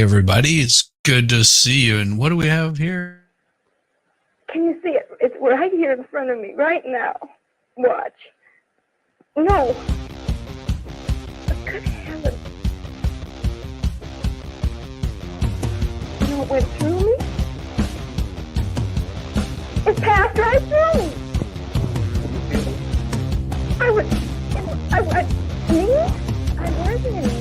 everybody. It's good to see you. And what do we have here? Can you see it? It's right here in front of me, right now. Watch. No. Good heavens. No, it went through me? It passed right through me. Me? I wasn't in me.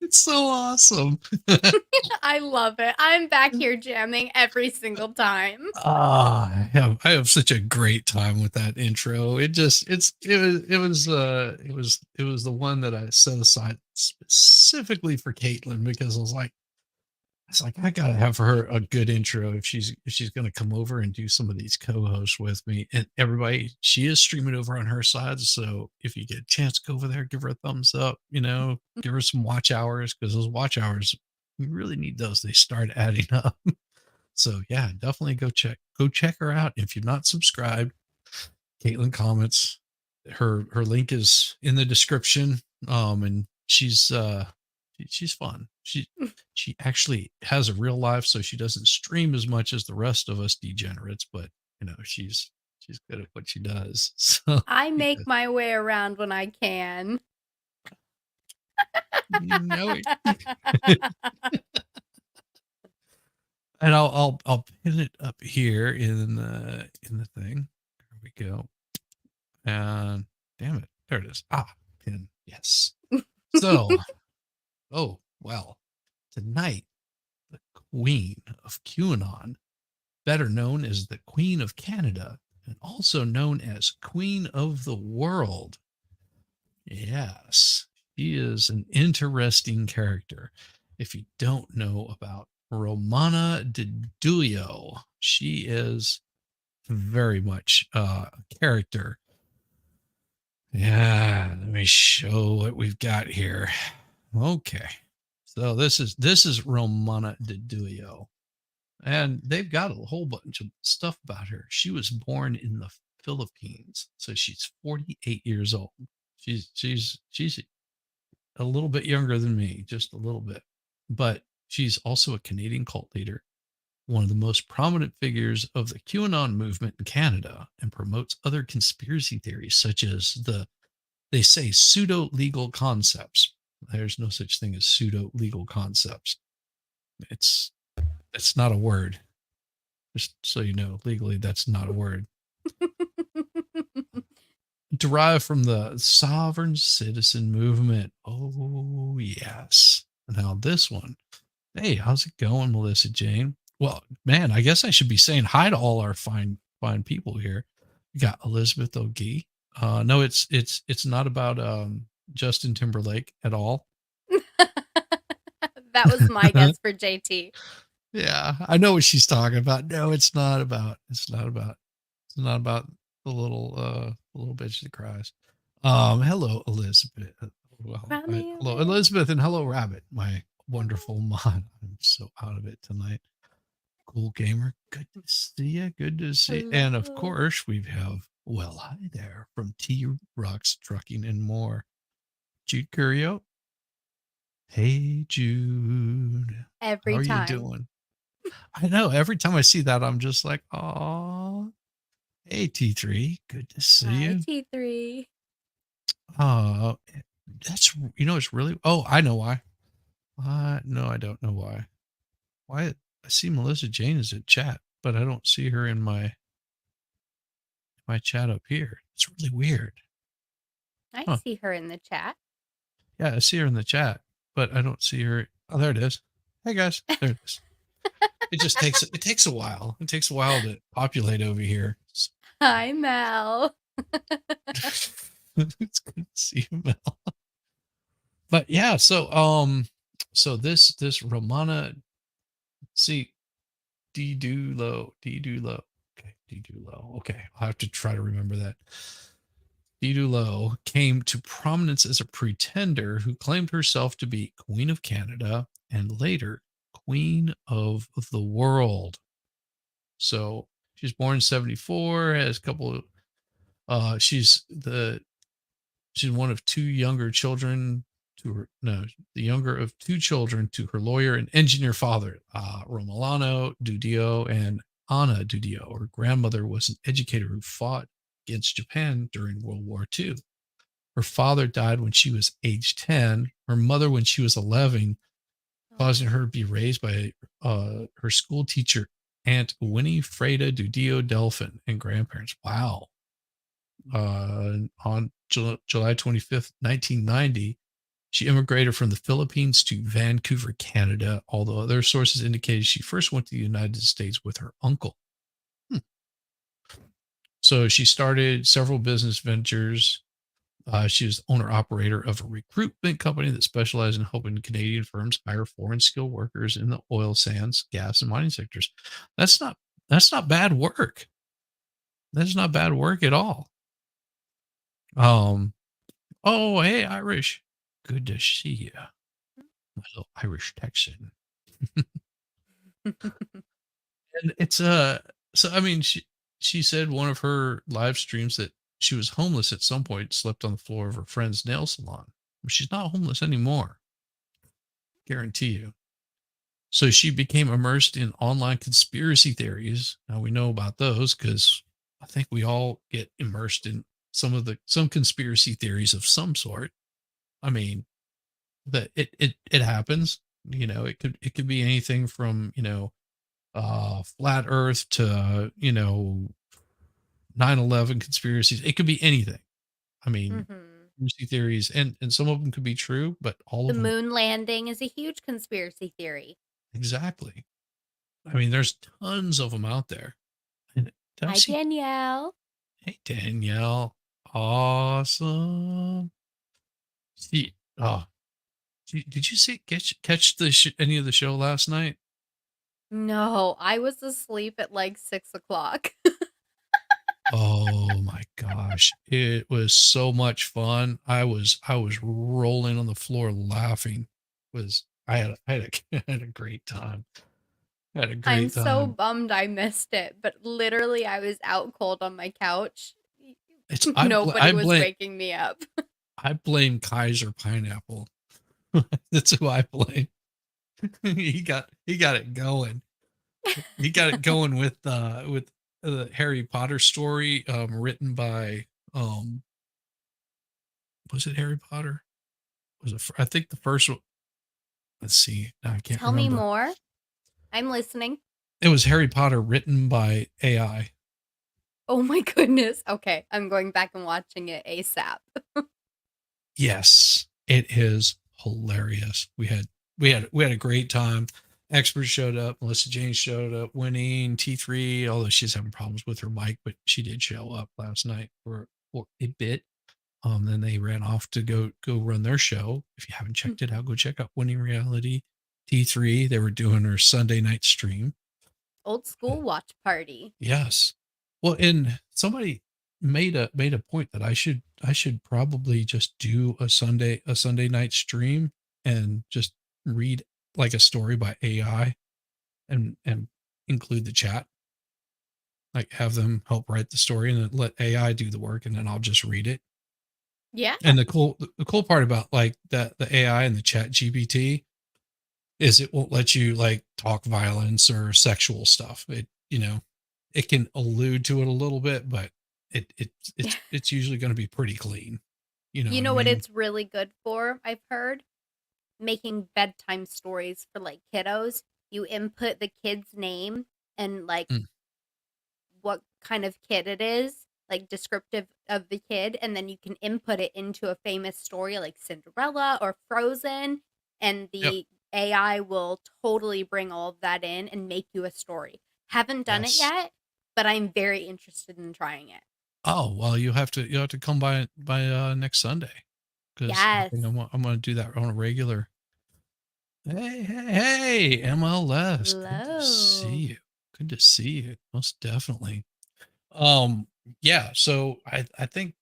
It's so awesome. I love it. I'm back here jamming every single time. I have such a great time with that intro. It was the one that I set aside specifically for Caitlin because I gotta have her a good intro if she's gonna come over and do some of these co-hosts with me. And everybody, she is streaming over on her side, so if you get a chance, go over there, give her a thumbs up. Give her some watch hours because those watch hours we really need those. They start adding up. So yeah, definitely go check her out if you're not subscribed. Caitlin comments. Her link is in the description. And she's fun. She actually has a real life, so she doesn't stream as much as the rest of us degenerates, but she's good at what she does. So I make my way around when I can. you know it. And I'll pin it up here in the thing. There we go. And damn it, there it is. Pin. Yes. So, oh well, tonight the Queen of QAnon, better known as the Queen of Canada, and also known as Queen of the World. Yes, she is an interesting character. If you don't know about Romana Didulo, she is very much a character. Yeah, let me show what we've got here. Okay. So this is Romana Didulo. And they've got a whole bunch of stuff about her. She was born in the Philippines, so she's 48 years old. She's a little bit younger than me, just a little bit. But she's also a Canadian cult leader, one of the most prominent figures of the QAnon movement in Canada, and promotes other conspiracy theories such as they say pseudo legal concepts. There's no such thing as pseudo legal concepts. It's not a word. Just so you know, legally, that's not a word. Derived from the sovereign citizen movement. Oh, yes. Now, this one. Hey, how's it going, Melissa Jane? Well, man, I guess I should be saying hi to all our fine people here. We got Elizabeth O'Gee. No, it's not about Justin Timberlake at all. That was my guess for JT. Yeah, I know what she's talking about. No, it's not about the little bitch that cries. Hello, Elizabeth. Well, hello, Elizabeth, and hello, Rabbit, my wonderful mod. I'm so out of it tonight. Cool gamer. Good to see you. Good to see you. And of course, we have, well, hi there from T Rocks Trucking and More. Jude Curio. Hey, Jude. Every How are time. you doing? I know. Every time I see that, I'm just like, oh, hey, T3. Good to see you. T3. That's, it's really, oh, I know why. No, I don't know why. Why? I see Melissa Jane is in chat, but I don't see her in my chat up here. It's really weird. I see her in the chat. Yeah, I see her in the chat, but I don't see her. Oh, there it is. Hey, guys. There it is. it takes a while. It takes a while to populate over here. Hi, Mel. It's good to see you, Mel. But yeah, so this Romana, see, Didulo. Okay, Didulo. Okay, I'll have to try to remember that. Didulo came to prominence as a pretender who claimed herself to be Queen of Canada and later Queen of the World. So she was born in 74, has a couple of she's one of two younger children to her, no, the younger of two children to her lawyer and engineer father, Romano Didulo and Anna Didulo. Her grandmother was an educator who fought against Japan during World War II. Her father died when she was age 10, her mother when she was 11, causing her to be raised by her school teacher, Aunt Winifreda Didulo Delphin, and grandparents. Wow. On July 25th, 1990, she immigrated from the Philippines to Vancouver, Canada, although other sources indicated she first went to the United States with her uncle. So she started several business ventures. She was owner operator of a recruitment company that specialized in helping Canadian firms hire foreign skilled workers in the oil sands, gas, and mining sectors. That's not that's not bad work. That's not bad work at all. Um, oh, hey, Irish. Good to see you. My little Irish Texan. And it's so I mean she said one of her live streams that she was homeless at some point, slept on the floor of her friend's nail salon. But she's not homeless anymore. Guarantee you. So she became immersed in online conspiracy theories. Now we know about those because I think we all get immersed in some conspiracy theories of some sort. I mean, that it happens. It could be anything from flat earth to 9/11 conspiracies. It could be anything. I mean, Mhm. conspiracy theories, and some of them could be true, but all The of them. moon landing is a huge conspiracy theory. Exactly. I mean, there's tons of them out there. And did I Hi, see? Danielle. Hey, Danielle. Awesome. See, oh, did you catch any of the show last night? No, I was asleep at like 6 o'clock. Oh my gosh. It was so much fun. I was rolling on the floor laughing. I had a great time. I had a I'm great so time. bummed I missed it, but literally I was out cold on my couch. It's Nobody was waking me up. I blame Kaiser Pineapple. That's who I blame. He got it going. He got it going with the Harry Potter story written by was it Harry Potter? Was it I think the first one, let's see. Now I can't Tell me remember. more. I'm listening. It was Harry Potter written by AI. Oh my goodness. Okay, I'm going back and watching it ASAP. Yes, it is hilarious. We had a great time. Experts showed up. Melissa Jane showed up. Winning T3, although she's having problems with her mic, but she did show up last night for a bit. Then they ran off to go run their show. If you haven't checked it out, go check out Winning Reality T3. They were doing their Sunday night stream. Old school watch party. Yes. Well, and somebody made a point that I should probably just do a Sunday night stream and just read like a story by AI and include the chat. Like have them help write the story and then let AI do the work and then I'll just read it. Yeah. And the cool part about like the AI and the chat GPT is it won't let you like talk violence or sexual stuff. It can allude to it a little bit, but it's usually going to be pretty clean. You know You what I know what mean? it's really good for, I've heard? Making bedtime stories for like kiddos. You input the kid's name and like Mm, what kind of kid it is, like descriptive of the kid, and then you can input it into a famous story like Cinderella or Frozen, and yep. the AI will totally bring all of that in and make you a story. Haven't done it Yes. yet, but I'm very interested in trying it. Oh, well, you have to come by next Sunday, because I Yes. think I'm gonna do that on a regular. Hey, hey, hey, MLS. Good to see Hello. you. Good to see you. Most definitely. Um, yeah, so I think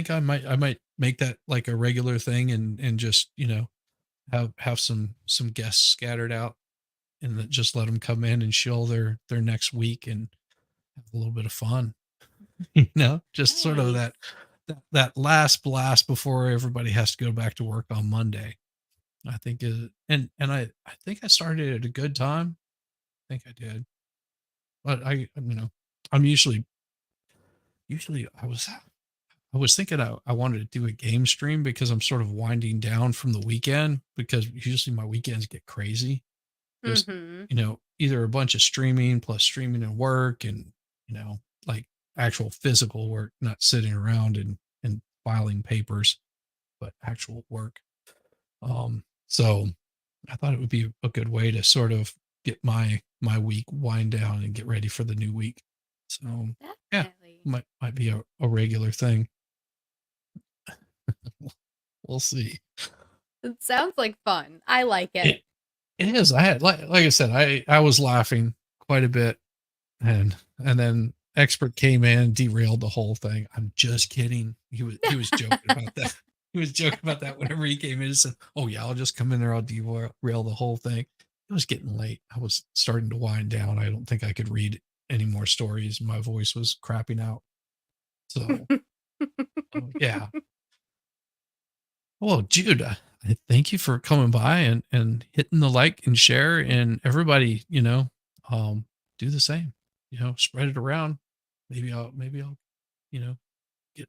I might make that like a regular thing, and just, have some guests scattered out, and then just let them come in and chill their next week and have a little bit of fun. Just sort of Nice. that last blast before everybody has to go back to work on Monday. I think is and I think I started at a good time. I think I did. But I'm usually I was thinking I wanted to do a game stream because I'm sort of winding down from the weekend, because usually my weekends get crazy. Just, Mhm. either a bunch of streaming plus streaming and work, and, like actual physical work, not sitting around and filing papers, but actual work. So I thought it would be a good way to sort of get my week wind down and get ready for the new week. So yeah, Definitely. might be a regular thing. We'll see. It sounds like fun. I like it. It it is. I had like I said, I was laughing quite a bit, and then expert came in, derailed the whole thing. I'm just kidding. He was joking about that. He was joking about that whenever he came in and said, "Oh yeah, I'll just come in there. I'll derail the whole thing." It was getting late. I was starting to wind down. I don't think I could read any more stories. My voice was crapping out. So, yeah. Well, Jude, I thank you for coming by and hitting the like and share, and everybody, um, do the same. Spread it around. Maybe I'll, you know, get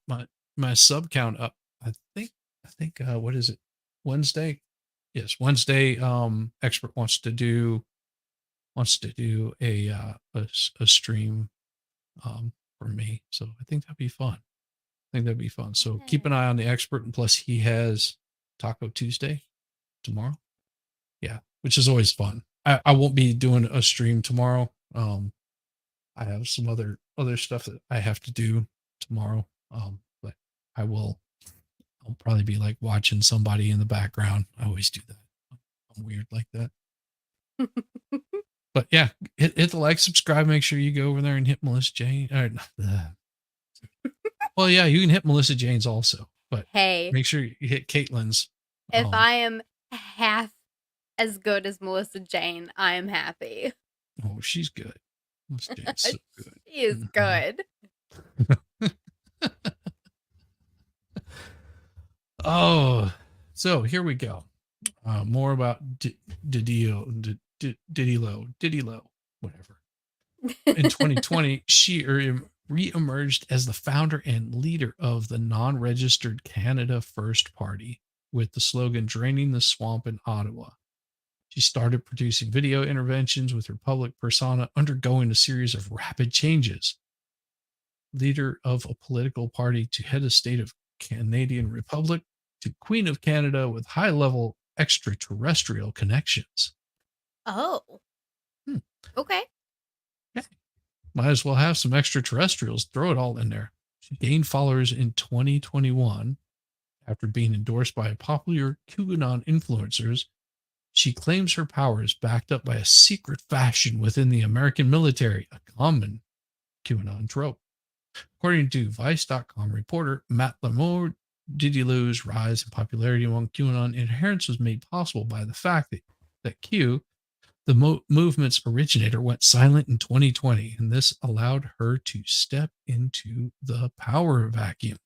my sub count up. I think what is it? Wednesday? Yes, Wednesday. Expert wants to do a stream for me. So I think that'd be fun. I think that'd be fun. So keep an Yes. eye on the expert, and plus he has Taco Tuesday tomorrow. Yeah, which is always fun. I won't be doing a stream tomorrow. I have some other stuff that I have to do tomorrow. But I will. I'll probably be like watching somebody in the background. I always do that. I'm weird like that. But yeah, hit the like, subscribe. Make sure you go over there and hit Melissa Jane. Well, yeah, you can hit Melissa Jane's also, but Hey, make sure you hit Caitlin's. if Um, I am half as good as Melissa Jane, I am happy. oh, she's good. Melissa Jane's so good. She is Mhm. good. Oh, so here we go. More about Didulo, whatever. In 2020, she re-emerged as the founder and leader of the non-registered Canada First Party with the slogan "Draining the Swamp in Ottawa." She started producing video interventions with her public persona, undergoing a series of rapid changes. Leader of a political party to head of state of Canadian Republic to Queen of Canada with high-level extraterrestrial connections. Oh, Hmm. okay. Yeah, might as well have some extraterrestrials. Throw it all in there. She gained followers in 2021 after being endorsed by popular QAnon influencers. She claims her power is backed up by a secret faction within the American military, a common QAnon trope. According to Vice.com reporter Matt Lamore, Didilou's rise in popularity among QAnon adherents was made possible by the fact that Q, the movement's originator, went silent in 2020, and this allowed her to step into the power vacuum.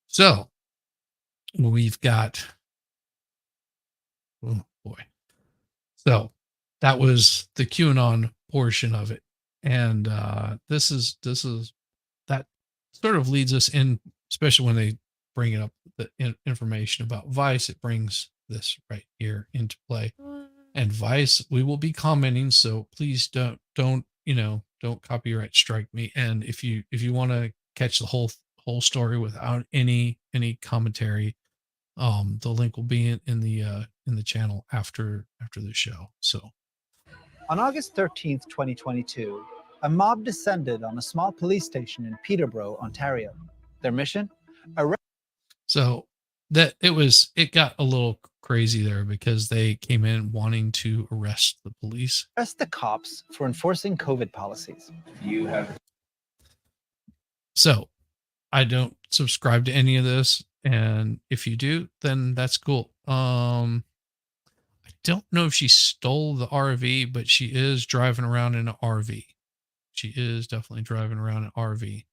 So we've got, oh boy. So that was the QAnon portion of it. And this is that sort of leads us in, especially when they bring up the information about Vice, it brings this right here into play. And Vice, we will be commenting, so please don't copyright strike me. And if you want to catch the whole story without any commentary, The link will be in the channel after the show. So On August 13th, 2022, a mob descended on a small police station in Peterborough, Ontario. Their mission? so that it got a little crazy there because they came in wanting to arrest the police. Arrest the cops for enforcing COVID policies. So I don't subscribe to any of this, and if you do, then that's cool. I don't know if she stole the RV, but she is driving around in an RV. She is definitely driving around an RV.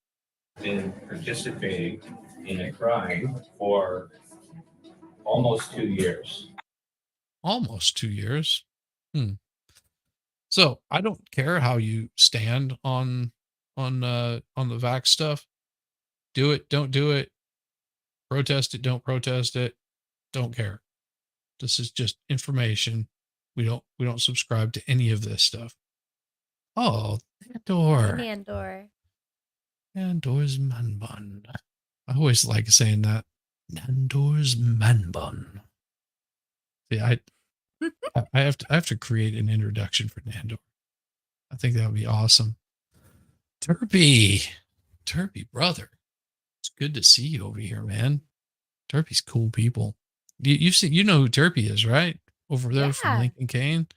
Been participating in a crime for almost 2 years. Almost 2 years. So I don't care how you stand on the vax stuff. Do it, don't do it. Protest it, don't protest it. Don't care. This is just information. We don't subscribe to any of this stuff. Oh, Nandor. Nandor. Nandor's man bun. I always like saying that. Nandor's man bun. Yeah, I have to create an introduction for Nandor. I think that would be awesome. Turpy, brother, it's good to see you over here, man. Turpy's cool people. You've seen, you know who Turpy is, right? Over there from Yeah. Lincoln Kane.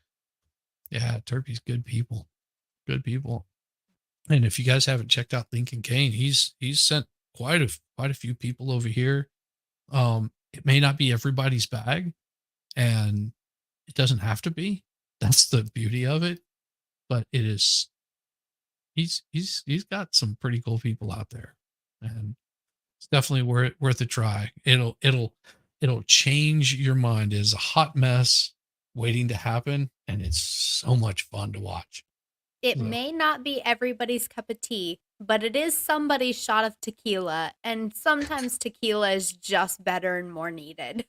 Yeah, Turpy's good people. Good people. And if you guys haven't checked out Lincoln Kane, he's sent quite a few people over here. It may not be everybody's bag, and it doesn't have to be. That's the beauty of it. But it is. He's got some pretty cool people out there, and it's definitely worth a try. It'll change your mind. It is a hot mess waiting to happen, and it's so much fun to watch. It So, may not be everybody's cup of tea, but it is somebody's shot of tequila, and sometimes tequila is just better and more needed.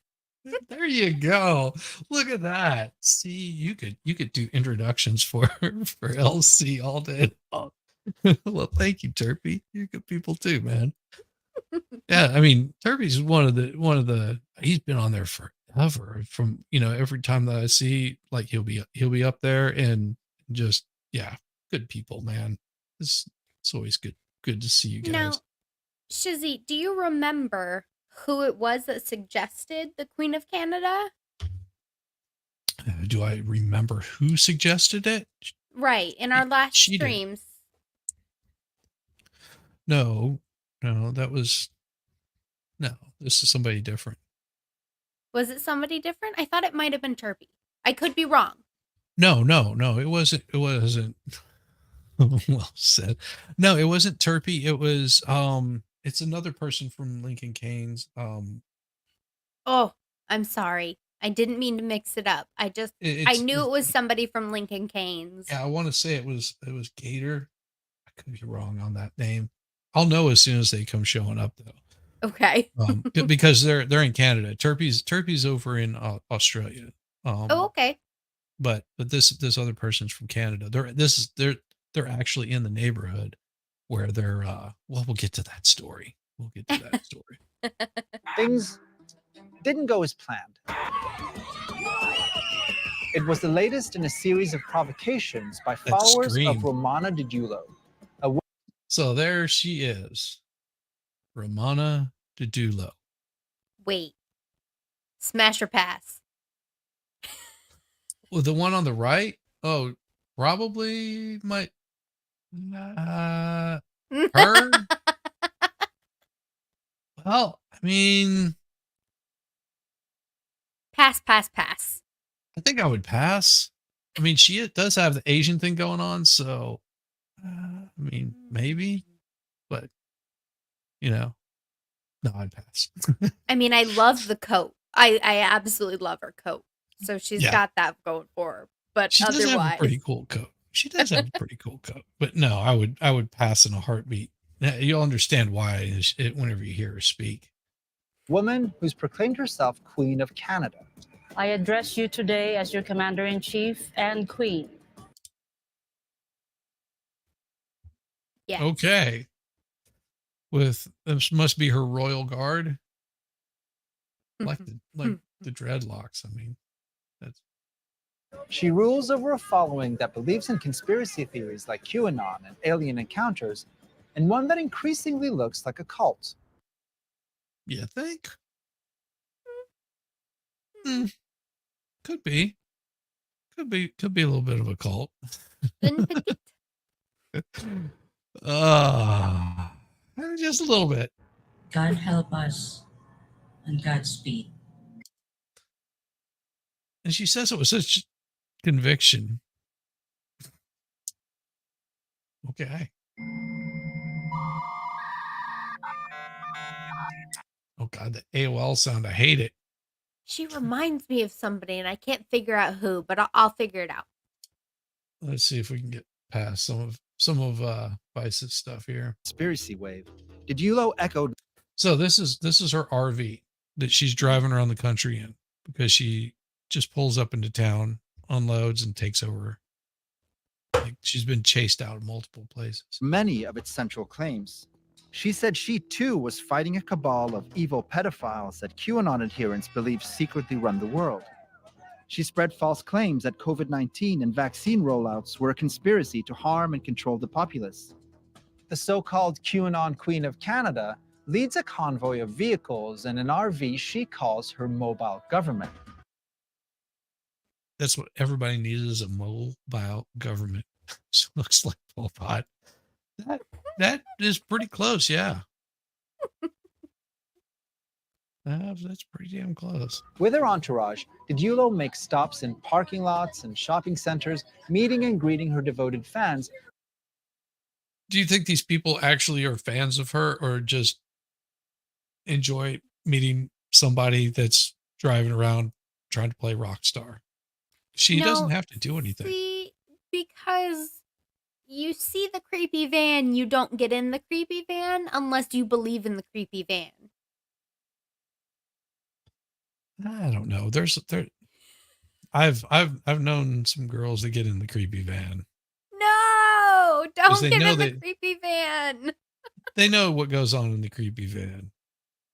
there you go. Look at that. See, you could do introductions for LC all day long. Well, thank you, Turpy. You're good people too, man. Yeah, I mean, Turpy's one of the he's been on there forever. From every time that I see, like, he'll be up there, and just, yeah, good people, man. It's always good to see you guys. Now, Shizzy, do you remember who it was that suggested the Queen of Canada? Do I remember who suggested it? Right, in our last She did. streams. No, this is somebody different. Was it somebody different? I thought it might have been Turpy. I could be wrong. No, it wasn't. Well said. No, it wasn't Turpy. It was it's another person from Lincoln Kane's. Oh, I'm sorry. I didn't mean to mix it up. I knew it was somebody from Lincoln Kane's. Yeah, I want to say it was Gator. I could be wrong on that name. I'll know as soon as they come showing up, though. Okay. Because they're in Canada. Turpy's over in Australia. Oh, okay. But this other person's from Canada. They're actually in the neighborhood where they're well, we'll get to that story. Things didn't go as planned. It was the latest in a series of provocations by followers of Romana Didulo. So there she is, Romana Didulo. Wait. Smash or pass? Well, the one on the right? Oh, probably might. Her? Well, I mean, Pass. I think I would pass. I mean, she does have the Asian thing going on, so I mean, maybe, but no, I'd pass. I mean, I love the coat. I absolutely love her coat. So she's got that going for her. But she otherwise, does have a pretty cool coat. But no, I would pass in a heartbeat. You'll understand why whenever you hear her speak. Woman who's proclaimed herself Queen of Canada. I address you today as your Commander-in-Chief and Queen. Yeah. Okay. This must be her royal guard. like the dreadlocks. I mean, that's She rules over a following that believes in conspiracy theories like QAnon and alien encounters, and one that increasingly looks like a cult. you think? Hmm, could be. Could be a little bit of a cult. Une petite. Just a little bit. God help us and Godspeed. And she says it with such conviction. Okay. Oh God, the AOL sound. I hate it. She reminds me of somebody, and I can't figure out who, but I'll figure it out. Let's see if we can get past some of Vice's stuff here. Conspiracy wave. Didulo echoed. So this is her RV that she's driving around the country in because she just pulls up into town, unloads, and takes over. Like she's been chased out of multiple places. Many of its central claims. She said she too was fighting a cabal of evil pedophiles that QAnon adherents believe secretly run the world. She spread false claims that COVID-19 and vaccine rollouts were a conspiracy to harm and control the populace. The so-called QAnon Queen of Canada leads a convoy of vehicles in an RV she calls her mobile government. That's what everybody needs is a mobile government. She looks like Pol Pot. That is pretty close, yeah. That's pretty damn close. With her entourage, Didulo makes stops in parking lots and shopping centers, meeting and greeting her devoted fans. Do you think these people actually are fans of her or just enjoy meeting somebody that's driving around trying to play rock star? She doesn't have to do anything. See, because you see the creepy van, you don't get in the creepy van unless you believe in the creepy van. I don't know. I've known some girls that get in the creepy van. No, don't they get know in the that- creepy van. They know what goes on in the creepy van.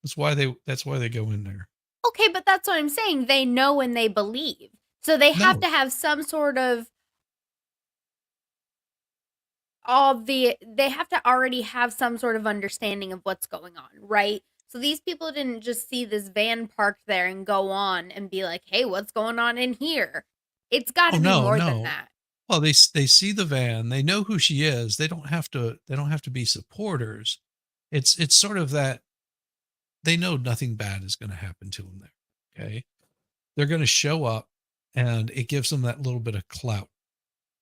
That's why they go in there. Okay, but that's what I'm saying. They know and they believe. So they have No. to have some sort of they have to already have some sort of understanding of what's going on, right? So these people didn't just see this van parked there and go on and be like, "Hey, what's going on in here?" It's got to be more than that. Well, they see the van. They know who she is. They don't have to be supporters. It's sort of that they know nothing bad is going to happen to them there. Okay. They're going to show up and it gives them that little bit of clout.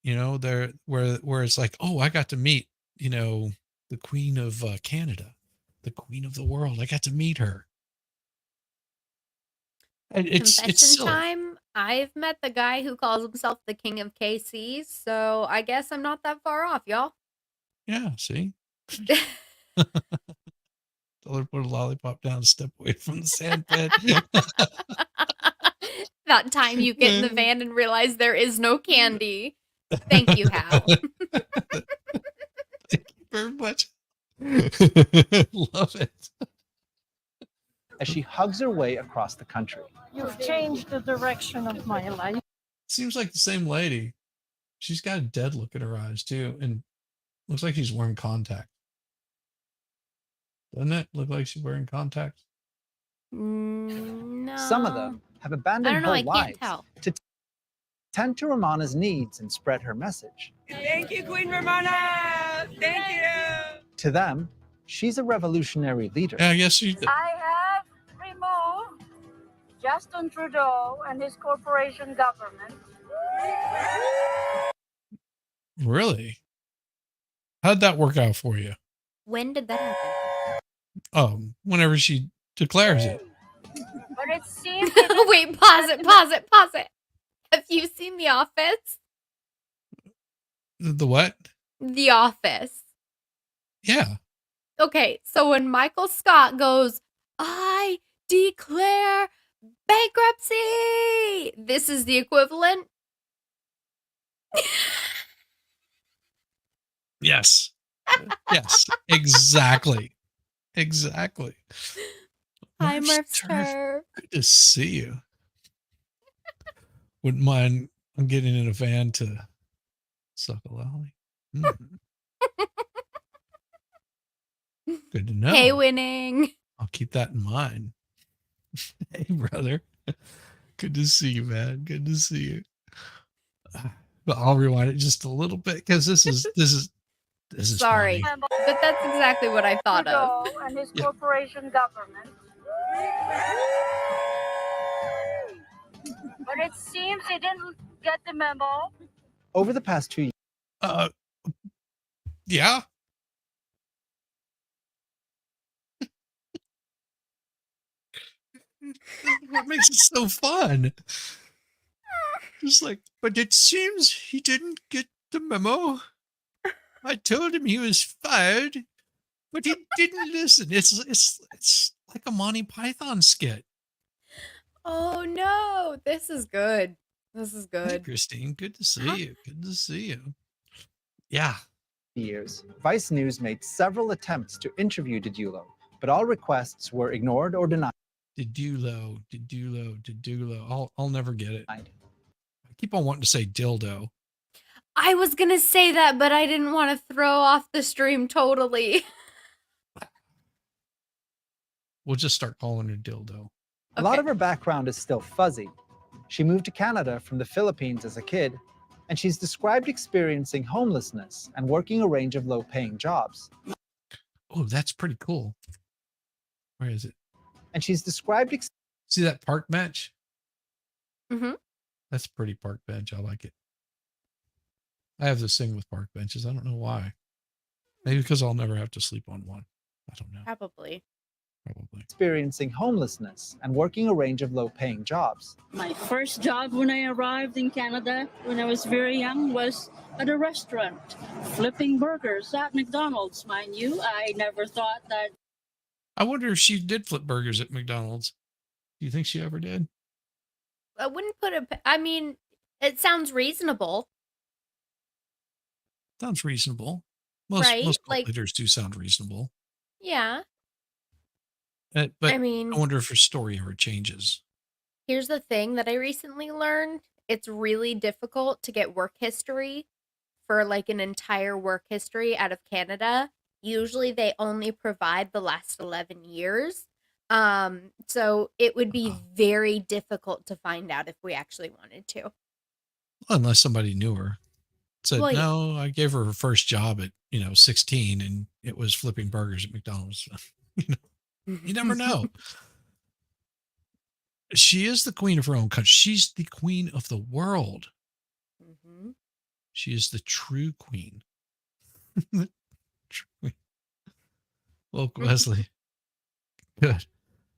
They're where it's like, oh, I got to meet, the Queen of Canada, the Queen of the world. I got to meet her. It's Confession silly. time. I've met the guy who calls himself the King of KC, so I guess I'm not that far off, y'all. Yeah, see? Tell her to put a lollipop down and step away from the sand pit. That time you get in the van and realize there is no candy. Thank you, Hal. Thank you very much. Love it. As she hugs her way across the country. You've changed the direction of my life. Seems like the same lady. She's got a dead look in her eyes too, and looks like she's wearing contacts. Doesn't it look like she's wearing contacts? No. Some of them have I abandoned don't know. her I can't lives tell. to tend to Romana's needs and spread her message. Thank you, Queen Romana. Thank you. To them, she's a revolutionary leader. Yeah, I guess she. I have removed Justin Trudeau and his corporation government. Really? How'd that work out for you? When did that happen? Whenever she declares it. But it seems Wait, pause it. Have you seen The Office? The what? The Office. Yeah. Okay, so when Michael Scott goes, I declare bankruptcy, this is the equivalent. Yes. Yes. Exactly. Hi, Murph's Murph's turf. turf. Good to see you. Wouldn't mind. I'm getting in a van to suck a lolly. Mm. Good to know. Hey, winning. I'll keep that in mind. Hey, brother. Good to see you, man. Good to see you. But I'll rewind it just a little bit because this is Sorry, funny. but that's exactly what I thought of. Trudeau and his Yeah. corporation government. But it seems he didn't get the memo. Over the past 2 years, Yeah. What makes it so fun? Just like, but it seems he didn't get the memo. I told him he was fired, but he didn't listen. It's like a Monty Python skit. Oh no, this is good. This is Hey, good. Christine, good to see you. Good to see you. Yeah. Vice News made several attempts to interview Didulo, but all requests were ignored or denied. Didulo. I'll never get it. I keep on wanting to say dildo. I was gonna say that, but I didn't want to throw off the stream totally. We'll just start calling her dildo. A lot of her background is still fuzzy. She moved to Canada from the Philippines as a kid, and she's described experiencing homelessness and working a range of low-paying jobs. Oh, that's pretty cool. Where is it? And she's described see that park bench? Mm-hmm. That's a pretty park bench. I like it. I have this thing with park benches. I don't know why. Maybe because I'll never have to sleep on one. I don't know. Probably. experiencing homelessness and working a range of low-paying jobs. My first job when I arrived in Canada, when I was very young, was at a restaurant, flipping burgers at McDonald's, mind you. I never thought that. I wonder if she did flip burgers at McDonald's. Do you think she ever did? I wouldn't put a. I mean, it sounds reasonable. Sounds reasonable. Most cult leaders do sound reasonable. Yeah. But I mean, I wonder if her story ever changes. Here's the thing that I recently learned. It's really difficult to get work history for like an entire work history out of Canada. Usually they only provide the last 11 years. So it would be very difficult to find out if we actually wanted to. Unless somebody knew her. Said, Well, yeah. no, I gave her her first job at, 16 and it was flipping burgers at McDonald's. You never know. She is the queen of her own country. She's the queen of the world. Mm-hmm. She is the true queen. Woke Wesley. Good.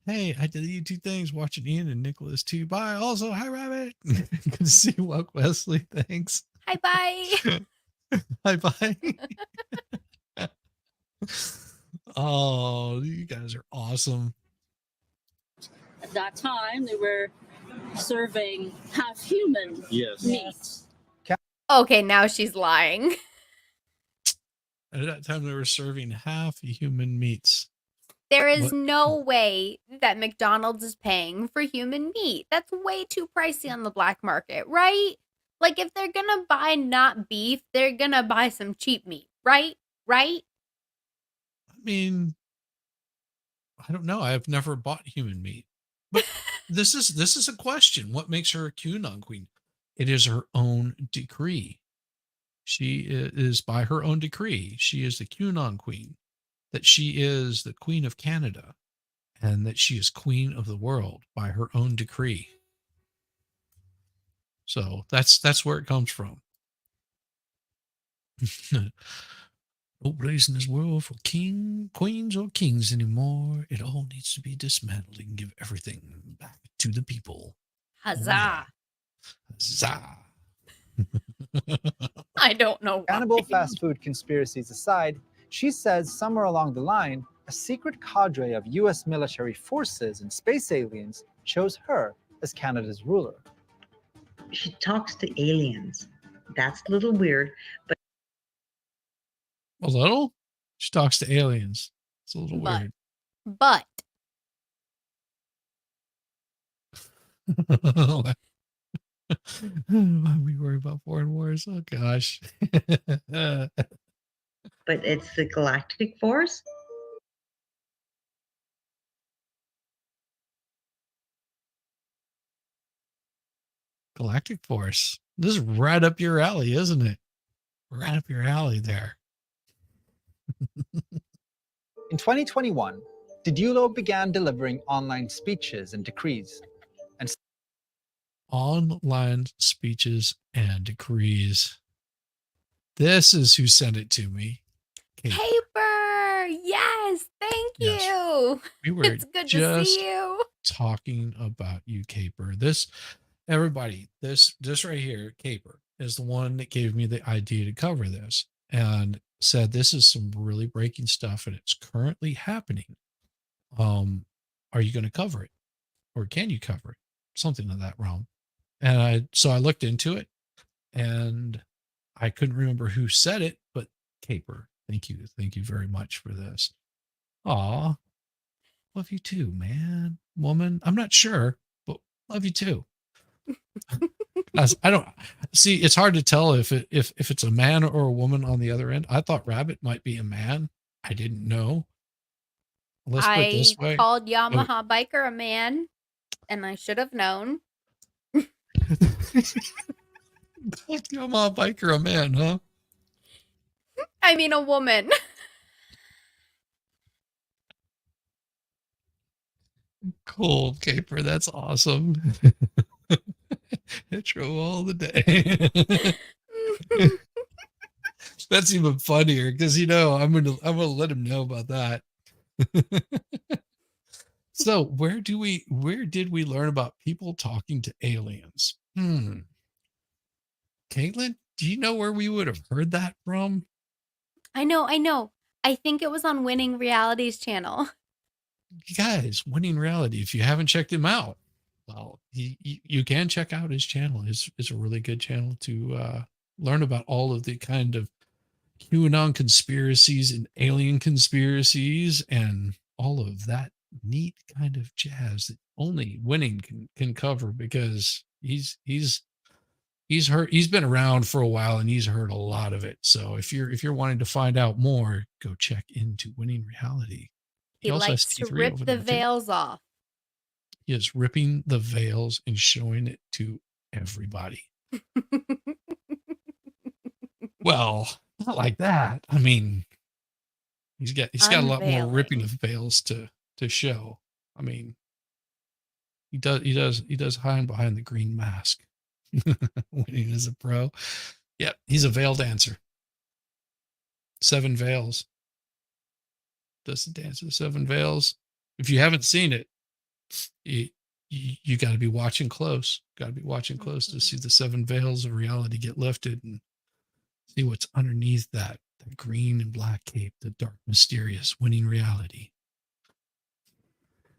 Hey, I did you two things, watching Ian and Nicholas too. Bye. Also, hi, Rabbit. Good to see you, Woke Wesley. Thanks. Hi, bye. Hi, bye. Oh, you guys are awesome. At that time, they were serving half human meat. Okay, now she's lying. At that time, they were serving half human meats. There is no way that McDonald's is paying for human meat. That's way too pricey on the black market, right? Like, if they're gonna buy not beef, they're gonna buy some cheap meat, right? Right? I mean, I don't know. I've never bought human meat. But this is a question. What makes her a QAnon queen? It is her own decree. She is by her own decree. She is the QAnon queen. That she is the queen of Canada. And that she is queen of the world by her own decree. So that's where it comes from. No place in this world for queens, or kings anymore. It all needs to be dismantled and give everything back to the people. Huzzah. Oh, yeah. Huzzah. I don't know why. Cannibal fast food conspiracies aside, she says somewhere along the line, a secret cadre of US military forces and space aliens chose her as Canada's ruler. She talks to aliens. That's a little weird, but A little? She talks to aliens. It's a little weird. But Why we worry about foreign wars? Oh gosh. But it's the galactic force? Galactic Force. This is right up your alley, isn't it? Right up your alley there. In 2021, Didulo began delivering online speeches and decrees. Online speeches and decrees. This is who sent it to me. Caper! Yes, thank Yes. you. We were It's good to just see you. talking about you, Caper. This, everybody, this right here, Caper, is the one that gave me the idea to cover this and said this is some really breaking stuff and it's currently happening. Are you going to cover it, or can you cover it? Something in that realm. And I looked into it, and I couldn't remember who said it, but Caper, thank you very much for this. Aw, love you too, man, woman. I'm not sure, but love you too. I don't see. It's hard to tell if it's a man or a woman on the other end. I thought Rabbit might be a man. I didn't know. Let's put it this way. Called Yamaha Biker a man, and I should have known. Yamaha Biker a man, huh? I mean, a woman. Cool, Caper. That's awesome. Intro all the day. That's even funnier because I'm gonna let him know about that. So where did we learn about people talking to aliens? Caitlin, do you know where we would have heard that from? I know. I think it was on Winning Reality's channel. You guys, Winning Reality, if you haven't checked him out, well, you can check out his channel. It's a really good channel to learn about all of the kind of QAnon conspiracies and alien conspiracies and all of that neat kind of jazz that only Winning can cover, because he's been around for a while and he's heard a lot of it. So if you're wanting to find out more, go check into Winning Reality. He also likes to rip the veils off. He is ripping the veils and showing it to everybody. Well, not like that. I mean, he's got a lot more ripping of veils to show. I mean, he does hide behind the green mask. Winning as a pro. Yep, he's a veil dancer. 7 veils. Does the dance of the 7 veils. If you haven't seen it, you got to be watching close. Got to be watching close to see the 7 veils of reality get lifted and see what's underneath that green and black cape, the dark, mysterious Winning Reality.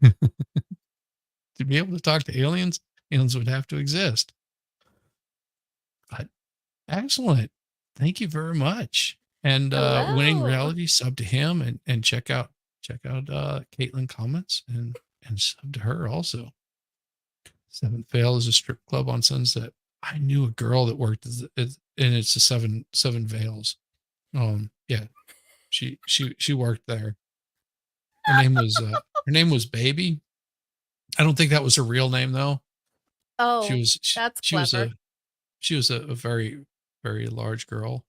To be able to talk to aliens would have to exist. But excellent. Thank you very much. And Winning Reality, sub to him and check out Caitlin comments and sub to her also. 7th Veil is a strip club on Sunset. I knew a girl that worked and it's a seven veils. Yeah, she worked there. Her name was Baby. I don't think that was her real name though. Oh, that's clever. She was a very, very large girl.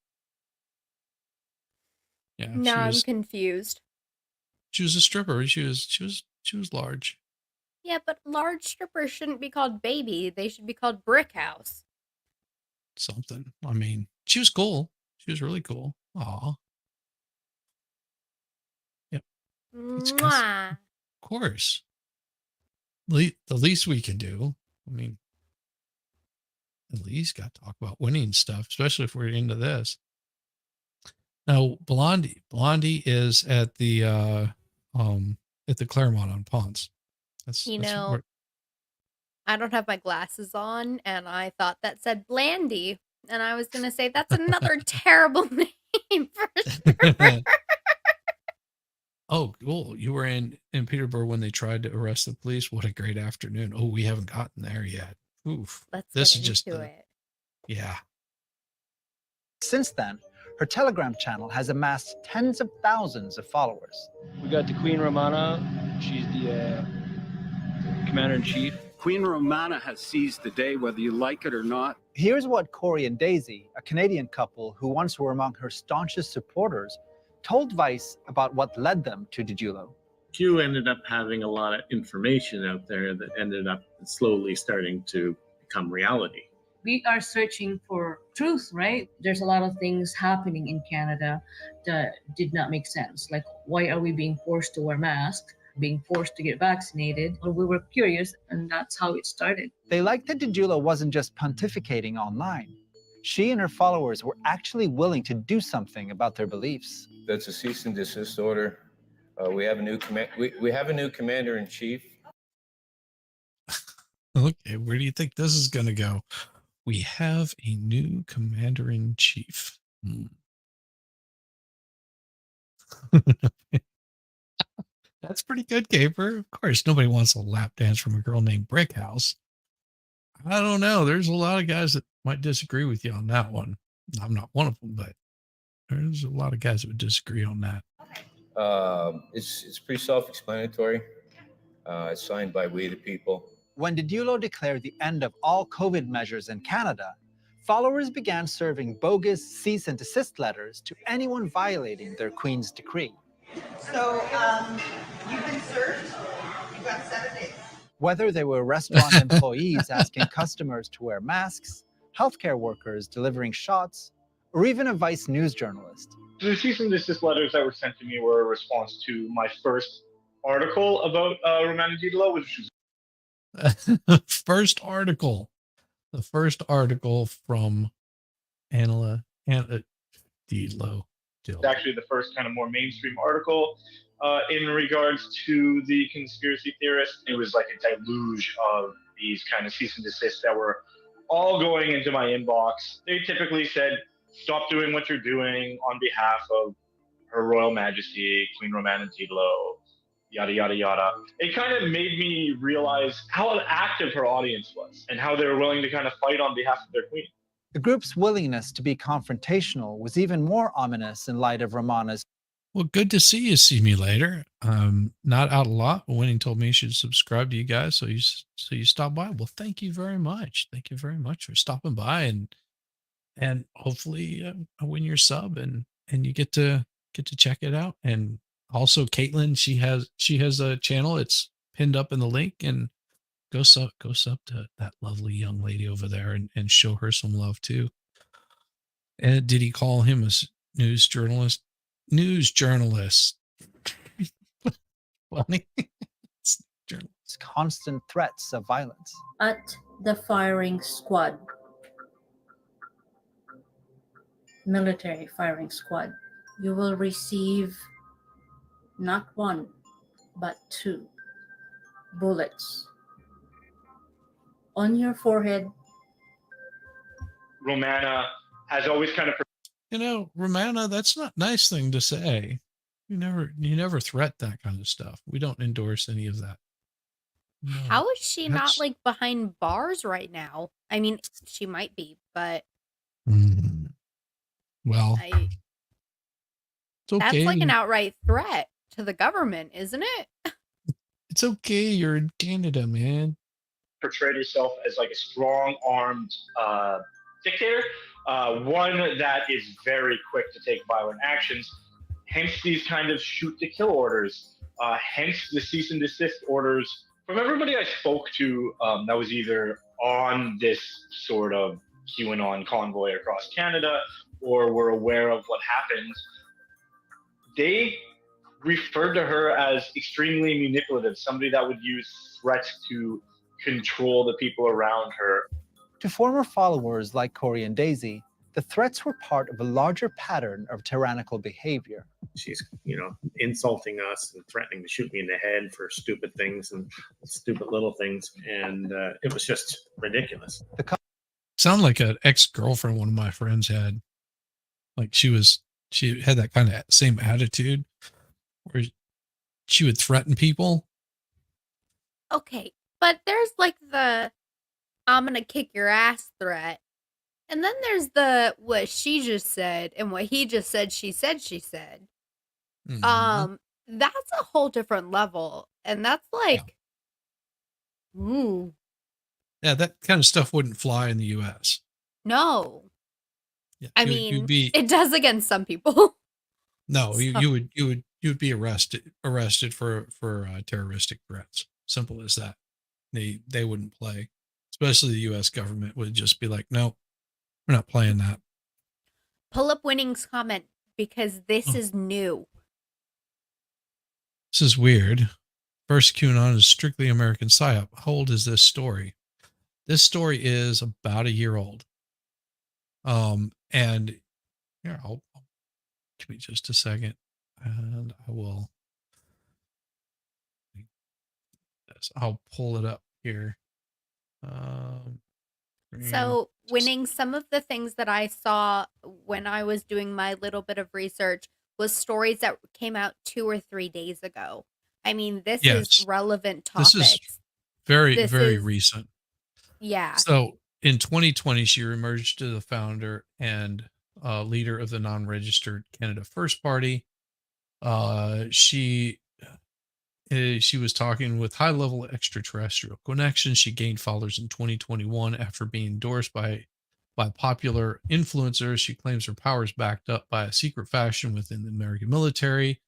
Yeah. Now I'm confused. She was a stripper. She was large. Yeah, but large strippers shouldn't be called Baby. They should be called Brick House. Something. I mean, she was cool. She was really cool. Aw. Yep. Mwah. Of course. The least we can do. I mean, at least got to talk about winning stuff, especially if we're into this. Now, Blondie is at the Claremont on Ponce. That's I don't have my glasses on, and I thought that said Blandy, and I was gonna say that's another terrible name for a stripper. Oh, cool. You were in Peterborough when they tried to arrest the police. What a great afternoon. Oh, we haven't gotten there yet. Oof. Let's This get is just into the, it. yeah. Since then, her Telegram channel has amassed tens of thousands of followers. We got the Queen Romana. She's the commander-in-chief. Queen Romana has seized the day, whether you like it or not. Here's what Corey and Daisy, a Canadian couple who once were among her staunchest supporters, told Vice about what led them to Didulo. Q ended up having a lot of information out there that ended up slowly starting to become reality. We are searching for truth, right? There's a lot of things happening in Canada that did not make sense. Like, why are we being forced to wear masks, being forced to get vaccinated? Well, we were curious, and that's how it started. They liked that Didulo wasn't just pontificating online. She and her followers were actually willing to do something about their beliefs. That's a cease and desist order. We have a new we have a new commander-in-chief. Okay, where do you think this is going to go? We have a new commander-in-chief. That's pretty good, Caper. Of course, nobody wants a lap dance from a girl named Brickhouse. I don't know. There's a lot of guys that might disagree with you on that one. I'm not one of them, but there's a lot of guys that would disagree on that. It's pretty self-explanatory. It's signed by we the people. When Didulo declared the end of all COVID measures in Canada, followers began serving bogus cease and desist letters to anyone violating their Queen's decree. So, you've been served. You've got 7 days. Whether they were restaurant employees asking customers to wear masks, healthcare workers delivering shots, or even a Vice news journalist. The cease and desist letters that were sent to me were a response to my first article about Romana Didulo, which was The first article from Anna Didulo. actually the first kind of more mainstream article in regards to the conspiracy theorists. It was like a deluge of these kind of cease and desists that were all going into my inbox. They typically said, stop doing what you're doing on behalf of Her Royal Majesty, Queen Romana Didulo, yada, yada, yada. It kind of made me realize how active her audience was and how they were willing to kind of fight on behalf of their queen. The group's willingness to be confrontational was even more ominous in light of Romana's. Well, good to see you. See me later. Not out a lot, but Winning told me you should subscribe to you guys, so you stop by. Well, thank you very much. Thank you very much for stopping by, and hopefully I win your sub and you get to check it out. And also, Caitlin, she has a channel. It's pinned up in the link, and go sub to that lovely young lady over there and show her some love too. And did he call him a news journalist? Funny. Constant threats of violence. At the firing squad, military firing squad, you will receive not 1, but 2 bullets on your forehead. Romana has always kind of... Romana, that's not a nice thing to say. You never threat that kind of stuff. We don't endorse any of that. No, How is she not like behind bars right now? I mean, she might be, but well, it's okay. That's like an outright threat to the government, isn't it? It's okay. You're in Canada, man. Portrayed herself as like a strong-armed dictator, one that is very quick to take violent actions, hence these kind of shoot-to-kill orders, hence the cease and desist orders. From everybody I spoke to that was either on this sort of QAnon convoy across Canada or were aware of what happened, they referred to her as extremely manipulative, somebody that would use threats to control the people around her. To former followers like Corey and Daisy, the threats were part of a larger pattern of tyrannical behavior. She's, insulting us and threatening to shoot me in the head for stupid things and stupid little things. And it was just ridiculous. Sound like an ex-girlfriend one of my friends had. Like she had that kind of same attitude where she would threaten people. Okay, but there's like the I'm gonna kick your ass threat. And then there's the what she just said and what he just said she said. Mhm. That's a whole different level. And that's like ooh, Yeah, that kind of stuff wouldn't fly in the US. no. Yeah, I you'd mean, be it does against some people. no, So, you would be arrested for terroristic threats. Simple as that. They wouldn't play. Especially the US government would just be like, "No, we're not playing that." pull up Winning's comment because this Oh, is new. this is weird. First QAnon is strictly American psyop. How old is this story? This story is about a year old. And here, give me just a second, and I will. I'll pull it up here. So, Winning, some of the things that I saw when I was doing my little bit of research was stories that came out 2 or 3 days ago. I mean, this is Yes, relevant this is topics. very, This very is recent. yeah. So in 2020, she emerged as the founder and leader of the non-registered Canada First Party. She was talking with high-level extraterrestrial connections. She gained followers in 2021 after being endorsed by popular influencers. She claims her power is backed up by a secret faction within the American military.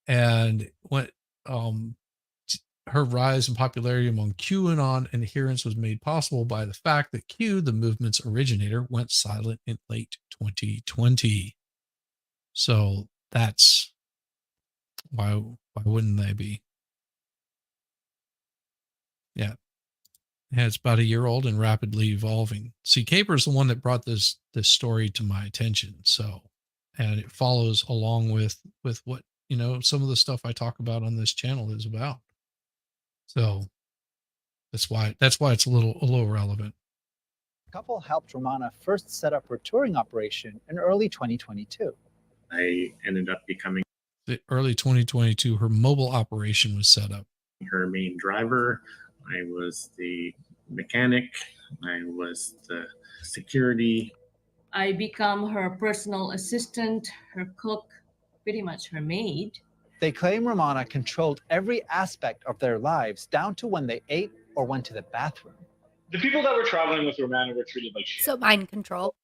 And what her rise in popularity among QAnon adherents was made possible by the fact that Q, the movement's originator, went silent in late 2020. So that's why wouldn't they be? Yeah. Yeah, it's about a year old and rapidly evolving. See, Caper's the one that brought this story to my attention. So, and it follows along with what some of the stuff I talk about on this channel is about. So that's why it's a little relevant. The couple helped Romana first set up her touring operation in early 2022. I ended up becoming The early 2022, her mobile operation was set up. her main driver. I was the mechanic. I was the security. I become her personal assistant, her cook, pretty much her maid. They claim Romana controlled every aspect of their lives down to when they ate or went to the bathroom. The people that were traveling with Romana were treated like shit. So mind control.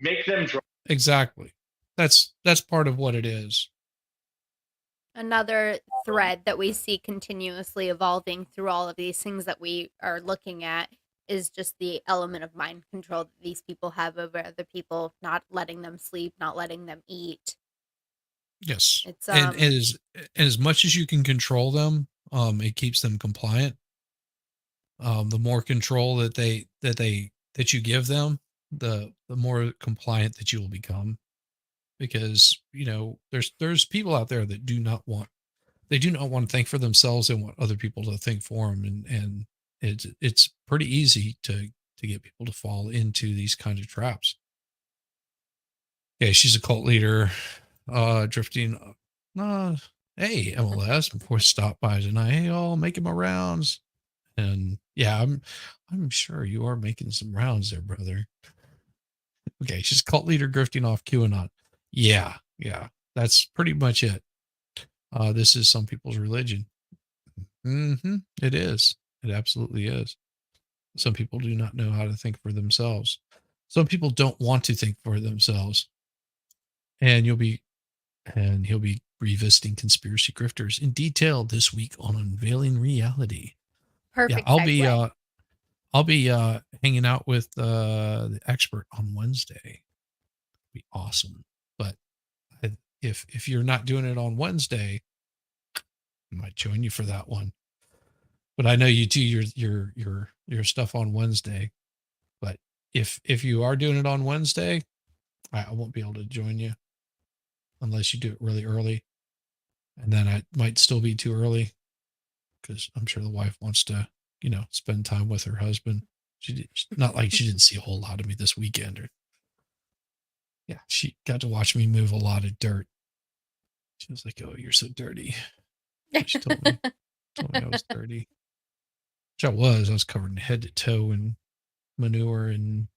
Make them drive. Exactly. That's part of what it is. Another thread that we see continuously evolving through all of these things that we are looking at is just the element of mind control that these people have over other people, not letting them sleep, not letting them eat. Yes. It's and as much as you can control them, it keeps them compliant. The more control that you give them, the more compliant that you will become. Because there's people out there that do not want to think for themselves and want other people to think for them, and it's pretty easy to get people to fall into these kinds of traps. Okay, she's a cult leader, drifting. Hey, MLS, before stop by tonight. Hey, all making my rounds, and yeah, I'm sure you are making some rounds there, brother. Okay, she's a cult leader drifting off QAnon. Yeah, that's pretty much it. This is some people's religion. It is. It absolutely is. Some people do not know how to think for themselves. Some people don't want to think for themselves. And he'll be revisiting conspiracy grifters in detail this week on Unveiling Reality. perfect. Yeah, I'll be hanging out with the expert on Wednesday. Be awesome. But if you're not doing it on Wednesday, I might join you for that one. But I know you do your stuff on Wednesday. But if you are doing it on Wednesday, I won't be able to join you unless you do it really early. And then it might still be too early because I'm sure the wife wants to, spend time with her husband. Not like she didn't see a whole lot of me this weekend. Yeah, she got to watch me move a lot of dirt. She was like, "Oh, you're so dirty." She told me I was dirty. Which I was. I was covered head to toe in manure and,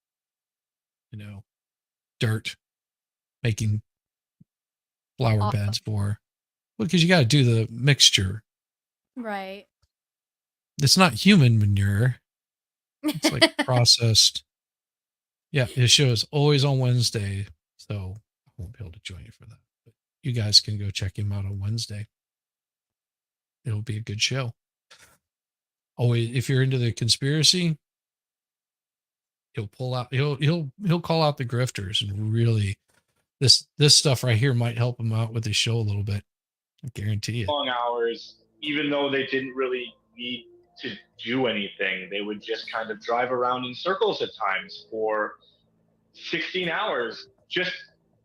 dirt, making flower beds for her. Well, because you got to do the mixture. Right. It's not human manure. It's like processed. Yeah, his show is always on Wednesday, so I won't be able to join you for that. But you guys can go check him out on Wednesday. It'll be a good show. Always, if you're into the conspiracy, he'll call out the grifters, and really, this stuff right here might help him out with his show a little bit. I guarantee it. Long hours, even though they didn't really need to do anything. They would just kind of drive around in circles at times for 16 hours just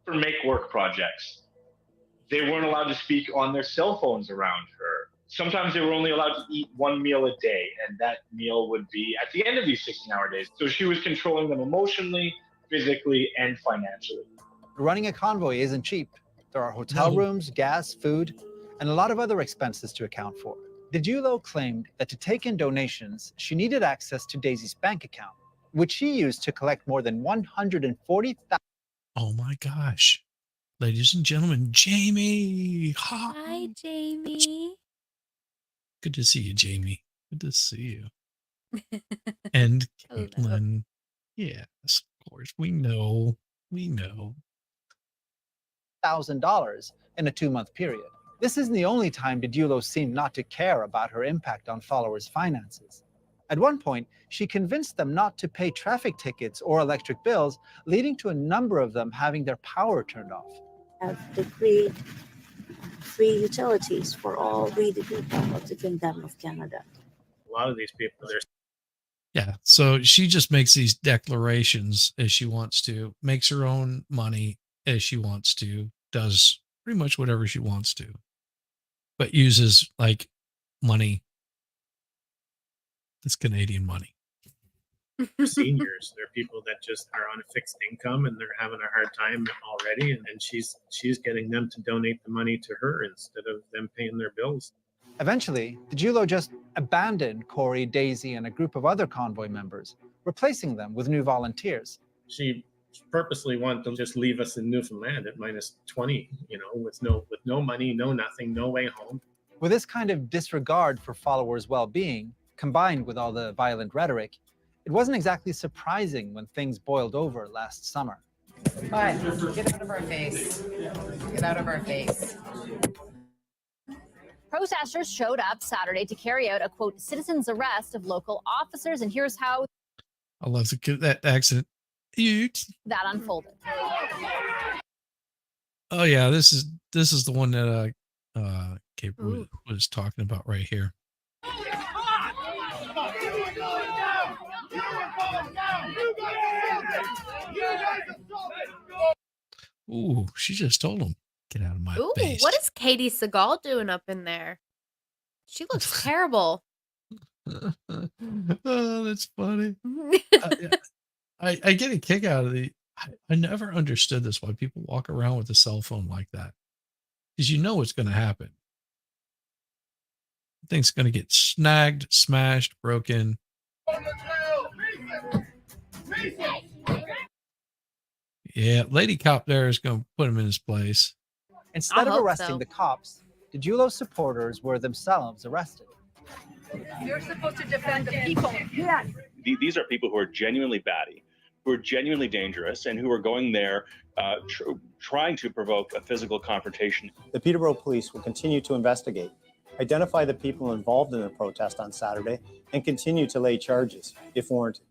for make work projects. They weren't allowed to speak on their cell phones around her. Sometimes they were only allowed to eat one meal a day, and that meal would be at the end of these 16-hour days. So she was controlling them emotionally, physically, and financially. Running a convoy isn't cheap. There are hotel rooms, gas, food, and a lot of other expenses to account for. Didulo claimed that to take in donations, she needed access to Daisy's bank account, which she used to collect more than $140,000. Oh my gosh. Ladies and gentlemen, Jamie. Hi, Jamie. Good to see you, Jamie. Good to see you. And Caitlin. Yes, of course. We know. $1,000 in a 2-month period. This isn't the only time Didulo seemed not to care about her impact on followers' finances. At one point, she convinced them not to pay traffic tickets or electric bills, leading to a number of them having their power turned off. Have decreed free utilities for all we the people of the Kingdom of Canada. A lot of these people, Yeah, so she just makes these declarations as she wants to, makes her own money as she wants to, does pretty much whatever she wants to, but uses like money that's Canadian money. they're seniors. They're people that just are on a fixed income and they're having a hard time already. And she's getting them to donate the money to her instead of them paying their bills. Eventually, Didulo just abandoned Corey, Daisy, and a group of other convoy members, replacing them with new volunteers. She purposely wanted to just leave us in Newfoundland at minus 20, with no money, no nothing, no way home. With this kind of disregard for followers' well-being, combined with all the violent rhetoric, it wasn't exactly surprising when things boiled over last summer. But get out of our face. Get out of our face. Protesters showed up Saturday to carry out a, quote, citizen's arrest of local officers, and here's how I love that accent. that unfolded. Oh yeah, this is the one that Gabriel was talking about right here. Ooh, she just told him, get out of my face. What is Katie Seagal doing up in there? She looks terrible. Oh, that's funny. I get a kick out of I never understood this, why people walk around with a cell phone like that. Because you know what's going to happen. The thing's going to get snagged, smashed, broken. Yeah, Lady Cop there is going to put him in his place. Instead of arresting the cops, Didulo's supporters were themselves arrested. You're supposed to defend the people. Yes. These are people who are genuinely batty, who are genuinely dangerous, and who are going there trying to provoke a physical confrontation. The Peterborough Police will continue to investigate, identify the people involved in the protest on Saturday, and continue to lay charges if warranted.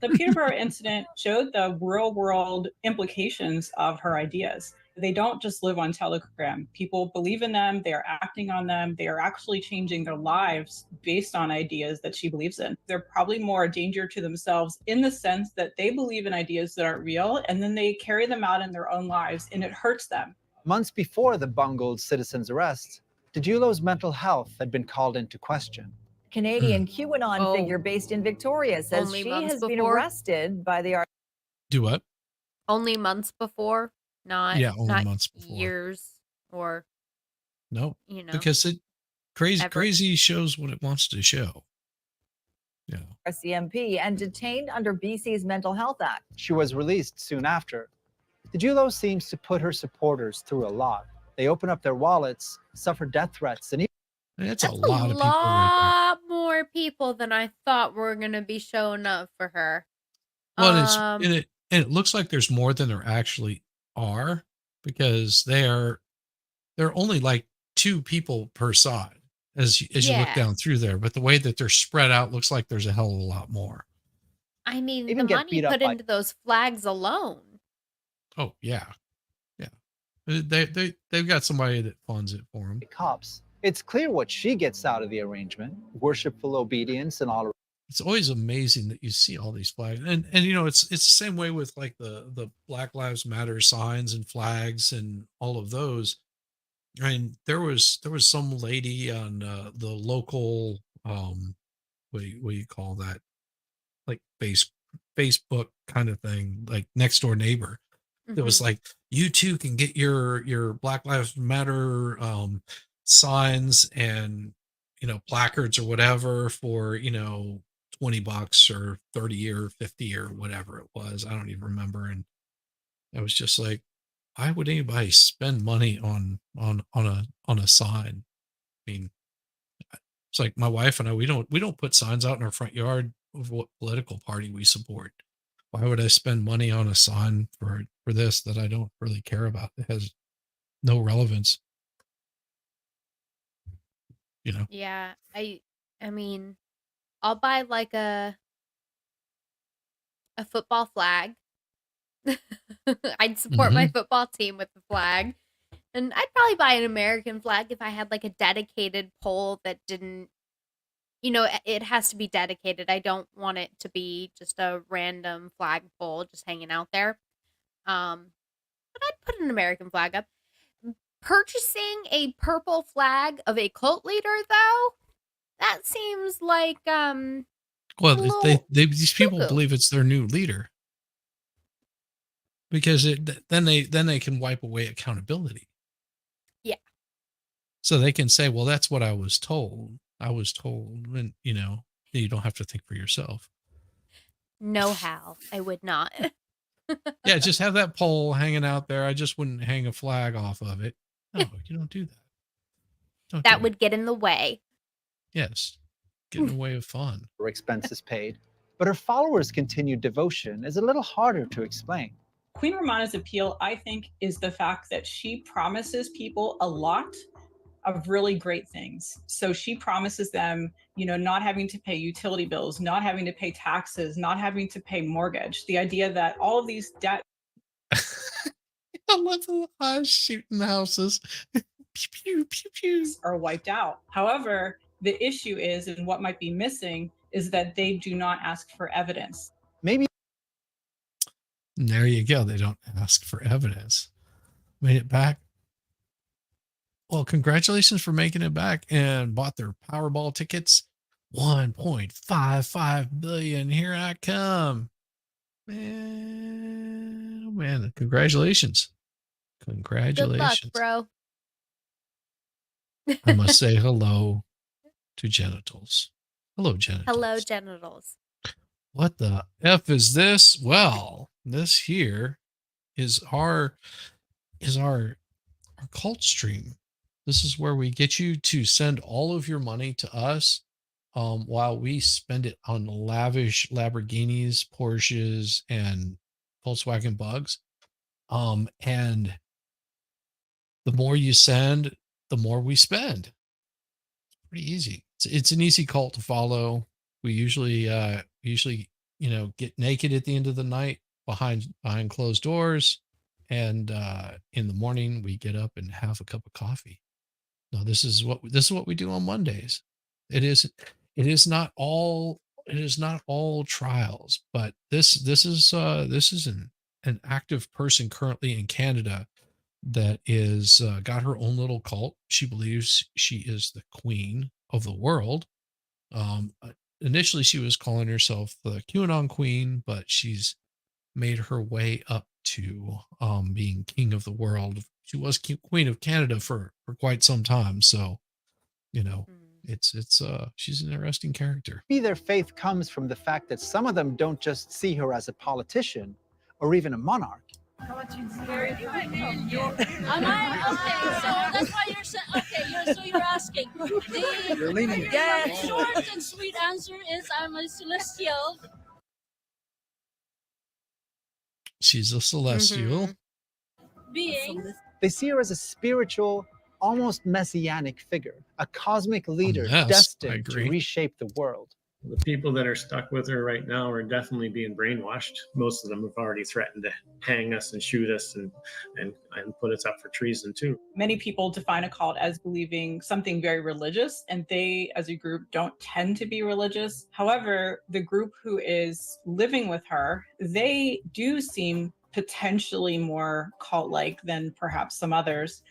The Peterborough incident showed the real-world implications of her ideas. They don't just live on Telegram. People believe in them. They are acting on them. They are actually changing their lives based on ideas that she believes in. They're probably more a danger to themselves in the sense that they believe in ideas that aren't real, and then they carry them out in their own lives, and it hurts them. Months before the bungled citizen's arrest, Didulo's mental health had been called into question. Canadian QAnon figure based in Victoria says Only she months has been before? arrested by the Do what? Only months before, not Yeah, only not months before. years or No, you know. because Crazy, ever. crazy shows what it wants to show. Yeah. CMP and detained under BC's Mental Health Act. She was released soon after. Didulo seems to put her supporters through a lot. They open up their wallets, suffer death threats, and That's a a lot of people right lot more people than I thought were going to be showing up for her. there. Well, and it looks like there's more than there actually are, because there are only like 2 people per side as you look Yeah. down through there. But the way that they're spread out looks like there's a hell of a lot more. I mean, Even the get money beat up put by- into those flags alone. Oh yeah, yeah. They've got somebody that funds it for them. cops. It's clear what she gets out of the arrangement: worshipful obedience and all. It's always amazing that you see all these flags, and it's the same way with like the Black Lives Matter signs and flags and all of those. I mean, there was some lady on the local what do you call that, like Facebook kind of thing, like next door neighbor, that was Mhm. like, you too can get your Black Lives Matter signs and placards or whatever for $20 or 30 or 50 or whatever it was. I don't even remember. And I was just like, why would anybody spend money on a sign? I mean, it's like my wife and I, we don't put signs out in our front yard of what political party we support. Why would I spend money on a sign for this that I don't really care about? It has no relevance. Yeah, I mean, I'll buy like a football flag. I'd support my football team with the flag. And I'd probably buy an American flag if I had like a dedicated pole that didn't, it has to be dedicated. I don't want it to be just a random flag pole just hanging out there. But I'd put an American flag up. Purchasing a purple flag of a cult leader, though, that seems like Well, a little these people cuckoo. believe it's their new leader, because then they can wipe away accountability. Yeah. So they can say, well, that's what I was told. I was told, and you don't have to think for yourself. No, Hal, I would not. Yeah, just have that pole hanging out there. I just wouldn't hang a flag off of it. No, you don't do that. Don't That do would get in the way. Yes. Get in the way of fun. Her expenses paid. But her followers' continued devotion is a little harder to explain. Queen Romana's appeal, I think, is the fact that she promises people a lot of really great things. So she promises them, not having to pay utility bills, not having to pay taxes, not having to pay mortgage. The idea that all of these debt I love the eyes shooting houses. Pew, pew, pew, pew. are wiped out. However, the issue is, and what might be missing, is that they do not ask for evidence. Maybe. And there you go. They don't ask for evidence. Made it back. Well, congratulations for making it back, and bought their Powerball tickets. 1.55 billion. Here I come. Man, oh man, congratulations. Congratulations. Good luck, bro. I must say hello to genitals. Hello, genitals. Hello, genitals. What the F is this? Well, this here is our cult stream. This is where we get you to send all of your money to us, while we spend it on lavish Lamborghinis, Porsches, and Volkswagen Bugs. And the more you send, the more we spend. It's pretty easy. It's an easy cult to follow. We usually get naked at the end of the night behind closed doors, and in the morning we get up and have a cup of coffee. Now this is what we do on Mondays. It is not all trials, but this is an active person currently in Canada that is got her own little cult. She believes she is the queen of the world. Initially she was calling herself the QAnon queen, but she's made her way up to being king of the world. She was queen of Canada for quite some time. So you know, it's she's an interesting character. Maybe their faith comes from the fact that some of them don't just see her as a politician or even a monarch. Am I okay? So that's why you're saying okay. You're asking. The short and sweet answer is I'm a celestial She's a celestial. being. They see her as a spiritual, almost messianic figure, a cosmic leader mess, I destined to agree. reshape the world. The people that are stuck with her right now are definitely being brainwashed. Most of them have already threatened to hang us and shoot us and put us up for treason too. Many people define a cult as believing something very religious, and they, as a group, don't tend to be religious. However, the group who is living with her, they do seem potentially more cult-like than perhaps some others.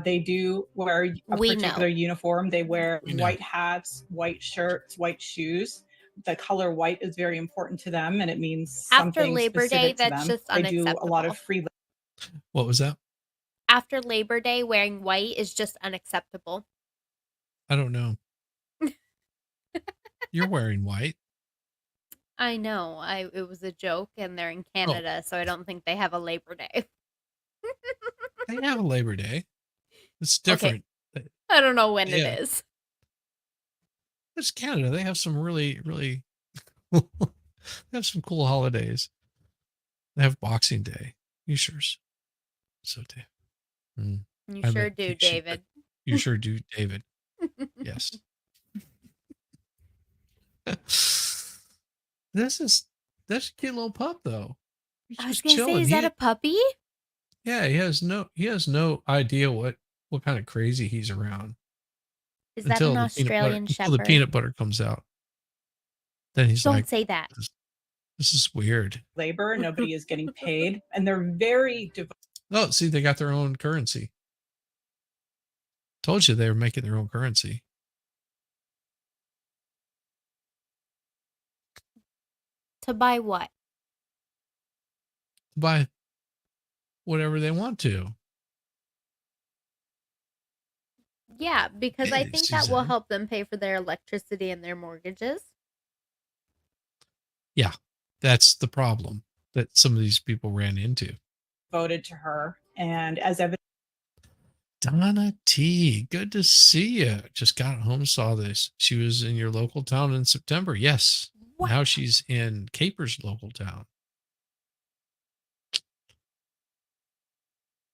They do wear a particular uniform. They wear white hats, white shirts, white shoes. The color white is very important to them, and it means After something Labor Day, specific to that's them. just They do a lot of unacceptable. free. What was that? After Labor Day, wearing white is just unacceptable. I don't know. You're wearing white. I know. It was a joke, and they're in Canada, so I don't think they have a Labor Day. They have a Labor Day. It's different. I don't know when Yeah. it is. It's Canada. They have some really, really they have some cool holidays. They have Boxing Day. You sure? So, Dave. You I sure bet do, David. You sure do, David. Yes. That's a cute little pup, though. He's I was just gonna say, chilling. is that a puppy? Yeah, he has no idea what kind of crazy he's around. Is that an Until Australian the Shepherd? peanut butter comes out. Then he's Don't like, say that. this is weird. Labor, nobody is getting paid, and they're very Oh, see, they got their own currency. Told you they were making their own currency. To buy what? Buy whatever they want to. Yeah, because I Hey, think that will Suzanne. help them pay for their electricity and their mortgages. Yeah, that's the problem that some of these people ran into. devoted to her, and as evidence. Donna T, good to see you. Just got home, saw this. She was in your local town in September. Yes. Now she's in Caper's local town.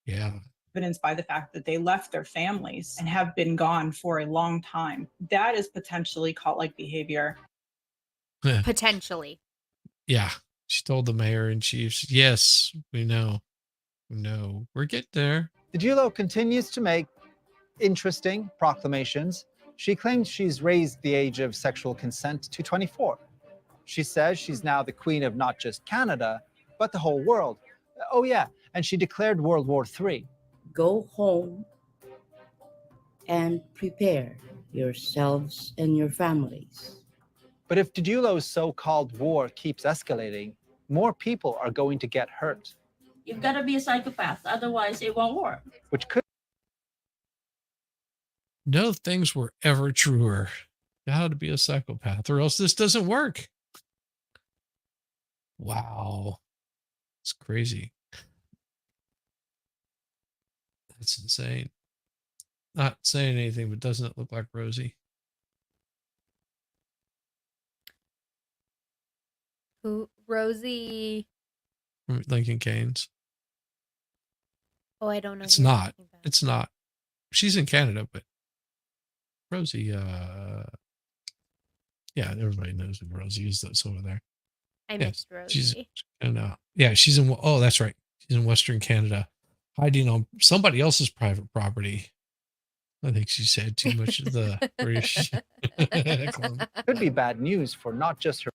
Yeah. Evidenced by the fact that they left their families and have been gone for a long time. That is potentially cult-like behavior. Potentially. Yeah. She told the mayor and chiefs, yes, we know. No, we're getting there. Didulo continues to make interesting proclamations. She claims she's raised the age of sexual consent to 24. She says she's now the queen of not just Canada, but the whole world. Oh yeah, and she declared World War III. Go home and prepare yourselves and your families. But if Didulo's so-called war keeps escalating, more people are going to get hurt, You've got to be a psychopath, otherwise it won't work. which could No things were ever truer. You had to be a psychopath or else this doesn't work. Wow. It's crazy. That's insane. Not saying anything, but doesn't it look like Rosie? Who? Rosie. From Lincoln Keynes. Oh, I don't know. It's who you're not. talking about. It's not. She's in Canada, but Rosie, yeah, everybody knows who Rosie is that's over there. I Yeah, missed Rosie. she's she's in, oh, that's right. She's in Western Canada, hiding on somebody else's private property. I think she said too much of the British. could be bad news for not just her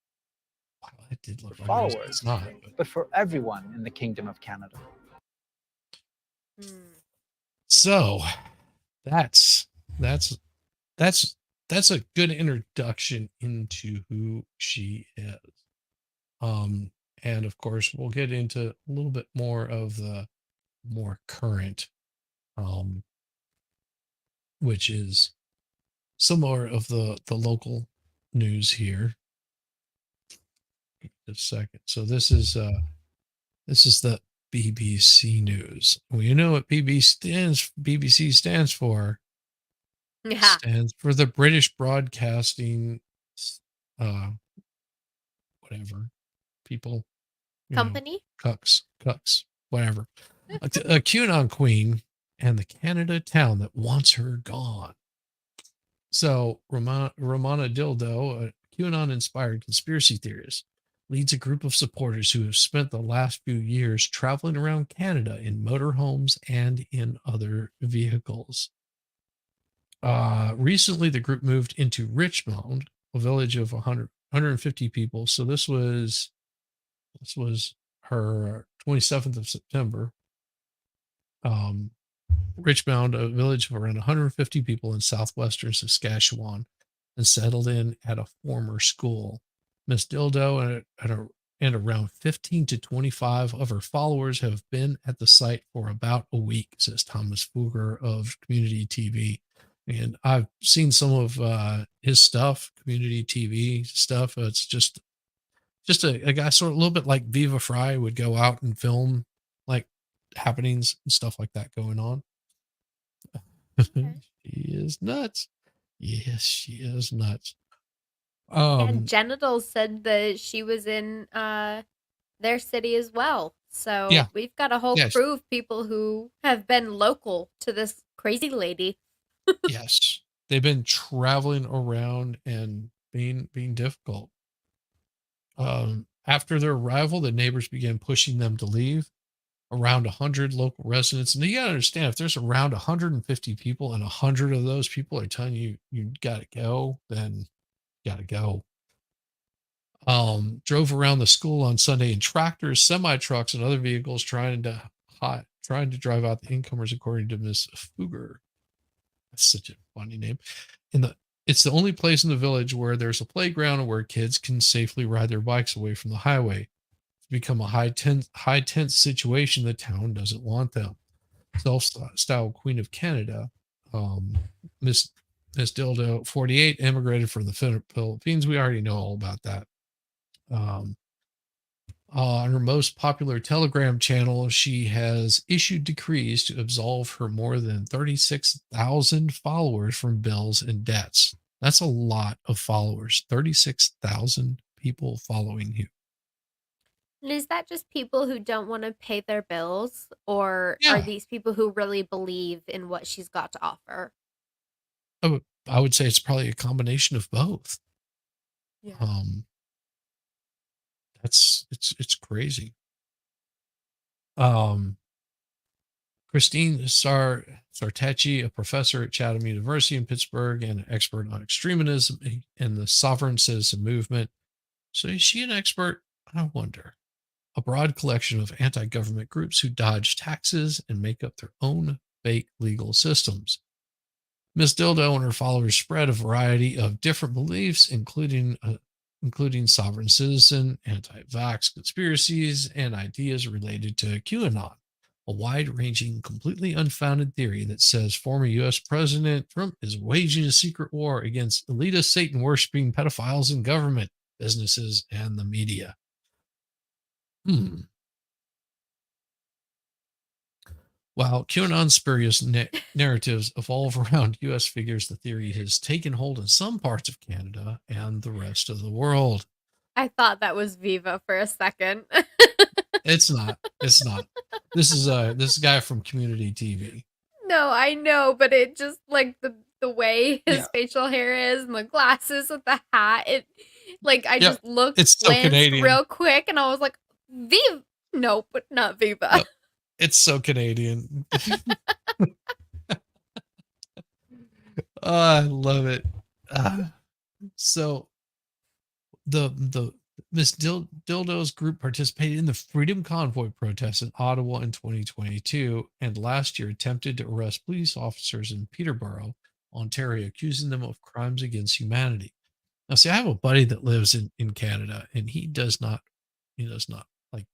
It did look like followers, it's not. but for everyone in the Kingdom of Canada. So that's a good introduction into who she is. And of course we'll get into a little bit more of the more current, which is some more of the local news here. Just a second. So this is the BBC News. Well, you know what BBC stands for? Yeah. Stands for the British Broadcasting, uh, whatever people, Company? cucks, whatever. A QAnon queen and the Canada town that wants her gone. So Romana Dildo, a QAnon-inspired conspiracy theorist, leads a group of supporters who have spent the last few years traveling around Canada in motorhomes and in other vehicles. Recently, the group moved into Richmond, a village of 150 people. So this was her 27th of September. Richmond, a village of around 150 people in southwestern Saskatchewan, and settled in at a former school. Miss Dildo and around 15 to 25 of her followers have been at the site for about a week, says Thomas Fugger of Community TV. And I've seen some of his stuff, Community TV stuff. It's just a guy sort of a little bit like Viva Fry would go out and film like happenings and stuff like that going on. She is nuts. Yes, she is nuts. And Genitals said that she was in their city as well. So Yeah. we've got a whole Yes. crew of people who have been local to this crazy lady. Yes, they've been traveling around and being difficult. After their arrival, the neighbors began pushing them to leave. Around 100 local residents, and you gotta understand, if there's around 150 people and 100 of those people are telling you you gotta go, then you gotta go. Drove around the school on Sunday in tractors, semi trucks, and other vehicles trying to drive out the incomers, according to Miss Fugger. That's such a funny name. It's the only place in the village where there's a playground and where kids can safely ride their bikes away from the highway. It's become a high tense situation. The town doesn't want them. Self-styled Queen of Canada, Miss Dildo 48, immigrated from the Philippines. We already know all about that. On her most popular Telegram channel, she has issued decrees to absolve her more than 36,000 followers from bills and debts. That's a lot of followers. 36,000 people following you. And is that just people who don't want to pay their bills, or Yeah. are these people who really believe in what she's got to offer? I would say it's probably a combination of both. Yeah. It's crazy. Christine Sartecchi, a professor at Chatham University in Pittsburgh and an expert on extremism and the sovereign citizen movement. So is she an expert? I wonder. A broad collection of anti-government groups who dodge taxes and make up their own fake legal systems. Miss Dildo and her followers spread a variety of different beliefs, including sovereign citizen, anti-vax conspiracies, and ideas related to QAnon, a wide-ranging, completely unfounded theory that says former U.S. President Trump is waging a secret war against elitist Satan-worshipping pedophiles in government, businesses, and the media. While QAnon spurious narratives evolve around U.S. figures, the theory has taken hold in some parts of Canada and the rest of the world. I thought that was Viva for a second. It's not. It's not. This is this guy from Community TV. No, I know, but it just like the way his Yeah. facial hair is and the glasses with the hat. It like I Yeah, just looked it's so glanced Canadian. real quick and I was like, Viva. No, but not Viva. Yep. It's so Canadian. I love it. So the Miss Dildo's group participated in the Freedom Convoy protests in Ottawa in 2022, and last year attempted to arrest police officers in Peterborough, Ontario, accusing them of crimes against humanity. Now, see, I have a buddy that lives in Canada, and he does not like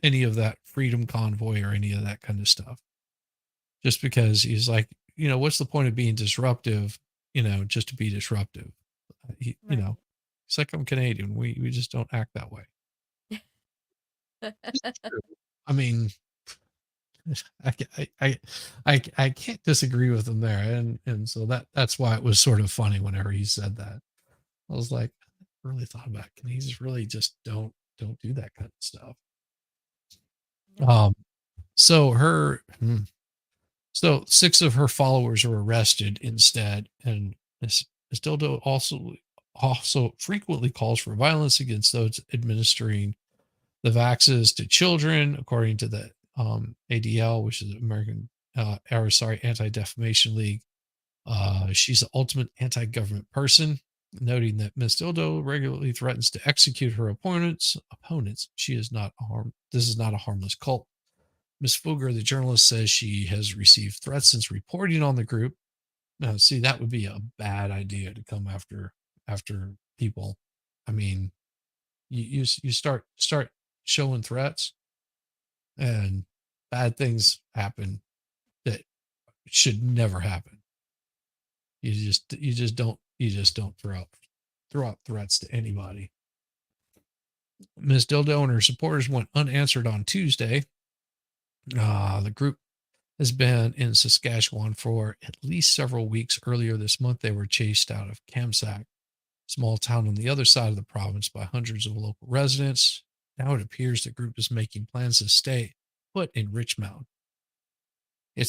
any of that Freedom Convoy or any of that kind of stuff. Just because he's like, what's the point of being disruptive, just to be disruptive. You know, it's like, I'm Canadian. We just don't act that way. I mean, I can't disagree with him there, and so that's why it was sort of funny whenever he said that. I was like, I really thought about it. Canadians really just don't do that kind of stuff. So so 6 of her followers were arrested instead, and Ms. Dildo also frequently calls for violence against those administering the vaxes to children, according to the ADL, which is American Anti-Defamation League. She's the ultimate anti-government person, noting that Ms. Dildo regularly threatens to execute her opponents. She is not this is not a harmless cult. Ms. Fugger, the journalist, says she has received threats since reporting on the group. Now, see, that would be a bad idea to come after people. I mean, you start showing threats, and bad things happen that should never happen. You just don't throw out threats to anybody. Ms. Dildo and her supporters went unanswered on Tuesday. The group has been in Saskatchewan for at least several weeks. Earlier this month, they were chased out of Kamsack, small town on the other side of the province, by hundreds of local residents. Now it appears the group is making plans to stay put in Richmond. It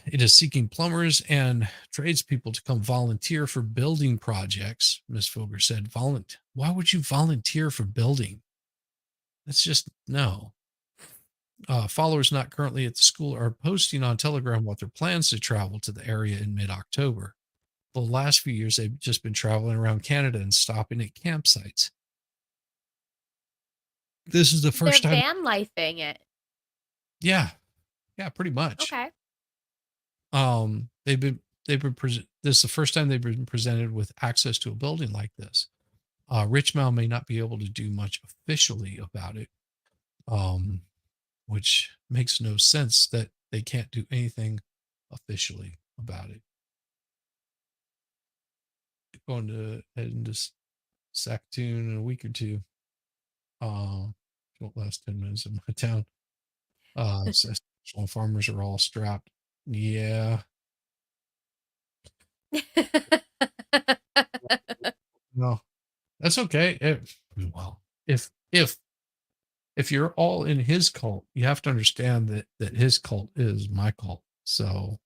is seeking plumbers and tradespeople to come volunteer for building projects. Ms. Fugger said, why would you volunteer for building? That's just no. Followers not currently at the school are posting on Telegram what their plans to travel to the area in mid-October. The last few years, they've just been traveling around Canada and stopping at campsites. This is the first They're time. van lifing it. Yeah, pretty much. Okay. This is the first time they've been presented with access to a building like this. Richmond may not be able to do much officially about it, which makes no sense that they can't do anything officially about it. Going to head into Saskatoon in a week or two. Won't last 10 minutes in my town. Saskatchewan farmers are all strapped. Yeah. No, that's okay. Well, if you're all in his cult, you have to understand that his cult is my cult. So,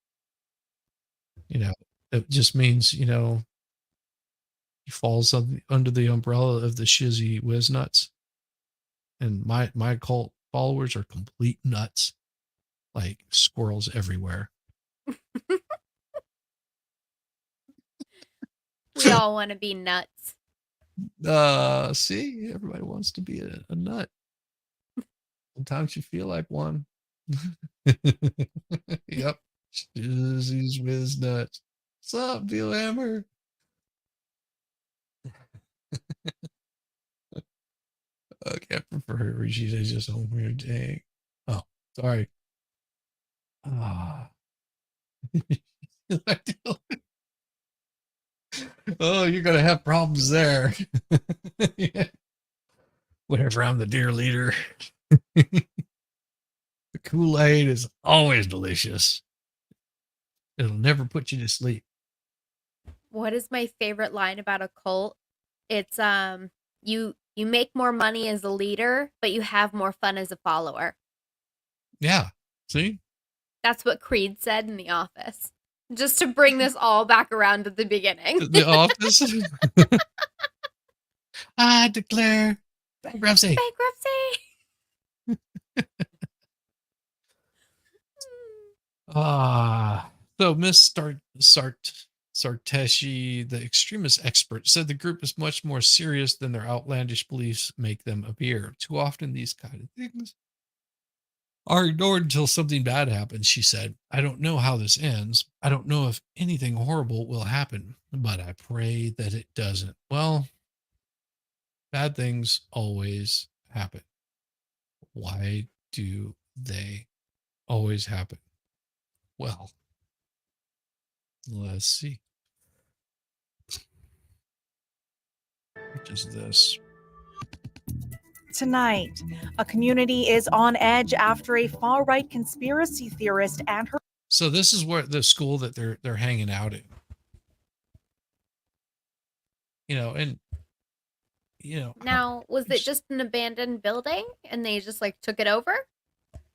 it just means, he falls under the umbrella of the shizzy whiz nuts. And my cult followers are complete nuts, like squirrels everywhere. We all want to be nuts. See, everybody wants to be a nut. Sometimes you feel like one. Yep. Shizzy's whiz nuts. What's up, Bill Hammer? Okay, I prefer her. She's just home here. Dang. Oh, sorry. Oh, you're gonna have problems there. Yeah. Whatever, I'm the deer leader. The Kool-Aid is always delicious. It'll never put you to sleep. What is my favorite line about a cult? It's you make more money as a leader, but you have more fun as a follower. Yeah. See? That's what Creed said in The Office. Just to bring this all back around to the beginning. The Office? I declare bankruptcy. So Miss Sarteshi, the extremist expert, said the group is much more serious than their outlandish beliefs make them appear. Too often these kind of things are ignored until something bad happens, she said. I don't know how this ends. I don't know if anything horrible will happen, but I pray that it doesn't. Well, bad things always happen. Why do they always happen? Well, let's see. Which is this. Tonight, a community is on edge after a far-right conspiracy theorist and her. So this is where the school that they're hanging out in. And Now, was it just an abandoned building and they just like took it over?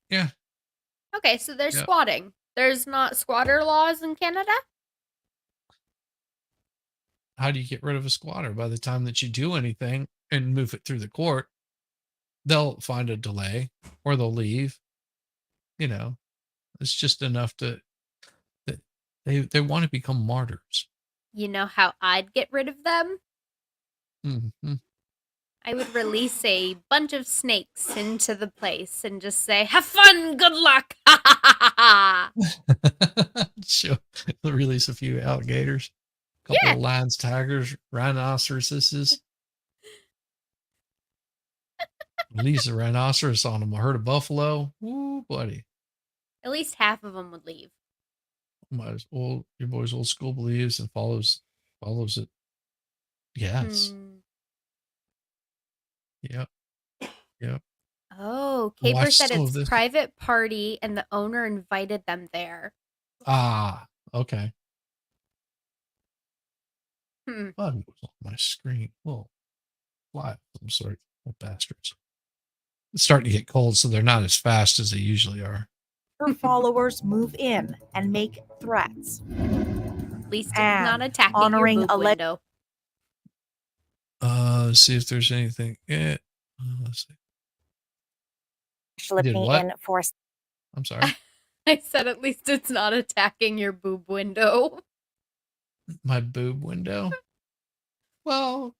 Yeah. Okay, so they're Yeah. squatting. There's not squatter laws in Canada? How do you get rid of a squatter? By the time that you do anything and move it through the court, they'll find a delay or they'll leave. It's just enough that they want to become martyrs. You know how I'd get rid of them? Mm-hmm. I would release a bunch of snakes into the place and just say, "Have fun, good luck." Ha ha ha ha ha. Sure. They'll release a few alligators, a couple of lions, tigers, rhinoceroses. Release a rhinoceros on them. A herd of buffalo. Ooh, buddy. At least half of them would leave. Your boy's old school believes and follows it. Yes. Yep. Oh, Caper Watch said some of it's this. private party and the owner invited them there. Ah, okay. Hmm. Bug was on my screen. Whoa. Fly. I'm sorry. Oh, bastards. It's starting to get cold, so they're not as fast as they usually are. Her followers move in and make threats. At least it's And not attacking honoring your boob window. Let's see if there's anything. Yeah. Let's see. Slip Did me what? in for. I'm sorry. I said at least it's not attacking your boob window. My boob window? Well,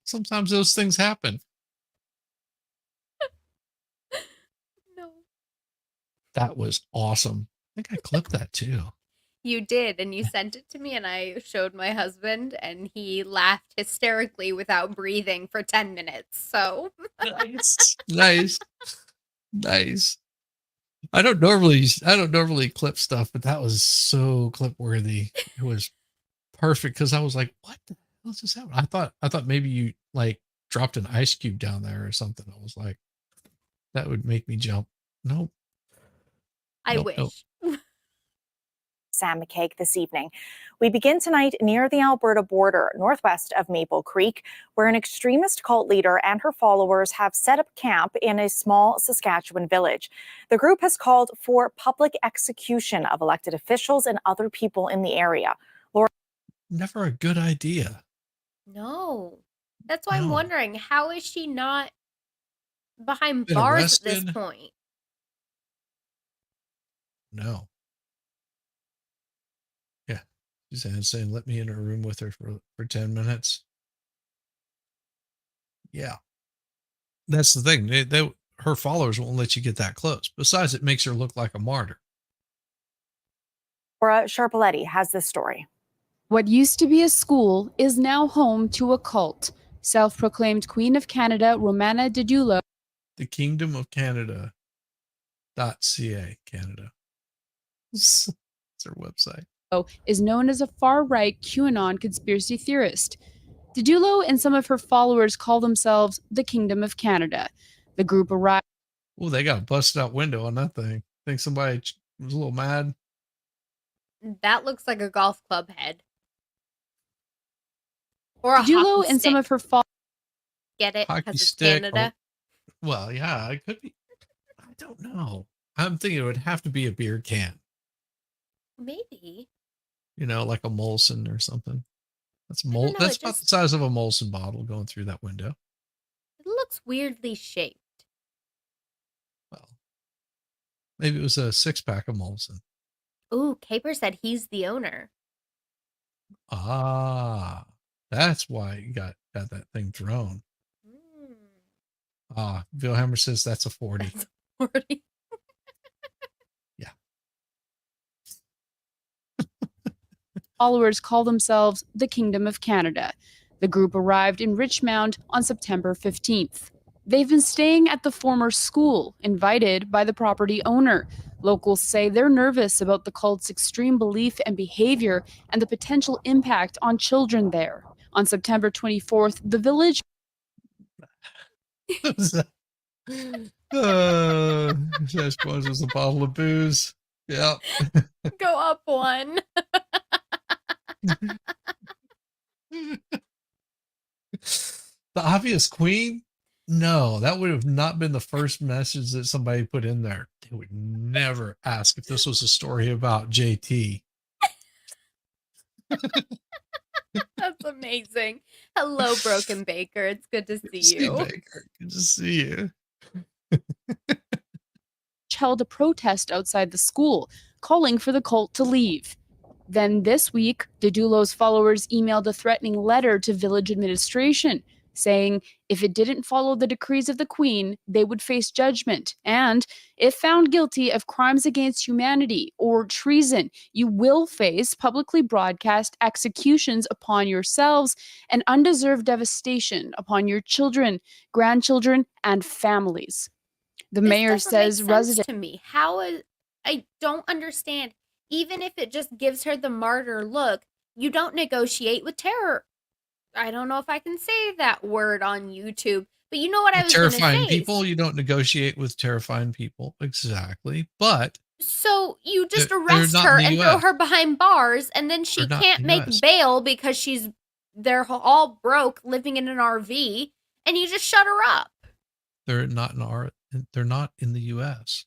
sometimes those things happen. No. That was awesome. I think I clipped that too. You did, and you sent it to me, and I showed my husband, and he laughed hysterically without breathing for 10 minutes. So Nice. I don't normally clip stuff, but that was so clip worthy. It was perfect because I was like, what the hell just happened? I thought maybe you like dropped an ice cube down there or something. I was like, that would make me jump. Nope. I Nope, wish. nope. Sam McCaig this evening. We begin tonight near the Alberta border, northwest of Maple Creek, where an extremist cult leader and her followers have set up camp in a small Saskatchewan village. The group has called for public execution of elected officials and other people in the area. Laura, Never a good idea. No. That's why I'm No. wondering, how is she not behind Been bars at this arrested? point? No. Yeah. She's saying, let me in a room with her for 10 minutes. Yeah. That's the thing. Her followers won't let you get that close. Besides, it makes her look like a martyr. Sharpaletti has this story. What used to be a school is now home to a cult. Self-proclaimed Queen of Canada, Romana Didulo, The Kingdom of Canada. .ca Canada. It's their website. is known as a far-right QAnon conspiracy theorist. Didulo and some of her followers call themselves the Kingdom of Canada. The group arrived. Oh, they got a busted out window on that thing. Think somebody was a little mad. That looks like a golf club head. Or a Didulo hockey and some stick. of her followers. Get it? Hockey Because it's stick. Canada. Well, yeah, it could be. I don't know. I'm thinking it would have to be a beer can. Maybe. Like a Molson or something. That's don't know, That's it about just- the size of a Molson bottle going through that window. It looks weirdly shaped. Well, maybe it was a 6-pack of Molson. Ooh, Caper said he's the owner. Ah, that's why you got that thing thrown. Ah, Bill Hammer says that's a 40. That's 40. Followers call themselves the Kingdom of Canada. The group arrived in Richmond on September 15th. They've been staying at the former school, invited by the property owner. Locals say they're nervous about the cult's extreme belief and behavior and the potential impact on children there. On September 24th, the village Sasquatch was a bottle of booze. Yeah. Go up one. The obvious queen? No, that would have not been the first message that somebody put in there. They would never ask if this was a story about JT. That's amazing. Hello, Broken Baker. It's good to see you. Baker. Good to see you. held a protest outside the school, calling for the cult to leave. Then this week, Didulo's followers emailed a threatening letter to village administration, saying if it didn't follow the decrees of the Queen, they would face judgment, and if found guilty of crimes against humanity or treason, you will face publicly broadcast executions upon yourselves and undeserved devastation upon your children, grandchildren, and families. The mayor says residents to me. I don't understand. Even if it just gives her the martyr look, you don't negotiate with terror. I don't know if I can say that word on YouTube, but you know what I was going to say. Terrifying people, you don't negotiate with terrifying people. Exactly. But so you just arrest her and throw her behind bars, and then she can't make bail because they're all broke living in an RV, and you just shut her up. They're not in the US.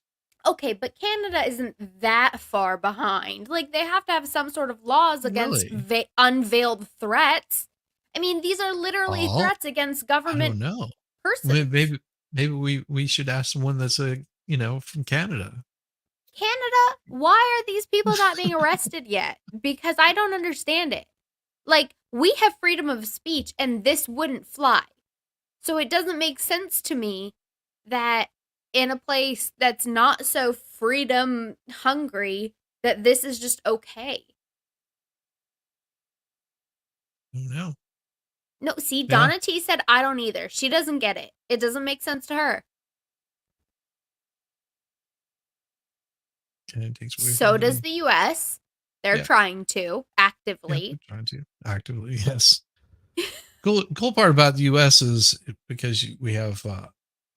Okay, but Canada isn't that far behind. Like, they have to have some sort of laws against unveiled threats. I mean, these are literally threats against government persons. Maybe we should ask someone that's from Canada. Canada? Why are these people not being arrested yet? Because I don't understand it. Like, we have freedom of speech, and this wouldn't fly. So it doesn't make sense to me that in a place that's not so freedom hungry, that this is just okay. No. No, see, Donna T said, I don't either. She doesn't get it. It doesn't make sense to her. So does the US. They're trying to actively. Yeah, trying to actively, yes. Cool part about the US is because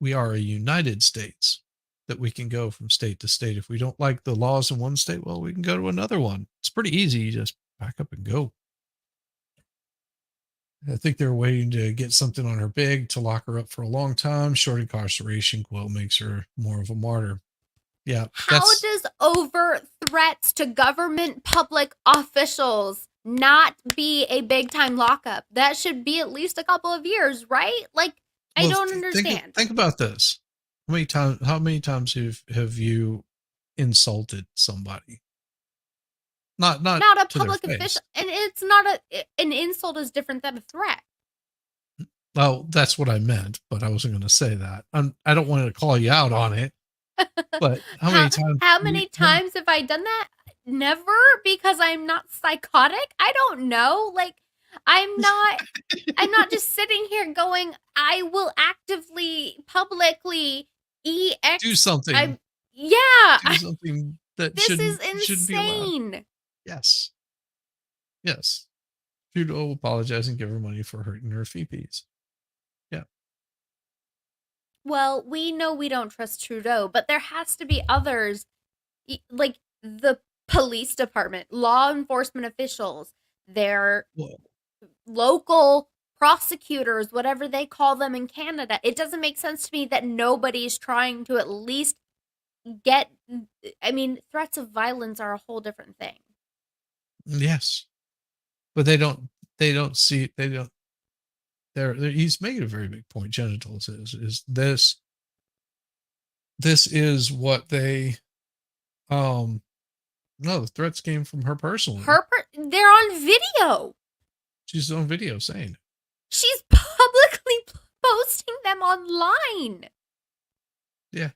we are a United States that we can go from state to state. If we don't like the laws in one state, well, we can go to another one. It's pretty easy. You just pack up and go. I think they're waiting to get something on her big to lock her up for a long time. Short incarceration quote makes her more of a martyr. Yeah. How does overt threats to government public officials not be a big time lockup? That should be at least a couple of years, right? Like, I don't understand. Think about this. How many times have you insulted somebody? Not a public official, and it's not an insult is different than a threat. Well, that's what I meant, but I wasn't going to say that. I don't want to call you out on it. But how many times? How many times have I done that? Never, because I'm not psychotic. I don't know. Like, I'm not just sitting here going, I will actively, publicly do something. Do something that this is insane. Yes. Trudeau apologize and give her money for hurting her feepies. Yeah. Well, we know we don't trust Trudeau, but there has to be others, like the police department, law enforcement officials, their local prosecutors, whatever they call them in Canada. It doesn't make sense to me that nobody's trying to at least threats of violence are a whole different thing. Yes. But he's making a very big point. Genitals is this is what they no, the threats came from her personally. They're on video. She's on video saying it. She's publicly posting them online. Yeah.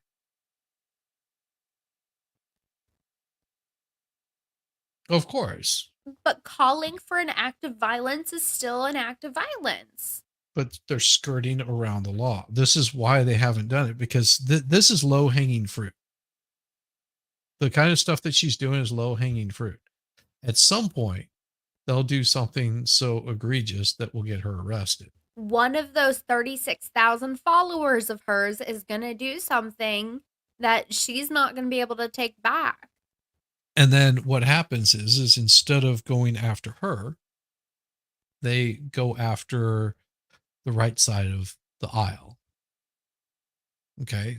Of course. But calling for an act of violence is still an act of violence. But they're skirting around the law. This is why they haven't done it, because this is low-hanging fruit. The kind of stuff that she's doing is low-hanging fruit. At some point, they'll do something so egregious that will get her arrested. One of those 36,000 followers of hers is going to do something that she's not going to be able to take back. And then what happens is instead of going after her, they go after the right side of the aisle. Okay.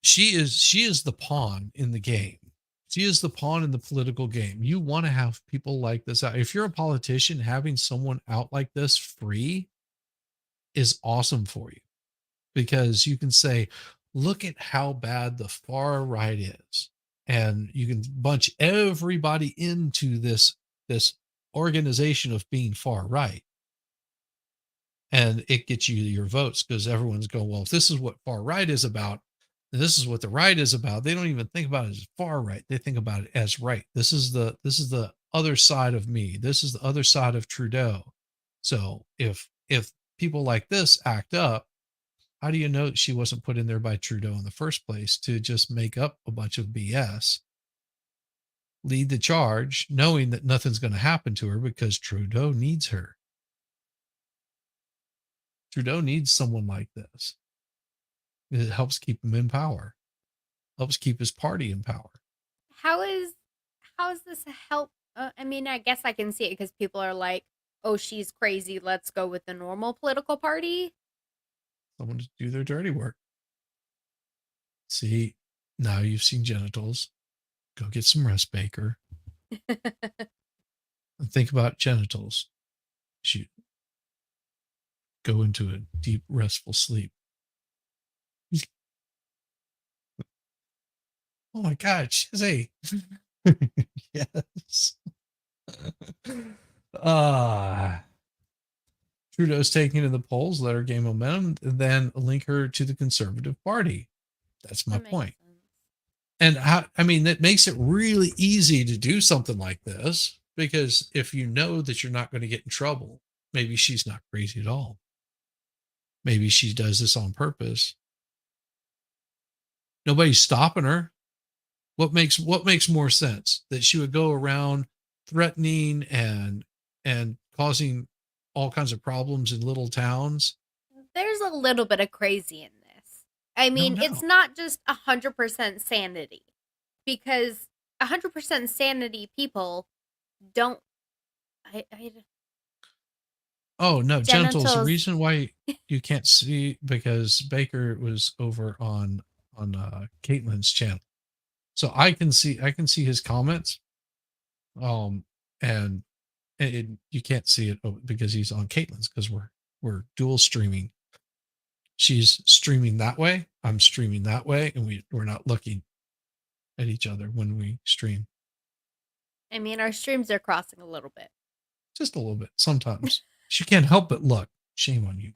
She is the pawn in the game. She is the pawn in the political game. You want to have people like this out. If you're a politician, having someone out like this free is awesome for you, because you can say, look at how bad the far right is. And you can bunch everybody into this organization of being far right. And it gets you your votes, because everyone's going, well, if this is what far right is about, and this is what the right is about, they don't even think about it as far right. They think about it as right. This is the other side of me. This is the other side of Trudeau. So if people like this act up, how do you know that she wasn't put in there by Trudeau in the first place to just make up a bunch of BS, lead the charge, knowing that nothing's going to happen to her because Trudeau needs her? Trudeau needs someone like this. It helps keep him in power, helps keep his party in power. How is this a help? I mean, I guess I can see it because people are like, oh, she's crazy. Let's go with the normal political party. Someone to do their dirty work. See, now you've seen genitals. Go get some rest, Baker. And think about genitals. You go into a deep, restful sleep. Oh my God, Shizzy. Yes. Trudeau's taking to the polls, let her gain momentum, then link her to the Conservative Party. That's my point. And that makes it really easy to do something like this, because if you know that you're not going to get in trouble, maybe she's not crazy at all. Maybe she does this on purpose. Nobody's stopping her. What makes more sense? That she would go around threatening and causing all kinds of problems in little towns? There's a little bit of crazy in this. I mean, it's not just 100% sanity, because 100% sanity people don't. Oh no, genitals. The Genitals. reason why you can't see, because Baker was over on Caitlin's channel, so I can see his comments, and you can't see it because he's on Caitlin's, because we're dual streaming. She's streaming that way, I'm streaming that way, and we're not looking at each other when we stream. I mean, our streams are crossing a little bit. Just a little bit sometimes. She can't help but look. Shame on you.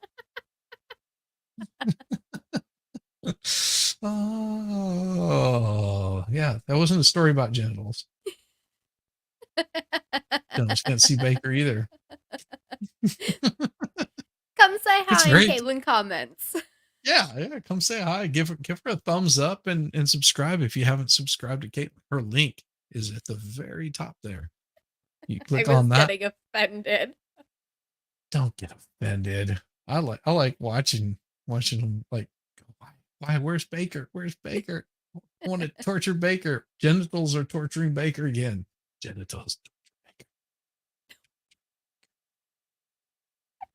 Oh, yeah. That wasn't a story about genitals. Genitals can't see Baker either. Come say It's hi in great. Caitlin comments. Yeah. Come say hi. Give her a thumbs up and subscribe if you haven't subscribed to Caitlin. Her link is at the very top there. You click on that. I was getting offended. Don't get offended. I like watching them like, why? Where's Baker? Where's Baker? I want to torture Baker. Genitals are torturing Baker again. Genitals torture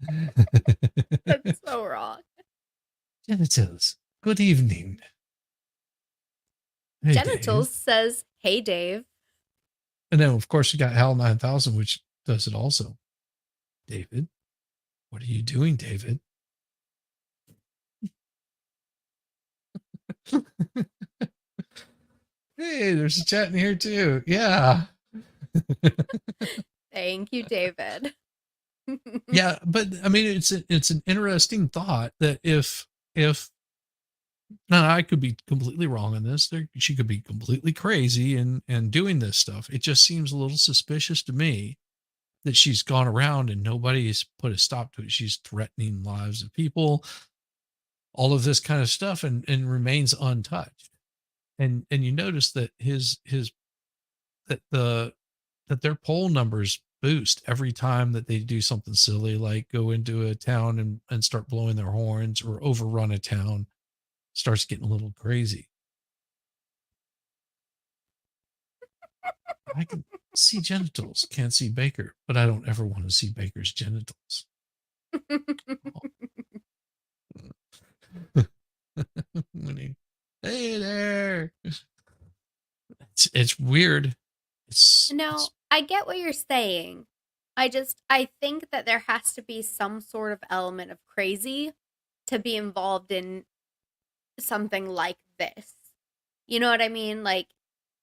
Baker. That's so wrong. Genitals. Good evening. Hey, Genitals Dave. says, "Hey, Dave." And then of course you got Hal 9000, which does it also. David, what are you doing, David? Hey, there's a chat in here too. Yeah. Thank you, David. Yeah, but I mean, it's an interesting thought that if now I could be completely wrong on this, she could be completely crazy and doing this stuff. It just seems a little suspicious to me that she's gone around and nobody's put a stop to it. She's threatening lives of people, all of this kind of stuff, and remains untouched. And you notice that that that their poll numbers boost every time that they do something silly, like go into a town and start blowing their horns, or overrun a town. Starts getting a little crazy. I can see genitals, can't see Baker, but I don't ever want to see Baker's genitals. Hey there. It's weird. No, I get what you're saying. I think that there has to be some sort of element of crazy to be involved in something like this. You know what I mean? Like,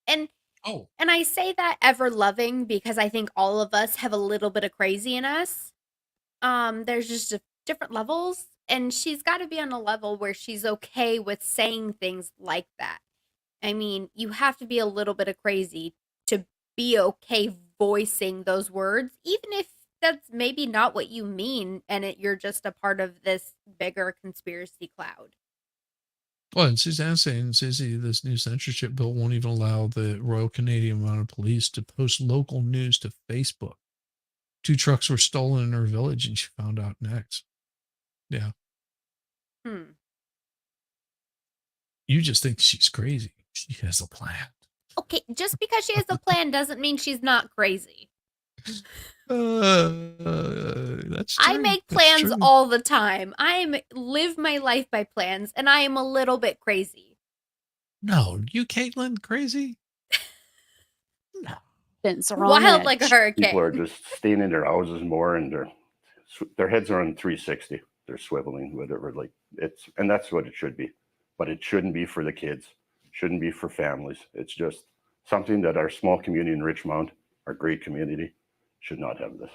and I say that ever loving because I think all of us have a little bit of crazy in us. There's just different levels, and she's got to be on a level where she's okay with saying things like that. I mean, you have to be a little bit of crazy to be okay voicing those words, even if that's maybe not what you mean, and you're just a part of this bigger conspiracy cloud. Well, and Suzanne's saying, Susie, this new censorship bill won't even allow the Royal Canadian Mounted Police to post local news to Facebook. 2 trucks were stolen in her village, and she found out next. Yeah. You just think she's crazy. She has a plan. Okay, just because she has a plan doesn't mean she's not crazy. That's true. I make plans all the time. I live my life by plans, and I am a little bit crazy. No, you, Caitlin, crazy? Wild like a hurricane. People are just staying in their houses more, and their heads are on 360. They're swiveling, whatever. Like and that's what it should be. But it shouldn't be for the kids. Shouldn't be for families. It's just something that our small community in Richmond, our great community, should not have this.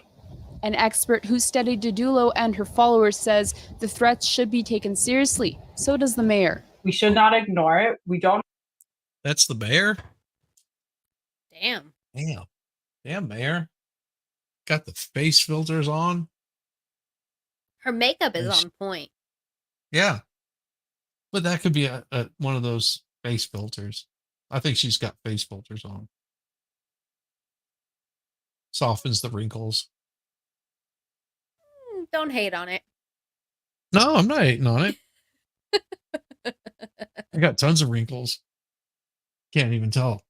An expert who studied Didulo and her followers says the threats should be taken seriously. So does the mayor. We should not ignore it. We don't. That's the mayor? Damn. Damn, mayor. Got the face filters on. Her makeup is on point. Yeah. But that could be a one of those face filters. I think she's got face filters on. Softens the wrinkles. Don't hate on it. No, I'm not hating on it. I got tons of wrinkles. Can't even tell.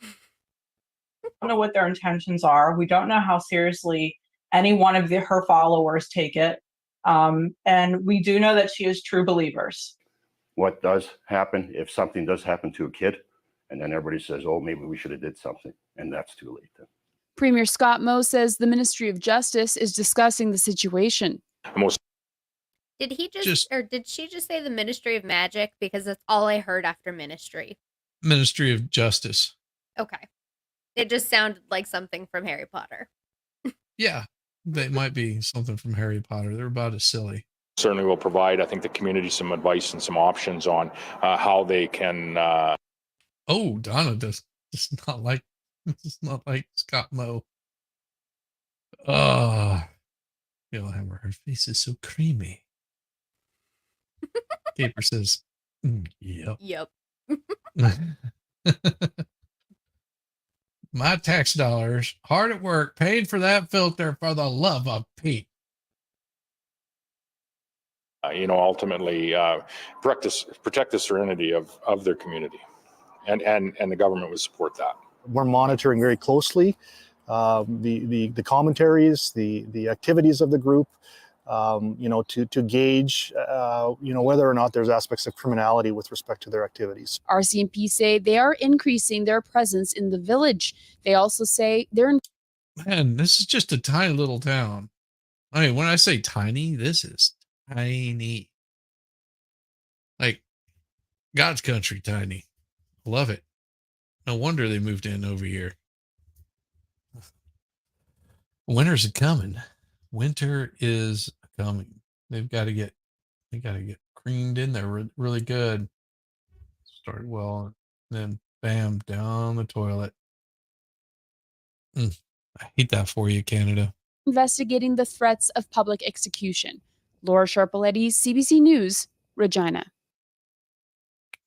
We don't know what their intentions are. We don't know how seriously any one of her followers take it. And we do know that she is true believers. What does happen if something does happen to a kid, and then everybody says, "Oh, maybe we should have did something," and that's too late then. Premier Scott Moe says the Ministry of Justice is discussing the situation. Did he or did she just say the Ministry of Magic? Because that's all I heard after Ministry. Ministry of Justice. Okay. It just sounded like something from Harry Potter. Yeah, they might be something from Harry Potter. They're about as silly. Certainly will provide, I think, the community some advice and some options on how they can. Oh, Donna does not like Scott Moe. Hammer, her face is so creamy. Caper says, "Yep." Yep. My tax dollars, hard at work, paid for that filter for the love of Pete. Ultimately protect the serenity of their community, and the government would support that. We're monitoring very closely the commentaries, the activities of the group, to gauge, whether or not there's aspects of criminality with respect to their activities. RCMP say they are increasing their presence in the village. They also say they're Man, this is just a tiny little town. I mean, when I say tiny, this is tiny. Like God's country tiny. Love it. No wonder they moved in over here. Winter's coming. Winter is coming. They got to get creamed in there really good. Start well, then bam, down the toilet. I hate that for you, Canada. investigating the threats of public execution. Laura Sharpaletti, CBC News, Regina.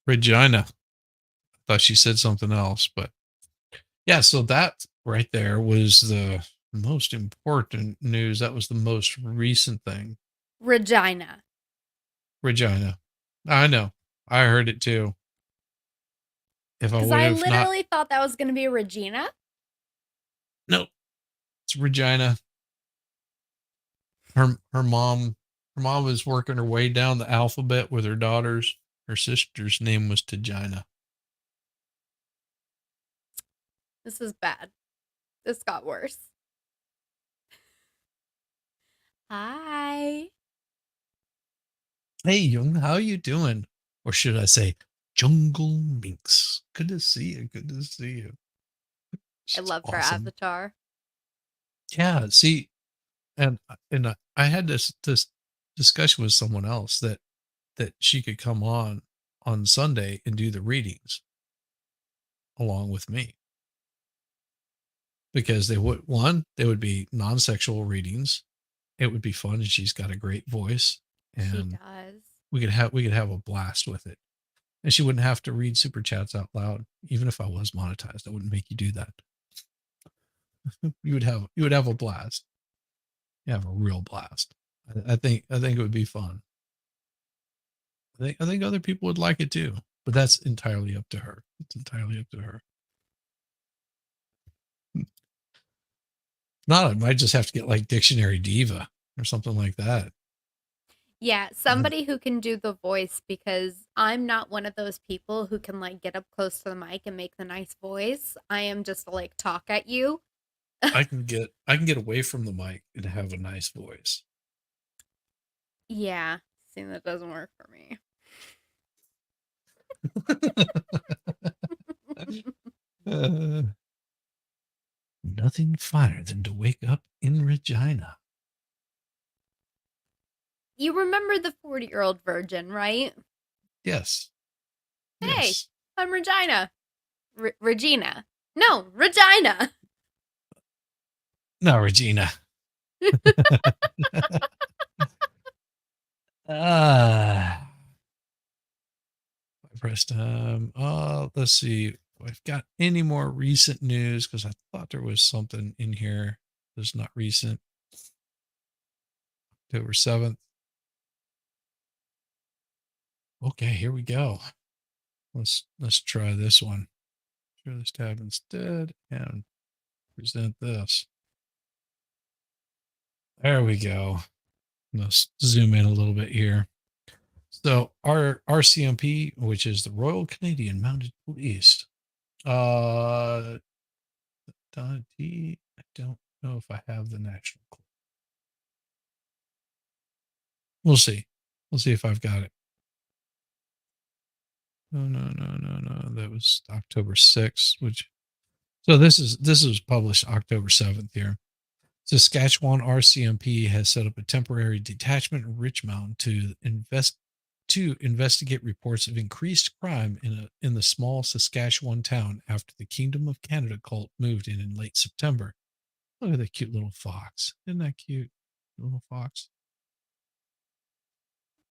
Regina. I thought she said something else, but yeah, so that right there was the most important news. That was the most recent thing. Regina. Regina. I know. I heard it too. If I Because would I have not. literally thought that was going to be Regina. No, it's Regina. Her mom was working her way down the alphabet with her daughters. Her sister's name was Tajina. This is bad. This got worse. Hi. Hey, Young, how you doing? Or should I say, Jungle Minx? Good to see you. Good to see you. I She's love her awesome. avatar. Yeah, see, and I had this discussion with someone else that she could come on Sunday and do the readings along with me, because they would be non-sexual readings. It would be fun, and she's got a great voice, She and does. we could have a blast with it. And she wouldn't have to read super chats out loud. Even if I was monetized, I wouldn't make you do that. you would have a blast. You have a real blast. I think it would be fun. I think other people would like it too, but that's entirely up to her. It's entirely up to her. Not, I might just have to get like Dictionary Diva or something like that. Yeah, somebody who can do the voice, because I'm not one of those people who can like get up close to the mic and make the nice voice. I am just to like talk at you. I can get away from the mic and have a nice voice. Yeah, see, that doesn't work for me. Nothing finer than to wake up in Regina. You remember the 40-year-old virgin, right? Yes. Hey, Yes. I'm Regina. Regina. No, Regina. No, Regina. I pressed let's see if I've got any more recent news, because I thought there was something in here that's not recent. October 7th. Okay, here we go. Let's try this one. Share this tab instead and present this. There we go. Let's zoom in a little bit here. So our RCMP, which is the Royal Canadian Mounted Police, I don't know if I have the national clue. We'll see. We'll see if I've got it. No. That was October 6th, so this was published October 7th here. Saskatchewan RCMP has set up a temporary detachment in Richmond to investigate reports of increased crime in the small Saskatchewan town after the Kingdom of Canada cult moved in late September. Look at that cute little fox. Isn't that cute? Little fox.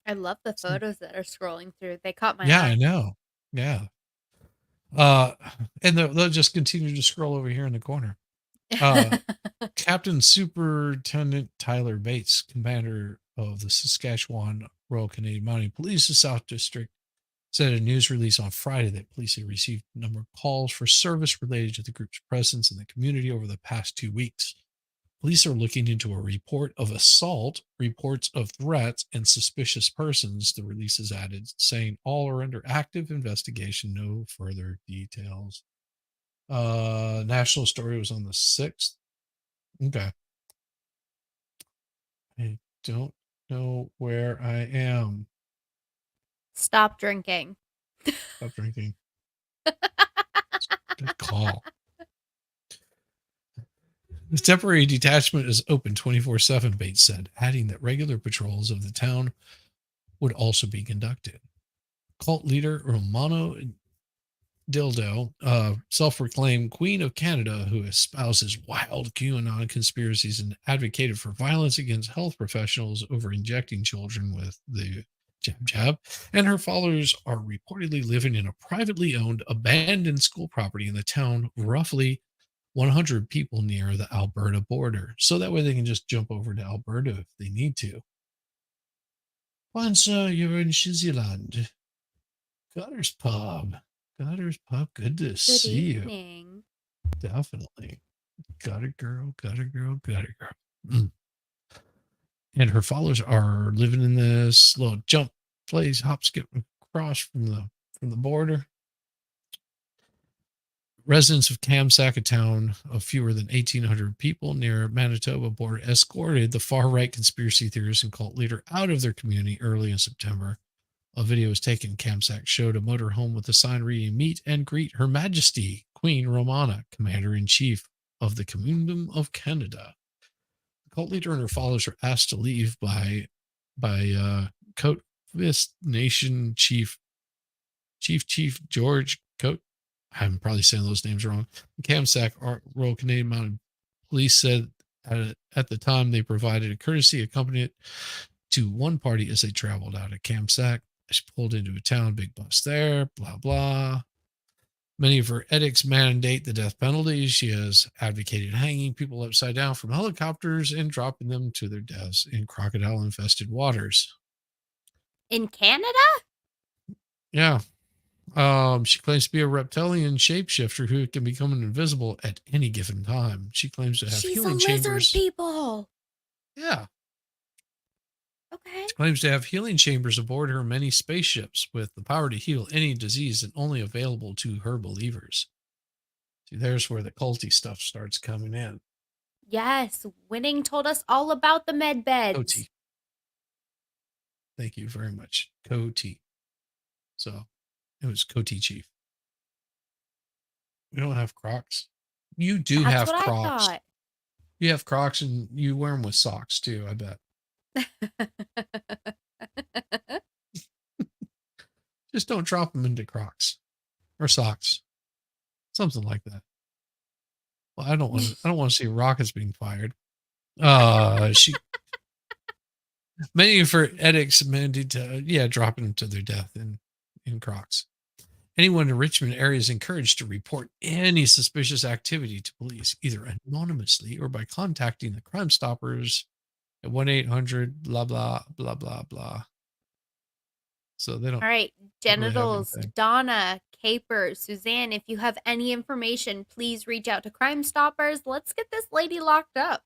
I love the photos that are scrolling through. They caught my Yeah, eye. I know. Yeah. And they'll just continue to scroll over here in the corner. Captain Superintendent Tyler Bates, commander of the Saskatchewan Royal Canadian Mounted Police, the South District, said in a news release on Friday that police had received a number of calls for service related to the group's presence in the community over the past 2 weeks. Police are looking into a report of assault, reports of threats, and suspicious persons, the release has added, saying all are under active investigation. No further details. National story was on the 6th. Okay. I don't know where I am. Stop drinking. Stop drinking. Good call. The temporary detachment is open 24/7, Bates said, adding that regular patrols of the town would also be conducted. Cult leader Romana Didulo, self-proclaimed Queen of Canada, who espouses wild QAnon conspiracies and advocated for violence against health professionals over injecting children with the jab, and her followers are reportedly living in a privately owned abandoned school property in the town, roughly 100 people near the Alberta border. So that way they can just jump over to Alberta if they need to. Once you're in Switzerland. Gutter's Pub. Gutter's Pub, good to see you. evening. Definitely. Gutter girl, gutter girl, gutter girl. Mm. And her followers are living in this little jump place, hop, skip, and cross from the border. Residents of Kamsack, a town of fewer than 1,800 people near Manitoba border, escorted the far-right conspiracy theorist and cult leader out of their community early in September. A video was taken. Kamsack showed a motorhome with a sign reading, "Meet and greet Her Majesty, Queen Romana, Commander-in-Chief of the Kingdom of Canada." The cult leader and her followers were asked to leave by Coat Fist Nation Chief George Coat. I'm probably saying those names wrong. The Kamsack Royal Canadian Mounted Police said at the time they provided a courtesy accompaniment to one party as they traveled out of Kamsack. She pulled into a town, big bus there, blah, blah. Many of her edicts mandate the death penalty. She has advocated hanging people upside down from helicopters and dropping them to their deaths in crocodile-infested waters. In Canada? Yeah. She claims to be a reptilian shapeshifter who can become invisible at any given time. She claims to have She's healing a lizard chambers. people. Yeah. Okay. She claims to have healing chambers aboard her many spaceships with the power to heal any disease and only available to her believers. See, there's where the culty stuff starts coming in. Yes, Winning told us all about the med beds. Coty. Thank you very much. Coty. So it was Coty Chief. We don't have Crocs. You do That's have what Crocs. I thought. You have Crocs and you wear them with socks too, I bet. Just don't drop them into Crocs or socks. Something like that. Well, I don't want to see rockets being fired. Many of her edicts amended to dropping them to their death in Crocs. Anyone in Richmond area is encouraged to report any suspicious activity to police, either anonymously or by contacting the Crime Stoppers at 1-800 blah blah blah blah blah. So they don't. All right, don't really have Genitals, anything. Donna, Caper, Suzanne, if you have any information, please reach out to Crime Stoppers. Let's get this lady locked up.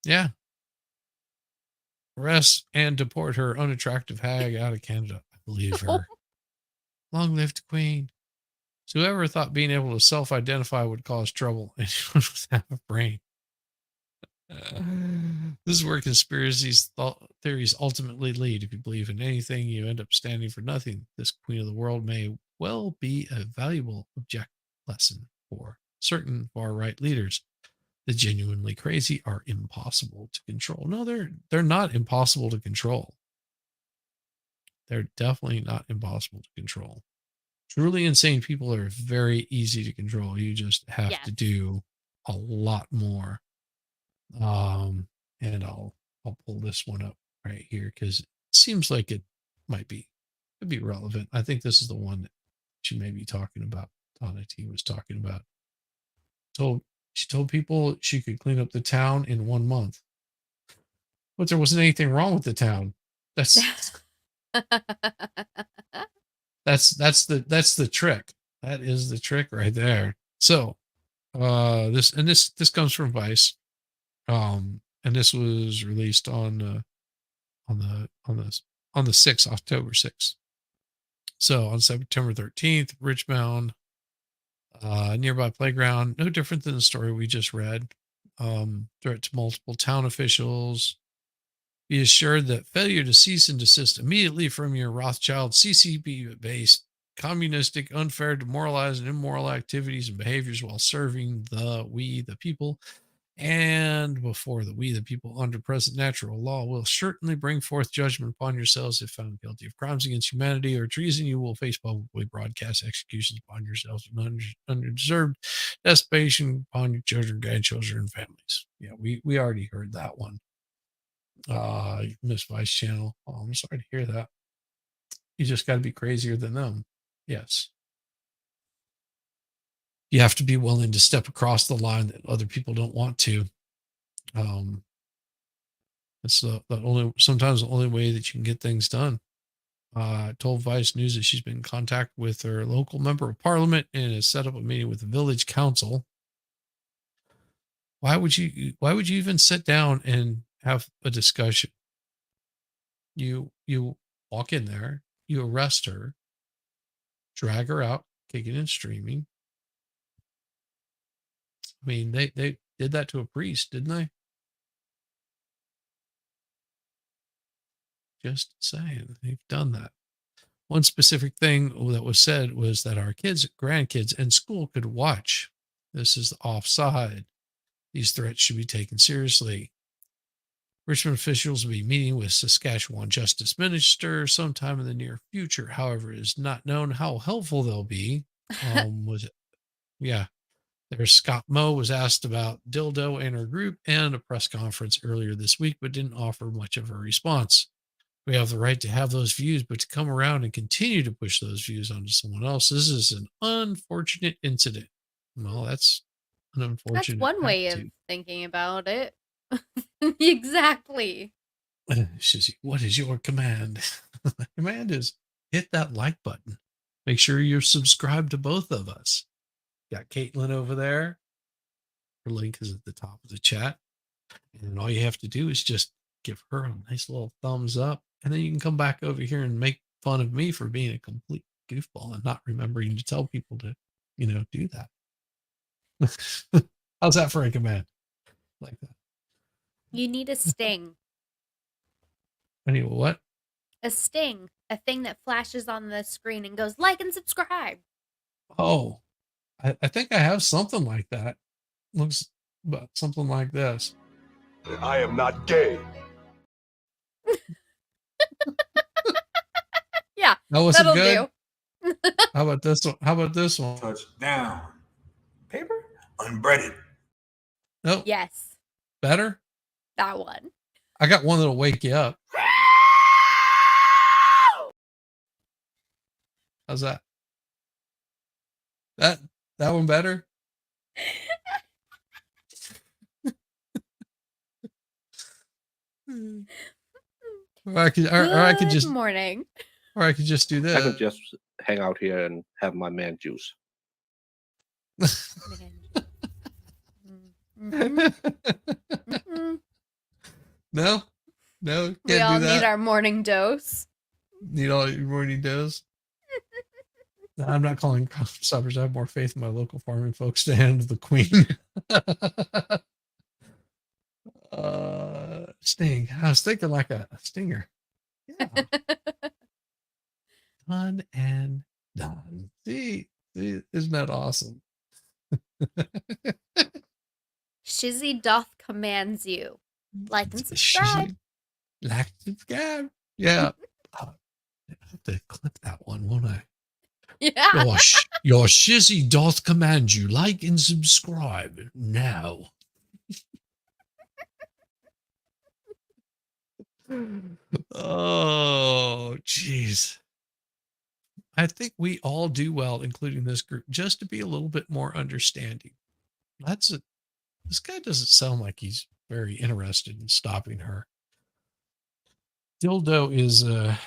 Yeah. Arrest and deport her unattractive hag out of Canada. I believe her. Long live the Queen. So whoever thought being able to self-identify would cause trouble, anyone without a brain. This is where conspiracies theories ultimately lead. If you believe in anything, you end up standing for nothing. This Queen of the World may well be a valuable object lesson for certain far-right leaders. The genuinely crazy are impossible to control. No, they're not impossible to control. They're definitely not impossible to control. Truly insane people are very easy to control. You just have to do a lot more. And I'll pull this one up right here because it seems like it could be relevant. I think this is the one that she may be talking about. Donna T was talking about. She told people she could clean up the town in 1 month. But there wasn't anything wrong with the town. That's the trick. That is the trick right there. So this comes from Vice. And this was released on the 6th, October 6th. So on September 13th, Richmond, nearby playground, no different than the story we just read. Threat to multiple town officials. Be assured that failure to cease and desist immediately from your Rothschild CCP-based communistic, unfair, demoralizing, immoral activities and behaviors while serving we the people and before we the people under present natural law will certainly bring forth judgment upon yourselves if found guilty of crimes against humanity or treason. You will face publicly broadcast executions upon yourselves and undeserved desecration upon your children, grandchildren, and families. Yeah, we already heard that one. Miss Vice Channel. Oh, I'm sorry to hear that. You just got to be crazier than them. Yes. you have to be willing to step across the line that other people don't want to. It's sometimes the only way that you can get things done. Told Vice News that she's been in contact with her local member of parliament and has set up a meeting with the village council. Why would you even sit down and have a discussion? You walk in there, you arrest her, drag her out, kicking and streaming. I mean, they did that to a priest, didn't they? Just saying, they've done that. One specific thing that was said was that our kids, grandkids, and school could watch. This is offside. These threats should be taken seriously. Richmond officials will be meeting with Saskatchewan Justice Minister sometime in the near future. However, it is not known how helpful they'll be. There's Scott Moe was asked about Dildo and her group and a press conference earlier this week, but didn't offer much of a response. We have the right to have those views, but to come around and continue to push those views onto someone else, this is an unfortunate incident. Well, that's an unfortunate. That's one way of thinking about it. Exactly. What is your command? The command is hit that like button. Make sure you're subscribed to both of us. Got Caitlin over there. Her link is at the top of the chat. And all you have to do is just give her a nice little thumbs up. And then you can come back over here and make fun of me for being a complete goofball and not remembering to tell people to, do that. How's that for a command? Like that. You need a sting. Anyway, what? A sting. A thing that flashes on the screen and goes like and subscribe. Oh, I think I have something like that. Looks about something like this. I am not gay. Yeah, that wasn't that'll good. Do. How about this one? How about this one? Touch down. Paper? Unbreaded. Nope. Yes. Better? That one. I got one that'll wake you up. How's that? That one better? Or I could just morning. Or I could just do this. I could just hang out here and have my man juice. No, We all need our morning dose. Need all your morning dose. No, I'm not calling Crime Stoppers. I have more faith in my local farming folks to handle the queen. Sting. I was thinking like a stinger. Yeah. Done and done. See, isn't that awesome? Shizzy doth commands you. Like and subscribe. Like and subscribe. Yeah. I have to clip that one, won't I? Yeah. Your shizzy doth command you. Like and subscribe now. Oh, jeez. I think we all do well, including this group, just to be a little bit more understanding. This guy doesn't sound like he's very interested in stopping her. Dildo is a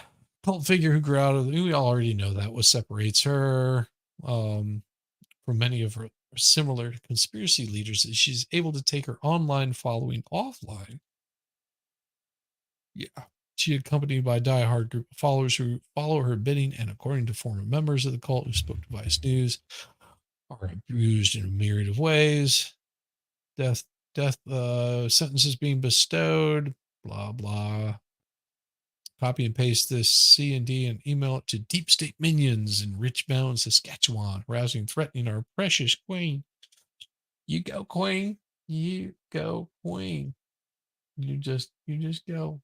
cult figure who grew out of, we already know that, what separates her from many of her similar conspiracy leaders is she's able to take her online following offline. Yeah. She accompanied by a diehard group of followers who follow her bidding, and according to former members of the cult who spoke to Vice News, are abused in a myriad of ways. Death sentences being bestowed, blah, blah. Copy and paste this C&D and email it to deep state minions in Richmond, Saskatchewan, harassing and threatening our precious queen. You go, queen. You go, queen. You just go.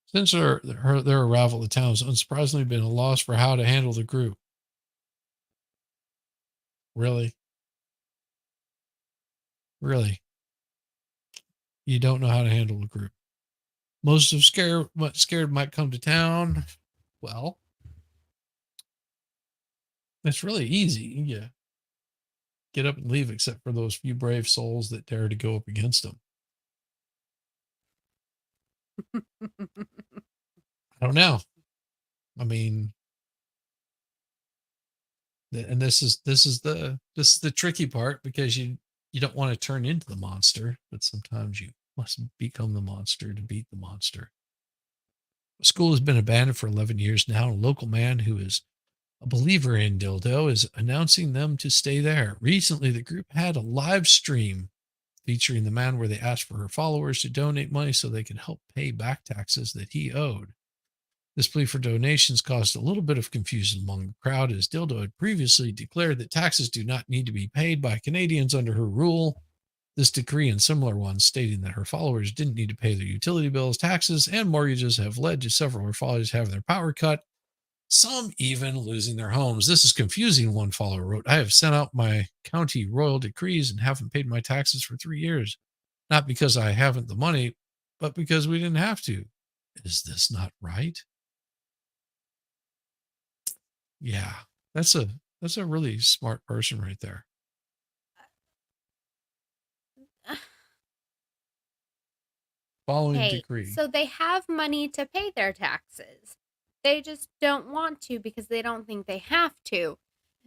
Since their arrival, the town has unsurprisingly been a loss for how to handle the group. Really? Really? You don't know how to handle the group. Most of scared might come to town. Well, It's really easy. Yeah. Get up and leave, except for those few brave souls that dare to go up against them. I don't know. I mean, and this is the tricky part, because you don't want to turn into the monster, but sometimes you must become the monster to beat the monster. The school has been abandoned for 11 years now. A local man who is a believer in dildo is announcing them to stay there. Recently, the group had a live stream featuring the man where they asked for her followers to donate money so they could help pay back taxes that he owed. This plea for donations caused a little bit of confusion among the crowd, as Dildo had previously declared that taxes do not need to be paid by Canadians under her rule. This decree and similar ones stating that her followers didn't need to pay their utility bills, taxes, and mortgages have led to several of her followers having their power cut, some even losing their homes. This is confusing, one follower wrote. I have sent out my county royal decrees and haven't paid my taxes for 3 years. Not because I haven't the money, but because we didn't have to. Is this not right? Yeah, that's a really smart person right there. Following Hey, decree. so they have money to pay their taxes. They just don't want to because they don't think they have to.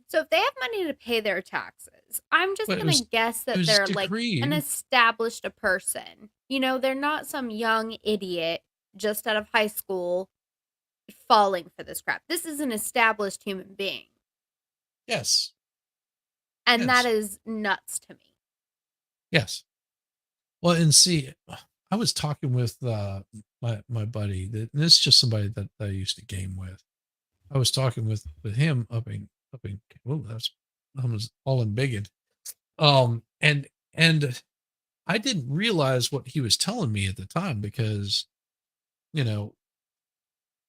So if they have money to pay their taxes, I'm just But it going to was- guess it that was they're like decreed. an established person. You know, they're not some young idiot just out of high school falling for this crap. This is an established human being. Yes. And Yes. that is nuts to me. Yes. Well, and see, I was talking with my buddy. This is just somebody that I used to game with. I was talking with him up in well, that's I was all in bigot. And I didn't realize what he was telling me at the time, because you know,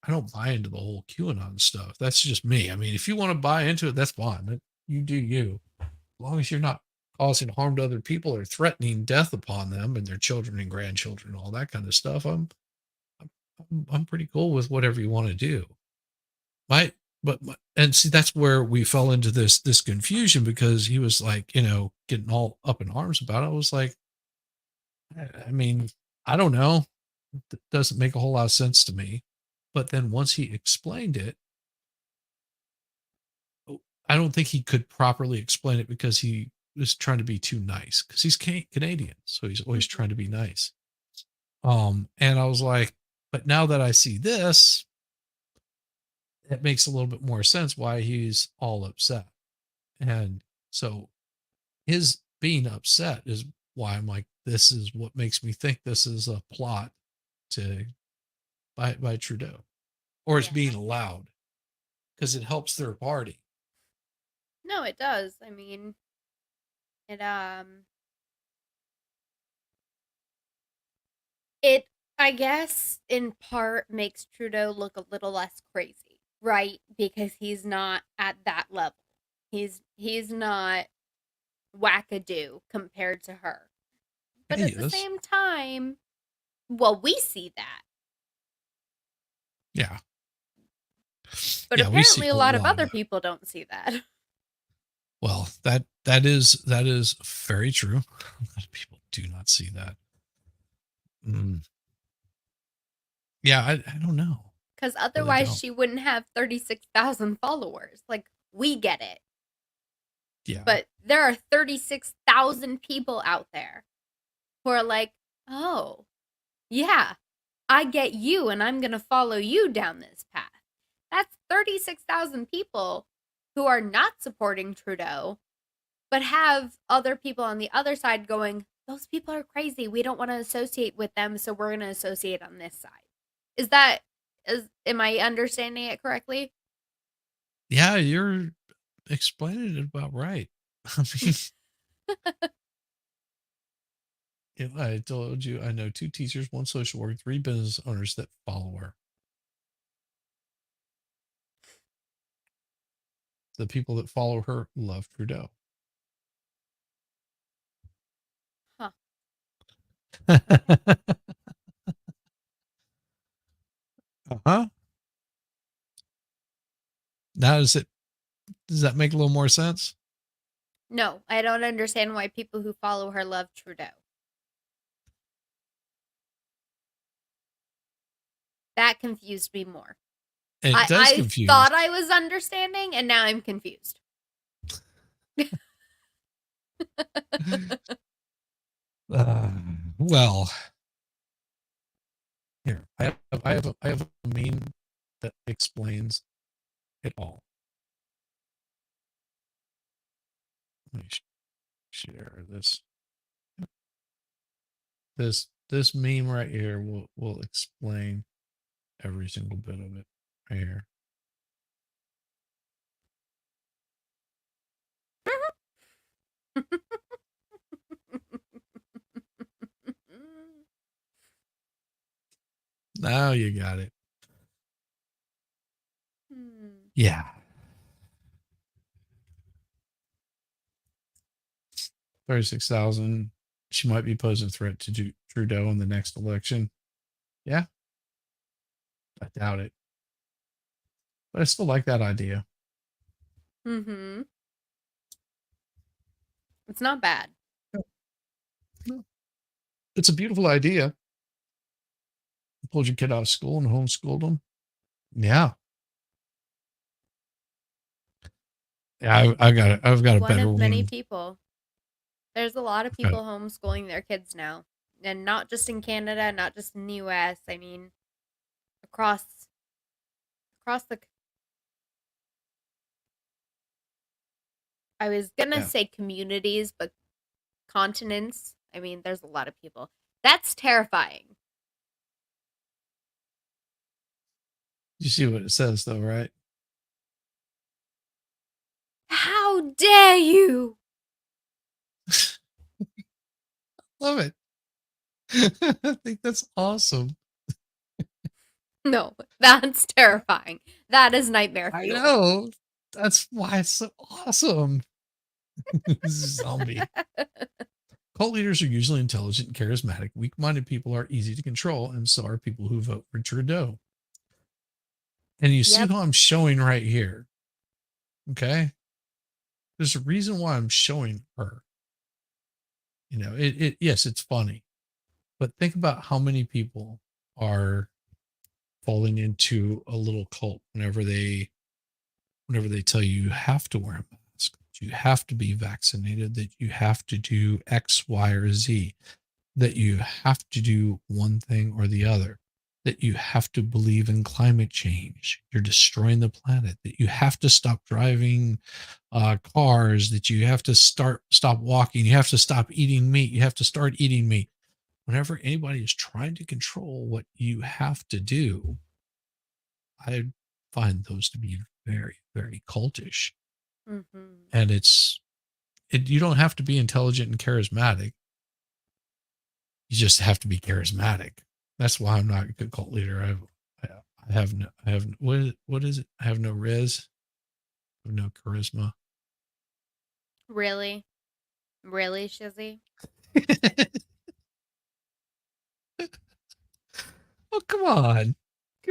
I don't buy into the whole QAnon stuff. That's just me. I mean, if you want to buy into it, that's fine. You do you. As long as you're not causing harm to other people or threatening death upon them and their children and grandchildren, all that kind of stuff, I'm pretty cool with whatever you want to do. And see, that's where we fell into this confusion, because he was like, getting all up in arms about it. I was like, I mean, I don't know. It doesn't make a whole lot of sense to me. But then once he explained it, I don't think he could properly explain it, because he was trying to be too nice, because he's Canadian. So he's always trying to be nice. And I was like, but now that I see this, it makes a little bit more sense why he's all upset. And so his being upset is why I'm like, this is what makes me think this is a plot to by Trudeau, or it's being allowed because it helps their party. No, it does. I mean, it I guess in part makes Trudeau look a little less crazy, right? Because he's not at that level. He's not wackadoo compared to her. But He at the is. same time, well, we see that. Yeah. But Yeah, we see apparently a lot of other people don't see that. Well, that is very true. A lot of people do not see that. Yeah, I don't know. Because otherwise she wouldn't have 36,000 followers. Like, we get it. Yeah. But there are 36,000 people out there who are like, oh, yeah, I get you and I'm going to follow you down this path. That's 36,000 people who are not supporting Trudeau, but have other people on the other side going, those people are crazy. We don't want to associate with them, so we're going to associate on this side. Am I understanding it correctly? Yeah, you're explaining it about right. I mean, if I told you I know 2 teachers, 1 social worker, 3 business owners that follow her. The people that follow her love Trudeau. Huh. Uh-huh. Now, is it Does that make a little more sense? No, I don't understand why people who follow her love Trudeau. That confused me more. It does I confuse. thought I was understanding, and now I'm confused. Well, here I have a meme that explains it all. Let me share this. This meme right here will explain every single bit of it right here. Now you got it. Yeah. 36,000. She might be posing a threat to Trudeau in the next election. Yeah. I doubt it. But I still like that idea. Mm-hmm. It's not bad. No. It's a beautiful idea. You pulled your kid out of school and homeschooled them. Yeah. Yeah, I've got a One better of many one. people. There's a lot of people homeschooling their kids now. And not just in Canada, not just in the US. I mean, across the I was gonna say communities, but continents. I mean, there's a lot of people. That's terrifying. You see what it says though, right? How dare you? Love it. I think that's awesome. No, that's terrifying. That is nightmare I fuel. know. That's why it's so awesome. Zombie. Cult leaders are usually intelligent and charismatic. Weak-minded people are easy to control, and so are people who vote for Trudeau. And you see who I'm showing right here. Okay? There's a reason why I'm showing her. You know, yes, it's funny. But think about how many people are falling into a little cult whenever they tell you you have to wear a mask, that you have to be vaccinated, that you have to do X, Y, or Z, that you have to do one thing or the other, that you have to believe in climate change, you're destroying the planet, that you have to stop driving cars, that you have to stop walking, you have to stop eating meat, you have to start eating meat. Whenever anybody is trying to control what you have to do, I find those to be very, very cultish. Mm-hmm. And you don't have to be intelligent and charismatic. You just have to be charismatic. That's why I'm not a good cult leader. I have what is it? I have no res. I have no charisma. Really? Really, Shizzy? Oh, come on.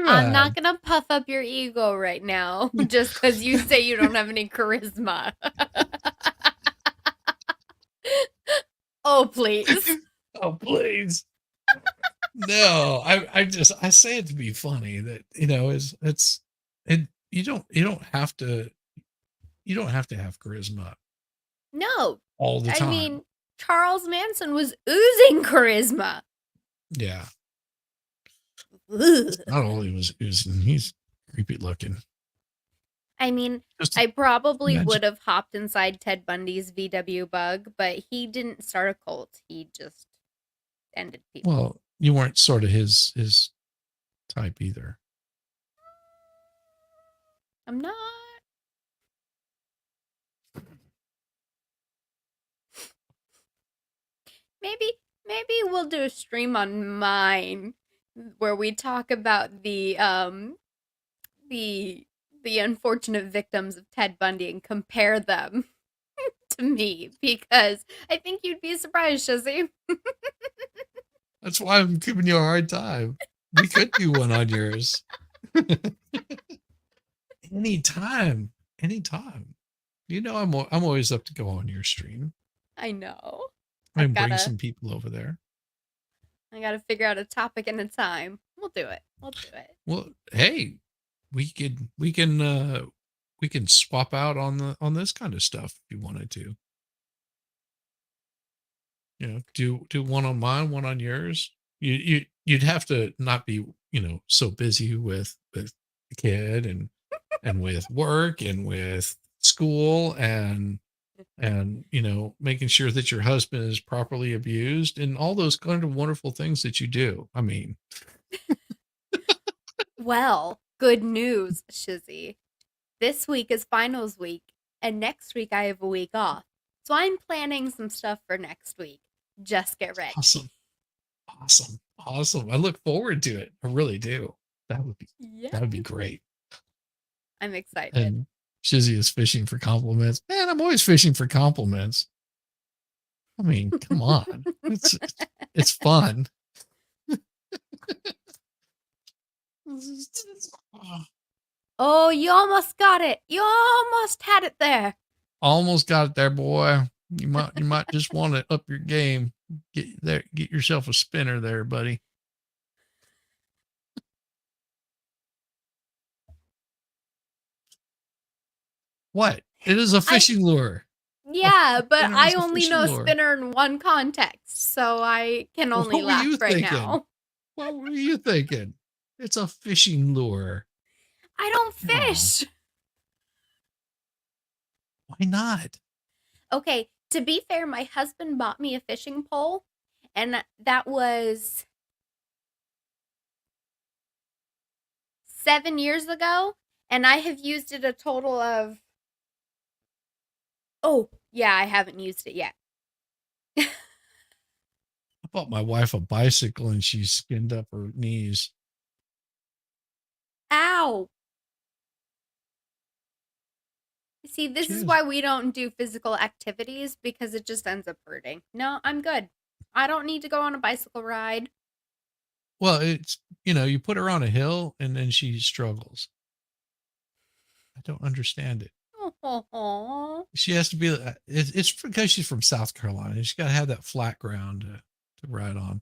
I'm not gonna puff up your ego right now just because you say you don't have any charisma. Oh, please. Oh, please. No, I say it to be funny that, you know, you don't have to have charisma No. all the time. I mean, Charles Manson was oozing charisma. Yeah. Ugh. Not only was oozing, he's creepy looking. I mean, Just I probably imagine- would have hopped inside Ted Bundy's VW bug, but he didn't start a cult. He just ended people. Well, you weren't sort of his type either. I'm not. Maybe we'll do a stream on mine where we talk about the unfortunate victims of Ted Bundy and compare them to me, because I think you'd be surprised, Shizzy. That's why I'm giving you a hard time. We could do one on yours. Anytime. anytime. You know, I'm always up to go on your stream. I know. And bring some people over there. I gotta figure out a topic and a time. We'll do it. We'll do it. Well, hey, we can swap out on this kind of stuff if you wanted to. You know, do one on mine, one on yours. You'd have to not be, you know, so busy with the kid and with work and with school and you know, making sure that your husband is properly abused and all those kind of wonderful things that you do. I mean, Well, good news, Shizzy. This week is finals week, and next week I have a week off. So I'm planning some stuff for next week. Just get ready. awesome. I look forward to it. I really do. That would be great. I'm excited. And Shizzy is fishing for compliments. Man, I'm always fishing for compliments. I mean, come on. It's fun. Oh, you almost got it. You almost had it there. Almost got it there, boy. You might just want to up your game. Get yourself a spinner there, buddy. What? It is a fishing lure. Yeah, but Spinner I is a only fishing know lure. spinner in one context, so I can only What were laugh you right thinking? now. What were you thinking? It's a fishing lure. I don't Come on. fish. Why not? Okay, to be fair, my husband bought me a fishing pole, and that was 7 years ago, and I have used it a total of... Oh, yeah, I haven't used it yet. I bought my wife a bicycle and she skinned up her knees. Ow! See, this is why we don't do physical activities, because it just ends up hurting. No, I'm good. I don't need to go on a bicycle ride. Well, it's, you know, you put her on a hill and then she struggles. I don't understand it. Oh, She has to be, it's because she's from South Carolina. She's got to have that flat ground to ride on.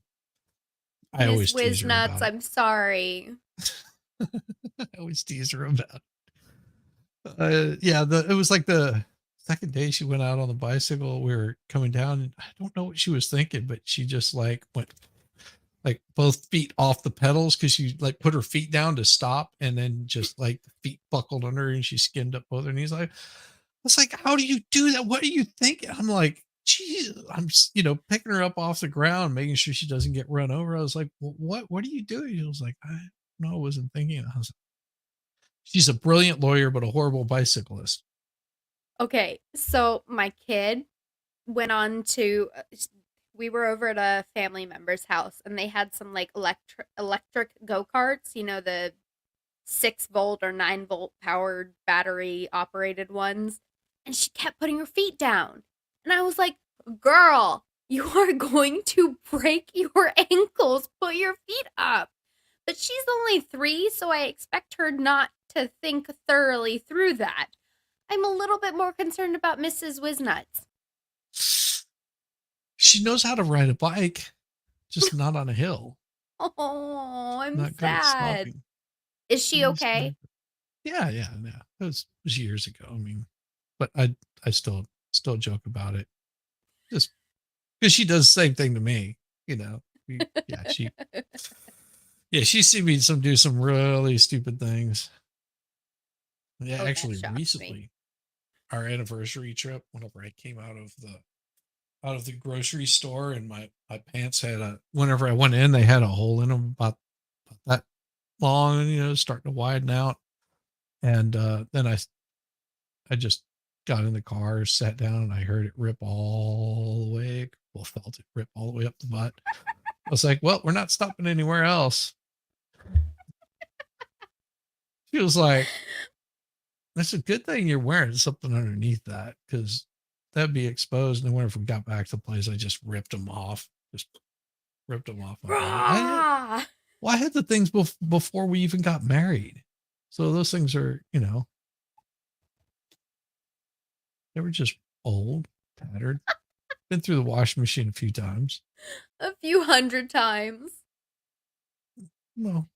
I Miss always tease her about Wiznuts, it. I'm sorry. I always tease her about it. Yeah, it was like the second day she went out on the bicycle. We were coming down and I don't know what she was thinking, but she just like went like both feet off the pedals because she like put her feet down to stop and then just like the feet buckled under her and she skinned up both her knees. I was like, how do you do that? What are you thinking? I'm like, geez, I'm, you know, picking her up off the ground, making sure she doesn't get run over. I was like, well, what are you doing? She was like, I wasn't thinking. I was like, she's a brilliant lawyer, but a horrible bicyclist. Okay, so my kid went on to... we were over at a family member's house and they had some like electric go-karts, you know, the 6-volt or 9-volt powered battery operated ones. And she kept putting her feet down. And I was like, girl, you are going to break your ankles. Put your feet up. But she's only 3, so I expect her not to think thoroughly through that. I'm a little bit more concerned about Mrs. Wiznuts. She knows how to ride a bike, just not on a hill. Oh, I'm Not good at sad. stopping. Is she okay? Yeah. It was years ago. I mean, but I still joke about it, just because she does the same thing to me. You know, she's seen me do some really stupid things. Yeah, actually, recently, our anniversary trip, whenever I came out of the grocery store and my pants had whenever I went in, they had a hole in them about that long, you know, starting to widen out. And then I just got in the car, sat down, and I heard it rip all the way. Well, felt it rip all the way up the butt. I was like, well, we're not stopping anywhere else. She was like, that's a good thing you're wearing something underneath that, because that'd be exposed. And then whenever we got back to the place, I just ripped them off. Just ripped them off. I had the things before we even got married. So those things are, you know, They were just old, tattered. Been through the washing machine a few times. A few hundred times. Well,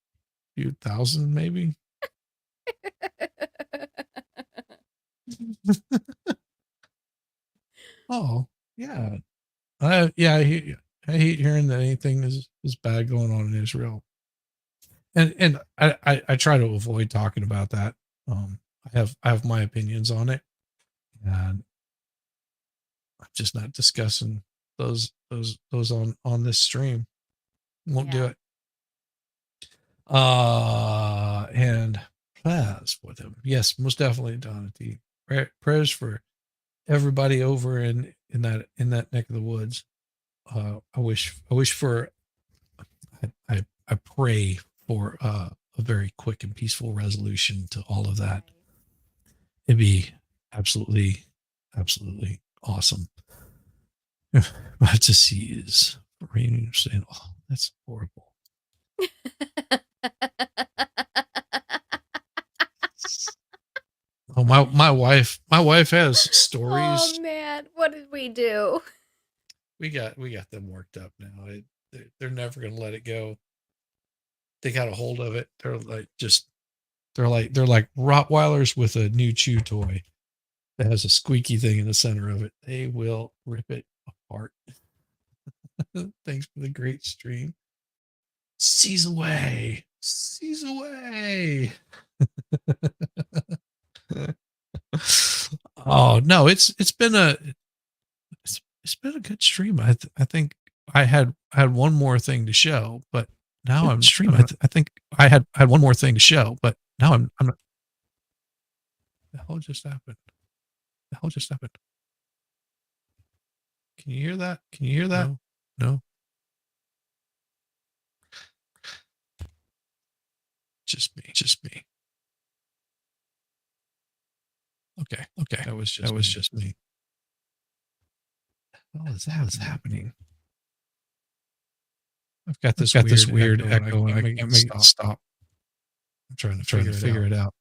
a few thousand maybe. Oh, yeah. I hate hearing that anything is bad going on in Israel. And I try to avoid talking about that. I have my opinions on it, and I'm just not discussing those on this stream. Won't do it. And prayers for them. Yes, most definitely, Donathy. Prayers for everybody over in that neck of the woods. I wish for I pray for a very quick and peaceful resolution to all of that. It'd be absolutely awesome. But to see is rain saying, "Oh, that's horrible." Oh, my wife has stories. Oh man, what did we do? We got them worked up now. They're never gonna let it go. They got a hold of it. They're like Rottweilers with a new chew toy that has a squeaky thing in the center of it. They will rip it apart. Thanks for the great stream. Seize away. Oh no, it's been a good stream. I think I had one more thing to show, but now I'm streaming. I think I had one more thing to show, but now I'm not. The hell just happened? Can you hear that? No. Just me. Okay. That was just me. What is happening? I've got this weird echo and I can't make it stop. I'm trying to figure it out.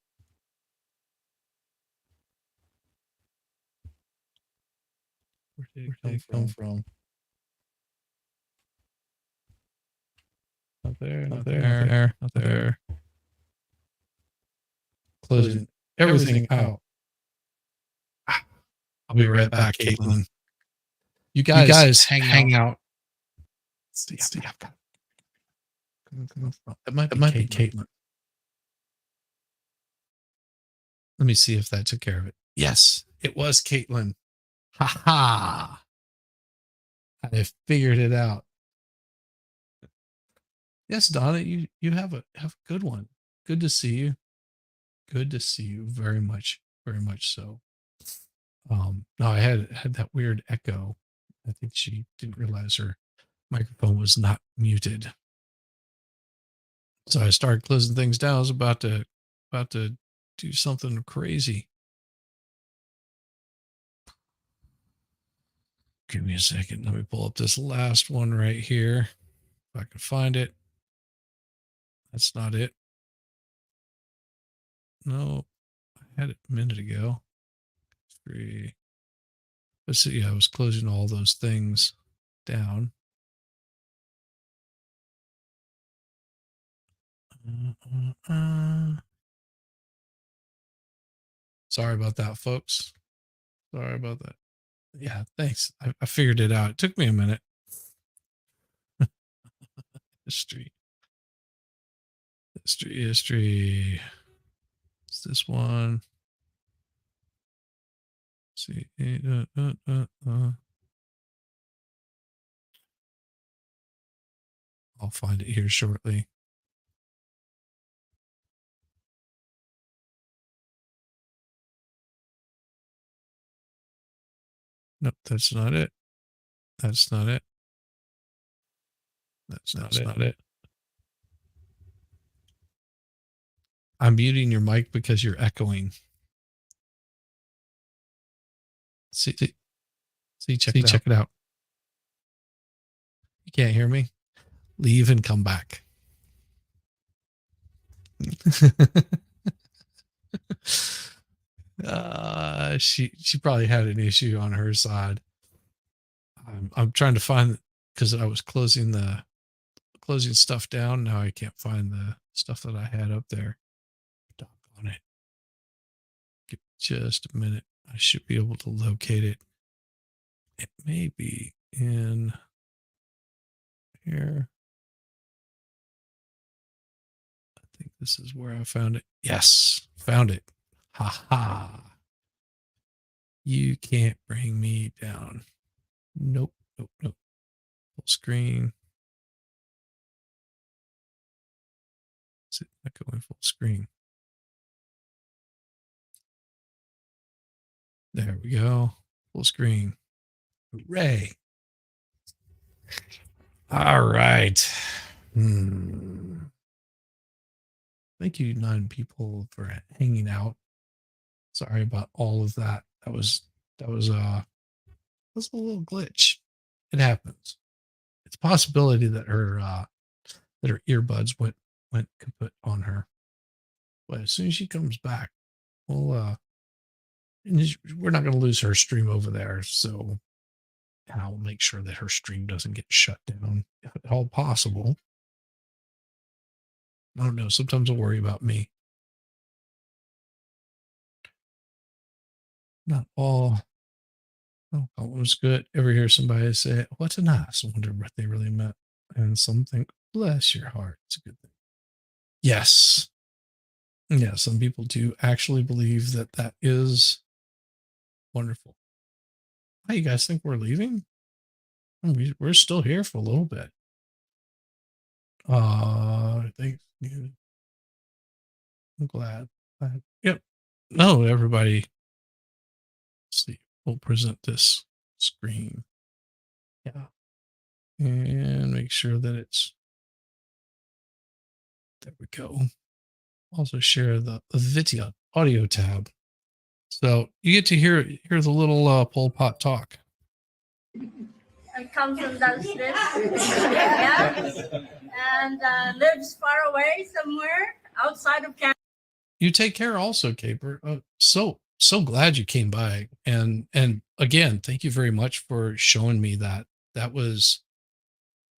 Where did it come from? Not there. Closing everything out. I'll be right back, Caitlin. You guys hang out. See, I've got that might be Caitlin. Let me see if that took care of it. Yes, it was Caitlin. Ha ha! I figured it out. Yes, Donna, you have a good one. Good to see you. Good to see you very much so. No, I had that weird echo. I think she didn't realize her microphone was not muted. So I started closing things down. I was about to do something crazy. Give me a second. Let me pull up this last one right here. If I can find it. That's not it. No, I had it a minute ago. 3. Let's see. I was closing all those things down. Sorry about that, folks. Sorry about that. Yeah, thanks. I figured it out. It took me a minute. History. It's this one. Let's see. I'll find it here shortly. Nope, that's not it. That's not it. That's not it. I'm muting your mic because you're echoing. See, check it out. You can't hear me? Leave and come back. She probably had an issue on her side. I'm trying to find, because I was closing stuff down. Now I can't find the stuff that I had up there. On it. Give me just a minute. I should be able to locate it. It may be in here. I think this is where I found it. Yes, found it. Ha ha. You can't bring me down. Nope. Full screen. Is it not going full screen? There we go. Full screen. Hooray. All right. Thank you, 9 people, for hanging out. Sorry about all of that. That was a little glitch. It happens. It's a possibility that her earbuds went kaput on her. But as soon as she comes back, we're not going to lose her stream over there. So I'll make sure that her stream doesn't get shut down if at all possible. I don't know. Sometimes I'll worry about me. Not all. Oh, it was good. Ever hear somebody say, "What's a nice?" I wonder what they really meant. And some think, "Bless your heart." It's a good thing. Yes. Yeah, some people do actually believe that that is wonderful. Hey, you guys think we're leaving? We're still here for a little bit. I think, yeah. I'm glad. Yep. No, everybody. Let's see. We'll present this screen. Yeah. And make sure that it's, there we go. Also share the video audio tab. So you get to hear the little Pol Pot talk. I come from downstairs, yeah, and lives far away somewhere outside of Canada. You take care also, Caper. So glad you came by. And again, thank you very much for showing me that. That was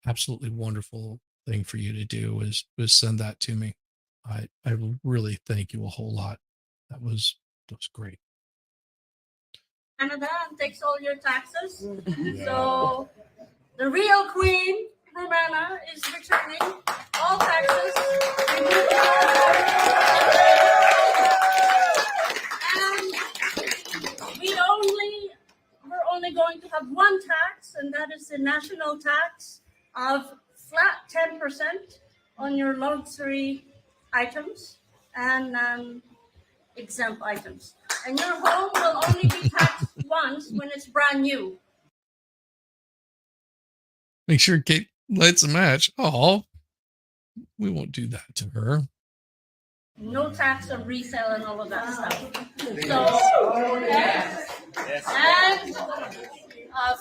absolutely wonderful thing for you to do, was send that to me. I really thank you a whole lot. That was great. Canada and takes all your taxes. So the real queen, Romana, is returning all taxes. And we're only going to have one tax, and that is the national tax of flat 10% on your luxury items and exempt items. And your home will only be taxed once when it's brand new. Make sure Kate lights a match. Oh, we won't do that to her. No tax on resale and all of that stuff. So, yes. And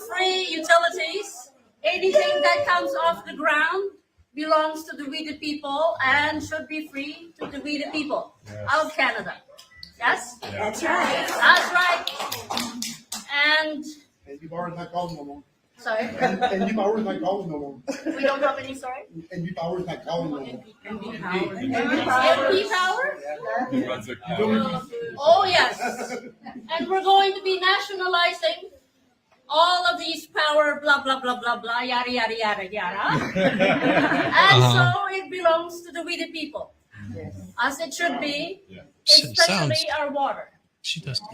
free utilities. Anything that comes off the ground belongs to the we the people and should be free to the we the people of Canada. Yes? That's right. That's right. And you powers not called no more. Sorry? And you powers not called no more. We don't have any, sorry? And you powers not called no more. MP power? Oh, yes. And we're going to be nationalizing all of these power, blah, blah, blah, blah, blah, yada, yada, yada, yada. And so it belongs to the we the people. As it should be, especially our water.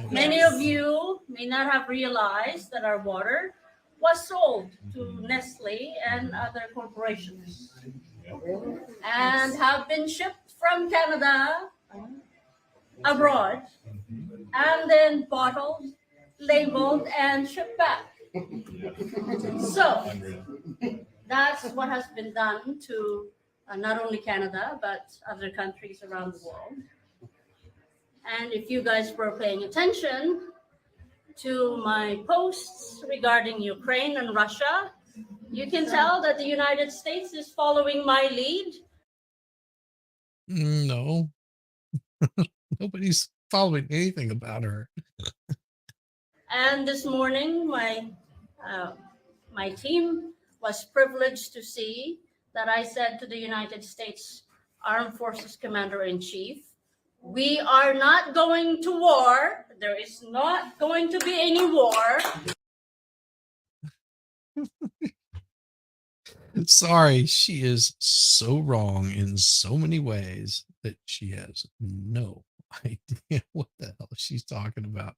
Many of you may not have realized that our water was sold to Nestle and other corporations and have been shipped from Canada abroad and then bottled, labeled, and shipped back. So that's what has been done to not only Canada, but other countries around the world. And if you guys were paying attention to my posts regarding Ukraine and Russia, you can tell that the United States is following my lead. No. Nobody's following anything about her. And this morning, my team was privileged to see that I said to the United States Armed Forces Commander-in-Chief, we are not going to war. There is not going to be any war. Sorry, she is so wrong in so many ways that she has no idea what the hell she's talking about.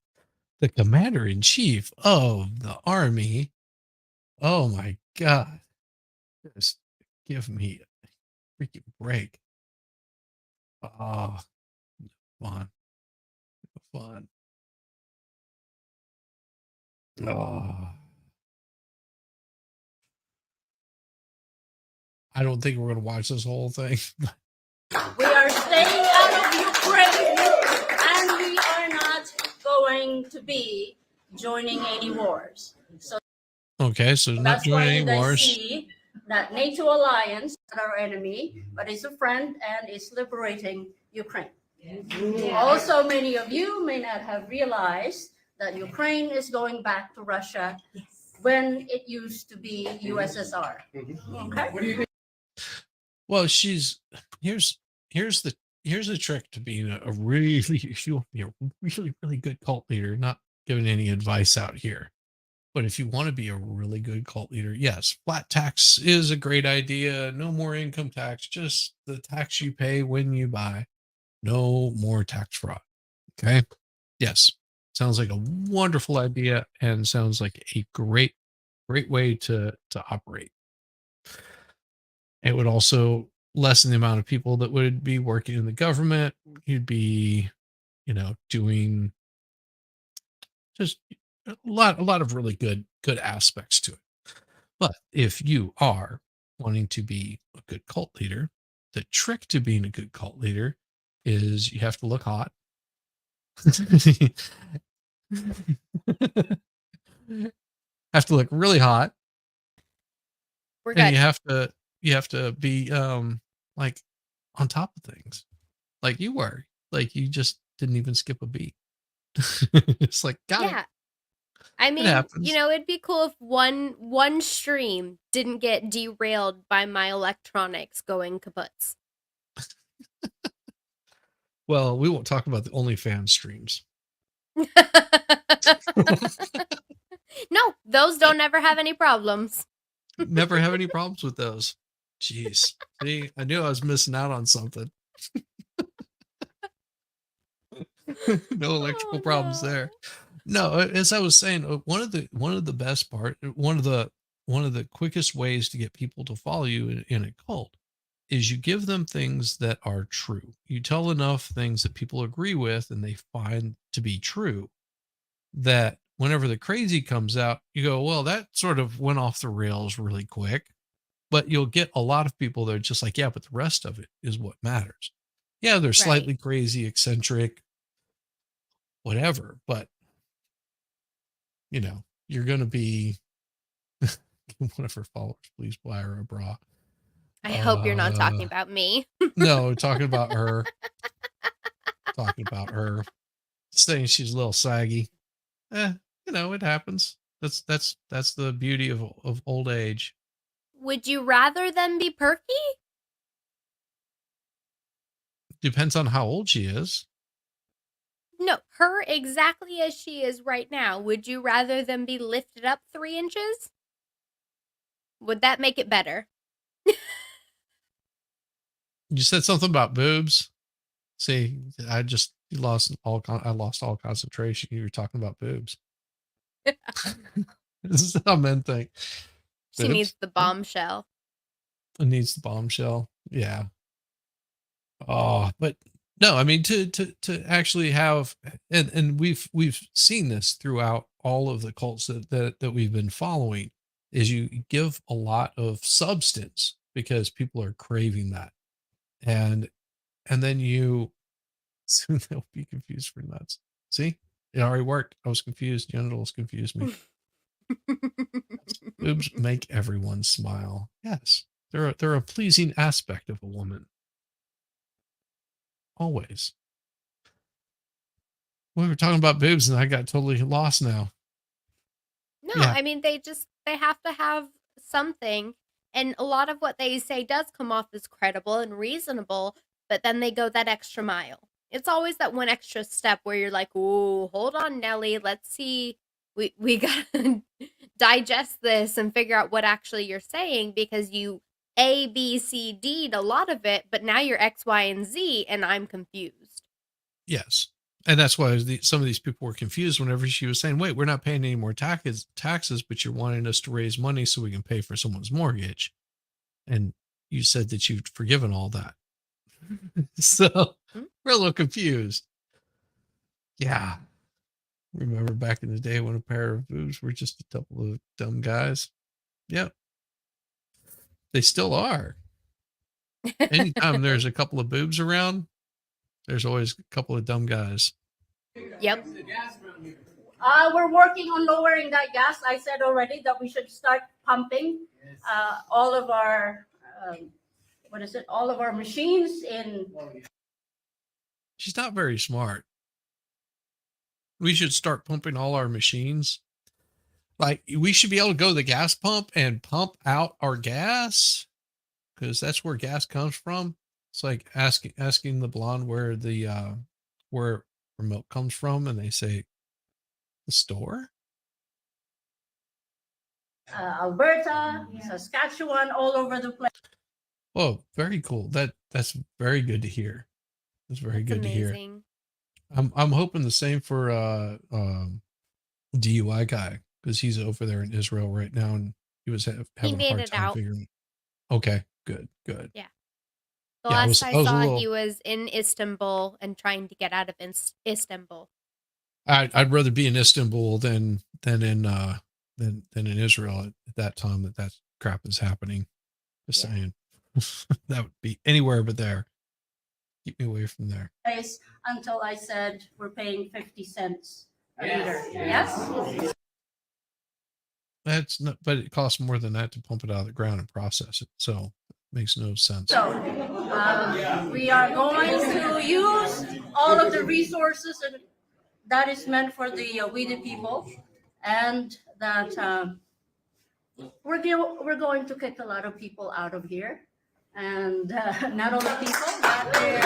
The commander in chief of the army. Oh my God. Just give me a freaking break. Oh, fun. Fun. Oh. I don't think we're going to watch this whole thing. We are staying out of Ukraine, and we are not going to be joining any wars. So Okay, so not that's why joining you any guys wars. see that NATO alliance is not our enemy, but is a friend and is liberating Ukraine. Also, many of you may not have realized that Ukraine is going back to Russia when it used to be USSR. Okay. Well, here's the trick to being a really you want to be a really good cult leader. Not giving any advice out here, but if you want to be a really good cult leader, yes, flat tax is a great idea. No more income tax, just the tax you pay when you buy. No more tax fraud. Okay. Yes. Sounds like a wonderful idea and sounds like a great way to operate. It would also lessen the amount of people that would be working in the government. You'd be, doing just a lot of really good aspects to it. But if you are wanting to be a good cult leader, the trick to being a good cult leader is you have to look hot. Have to look really hot. We're And good. you have to be like on top of things. Like you were. Like you just didn't even skip a beat. It's like got it. Yeah. I mean, happens. it'd be cool if one stream didn't get derailed by my electronics going kaputs. Well, we won't talk about the OnlyFans streams. No, those don't ever have any problems. Never have any problems with those. Jeez. See, I knew I was missing out on something. No electrical problems there. No, as I was saying, one of the best part, one of the quickest ways to get people to follow you in a cult is you give them things that are true. You tell enough things that people agree with and they find to be true, that whenever the crazy comes out, you go, well, that sort of went off the rails really quick. But you'll get a lot of people that are just like, yeah, but the rest of it is what matters. Yeah, they're slightly crazy, eccentric, whatever, but you're going to be one of her followers. Please buy her a bra. I hope you're not talking about me. No, talking about her. Talking about her. Saying she's a little saggy. It happens. That's the beauty of old age. Would you rather them be perky? Depends on how old she is. No, her exactly as she is right now. Would you rather them be lifted up 3 inches? Would that make it better? You said something about boobs. See, I lost all concentration. You were talking about boobs. This is how men think. She needs the bombshell. It needs the bombshell. Yeah. Oh, but no, I mean to actually have, and we've seen this throughout all of the cults that we've been following, is you give a lot of substance because people are craving that, and then you soon they'll be confused for nuts. See, it already worked. I was confused. Genitals confused me. Boobs make everyone smile. Yes, they're a pleasing aspect of a woman. Always. We were talking about boobs and I got totally lost now. No, Yeah. I mean, they have to have something. And a lot of what they say does come off as credible and reasonable, but then they go that extra mile. It's always that one extra step where you're like, "Ooh, hold on, Nelly. Let's see. We gotta digest this and figure out what actually you're saying because you A, B, C, D'd a lot of it, but now you're X, Y, and Z, and I'm confused." Yes. And that's why some of these people were confused whenever she was saying, wait, we're not paying any more taxes, but you're wanting us to raise money so we can pay for someone's mortgage. And you said that you'd forgiven all that. So we're a little confused. Yeah. Remember back in the day when a pair of boobs were just a couple of dumb guys? Yep. They still are. Anytime there's a couple of boobs around, there's always a couple of dumb guys. Yep. We're working on lowering that gas. I said already that we should start pumping all of our, all of our machines in. She's not very smart. We should start pumping all our machines. Like, we should be able to go to the gas pump and pump out our gas, because that's where gas comes from. It's like asking the blonde where milk comes from, and they say the store. Alberta, Saskatchewan, all over the place. Oh, very cool. That's very good to hear. That's very good to hear. Amazing. I'm hoping the same for DUI guy, because he's over there in Israel right now, and he was having a made hard it time out. figuring. Okay, good. Yeah. The Yeah, last I I was a saw, little. he was in Istanbul and trying to get out of Istanbul. I'd rather be in Istanbul than in Israel at that time that crap is happening. Just saying, that would be anywhere but there. Keep me away from there. Until I said we're paying 50 cents a liter. Yes. That's not, but it costs more than that to pump it out of the ground and process it. So it makes no sense. So we are going to use all of the resources that is meant for the weedy people, and that we're going to kick a lot of people out of here, and not only people, but their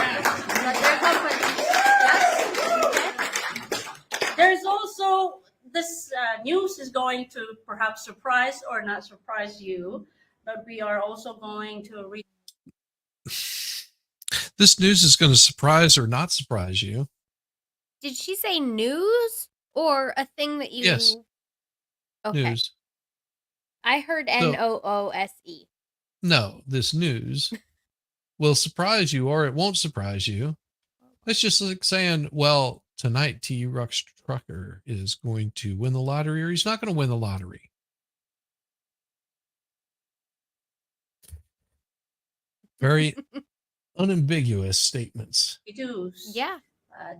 companies. Yes. Okay. There's also this news is going to perhaps surprise or not surprise you, but we are also going to read. This news is going to surprise or not surprise you. Did she say news or a thing that you? Yes. Okay. News. I heard NOOSE. No, this news will surprise you or it won't surprise you. It's just like saying, well, tonight T-Rex Trucker is going to win the lottery, or he's not going to win the lottery. Very unambiguous statements. Reduce Yeah.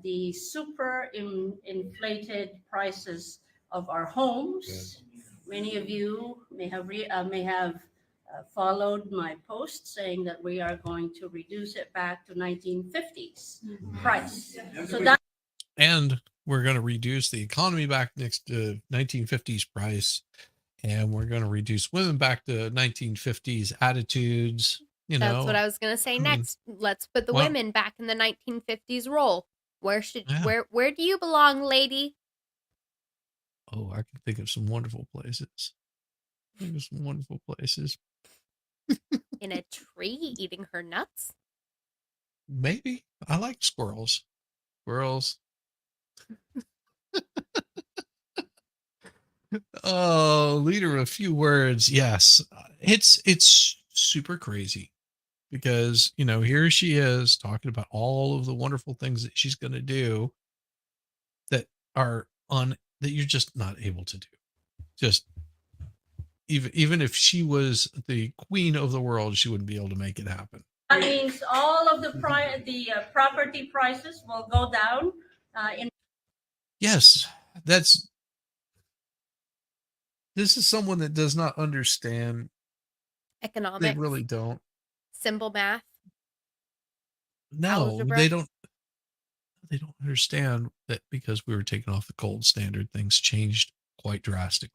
The super inflated prices of our homes. Many of you may have followed my post saying that we are going to reduce it back to 1950s price. So that, and we're going to reduce the economy back next to 1950s price, and we're going to reduce women back to 1950s attitudes. That's what I was going to say next. Let's put the women back in the 1950s role. Where do you belong, lady? Oh, I can think of some wonderful places. In a tree eating her nuts? Maybe. I like squirrels. Oh, leader, a few words. Yes. It's super crazy because, here she is talking about all of the wonderful things that she's going to do that you're just not able to do. Just even if she was the queen of the world, she wouldn't be able to make it happen. that means all of the property prices will go down. Yes, this is someone that does not understand economics. They really don't. Simple math. No, algebra. They don't understand that because we were taken off the gold standard, things changed quite drastically.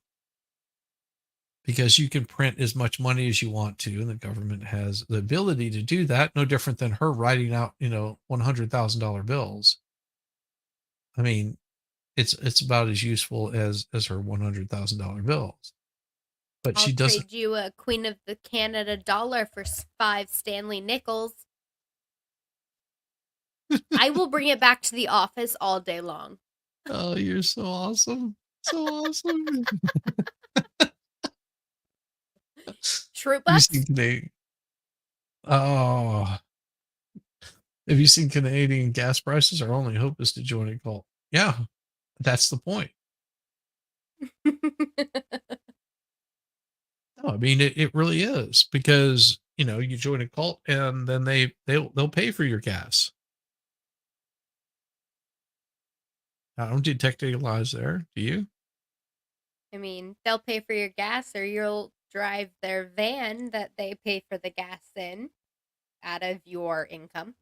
because you can print as much money as you want to, and the government has the ability to do that. No different than her writing out, $100,000 bills. I mean, it's about as useful as her $100,000 bills. But I'll she doesn't. trade you a Queen of the Canada dollar for 5 Stanley nickels. I will bring it back to the office all day long. Oh, you're so awesome. So awesome. True Have you bucks? seen Canadian? Oh, have you seen Canadian gas prices? Our only hope is to join a cult. Yeah, that's the point. No, I mean it really is, because you join a cult and then they'll pay for your gas. I don't detect any lies there. Do you? I mean, they'll pay for your gas, or you'll drive their van that they pay for the gas in out of your income.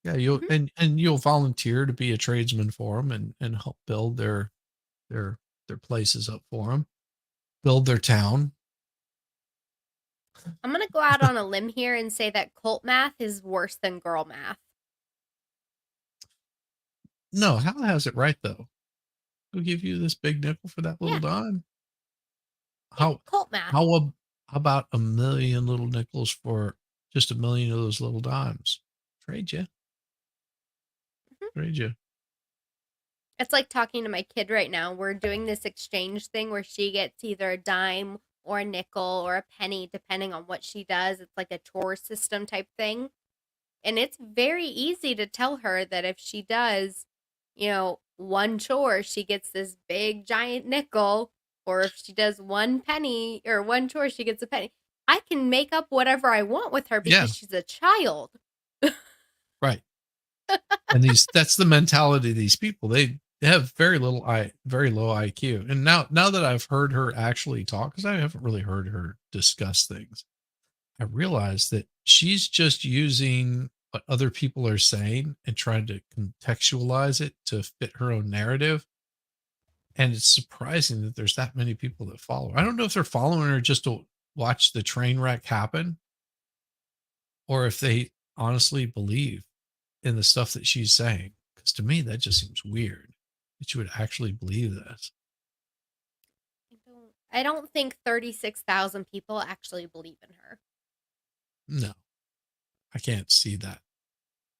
Yeah, you'll and you'll volunteer to be a tradesman for them and help build their places up for them, build their town. I'm going to go out on a limb here and say that cult math is worse than girl math. No, Hal has it right though. We'll give you this big nickel for that little dime. Cult math. How about a million little nickels for just a million of those little dimes? Trade you. Trade you. It's like talking to my kid right now. We're doing this exchange thing where she gets either a dime or a nickel or a penny, depending on what she does. It's like a chore system type thing. And it's very easy to tell her that if she does, one chore, she gets this big giant nickel. Or if she does one penny or one chore, she gets a penny. I can make up whatever I want with her because she's a child. Right. And that's the mentality of these people. They have very low IQ. And now that I've heard her actually talk, because I haven't really heard her discuss things, I realize that she's just using what other people are saying and trying to contextualize it to fit her own narrative. And it's surprising that there's that many people that follow her. I don't know if they're following her just to watch the train wreck happen, or if they honestly believe in the stuff that she's saying. Because to me, that just seems weird that you would actually believe this. I don't think 36,000 people actually believe in her. No, I can't see that.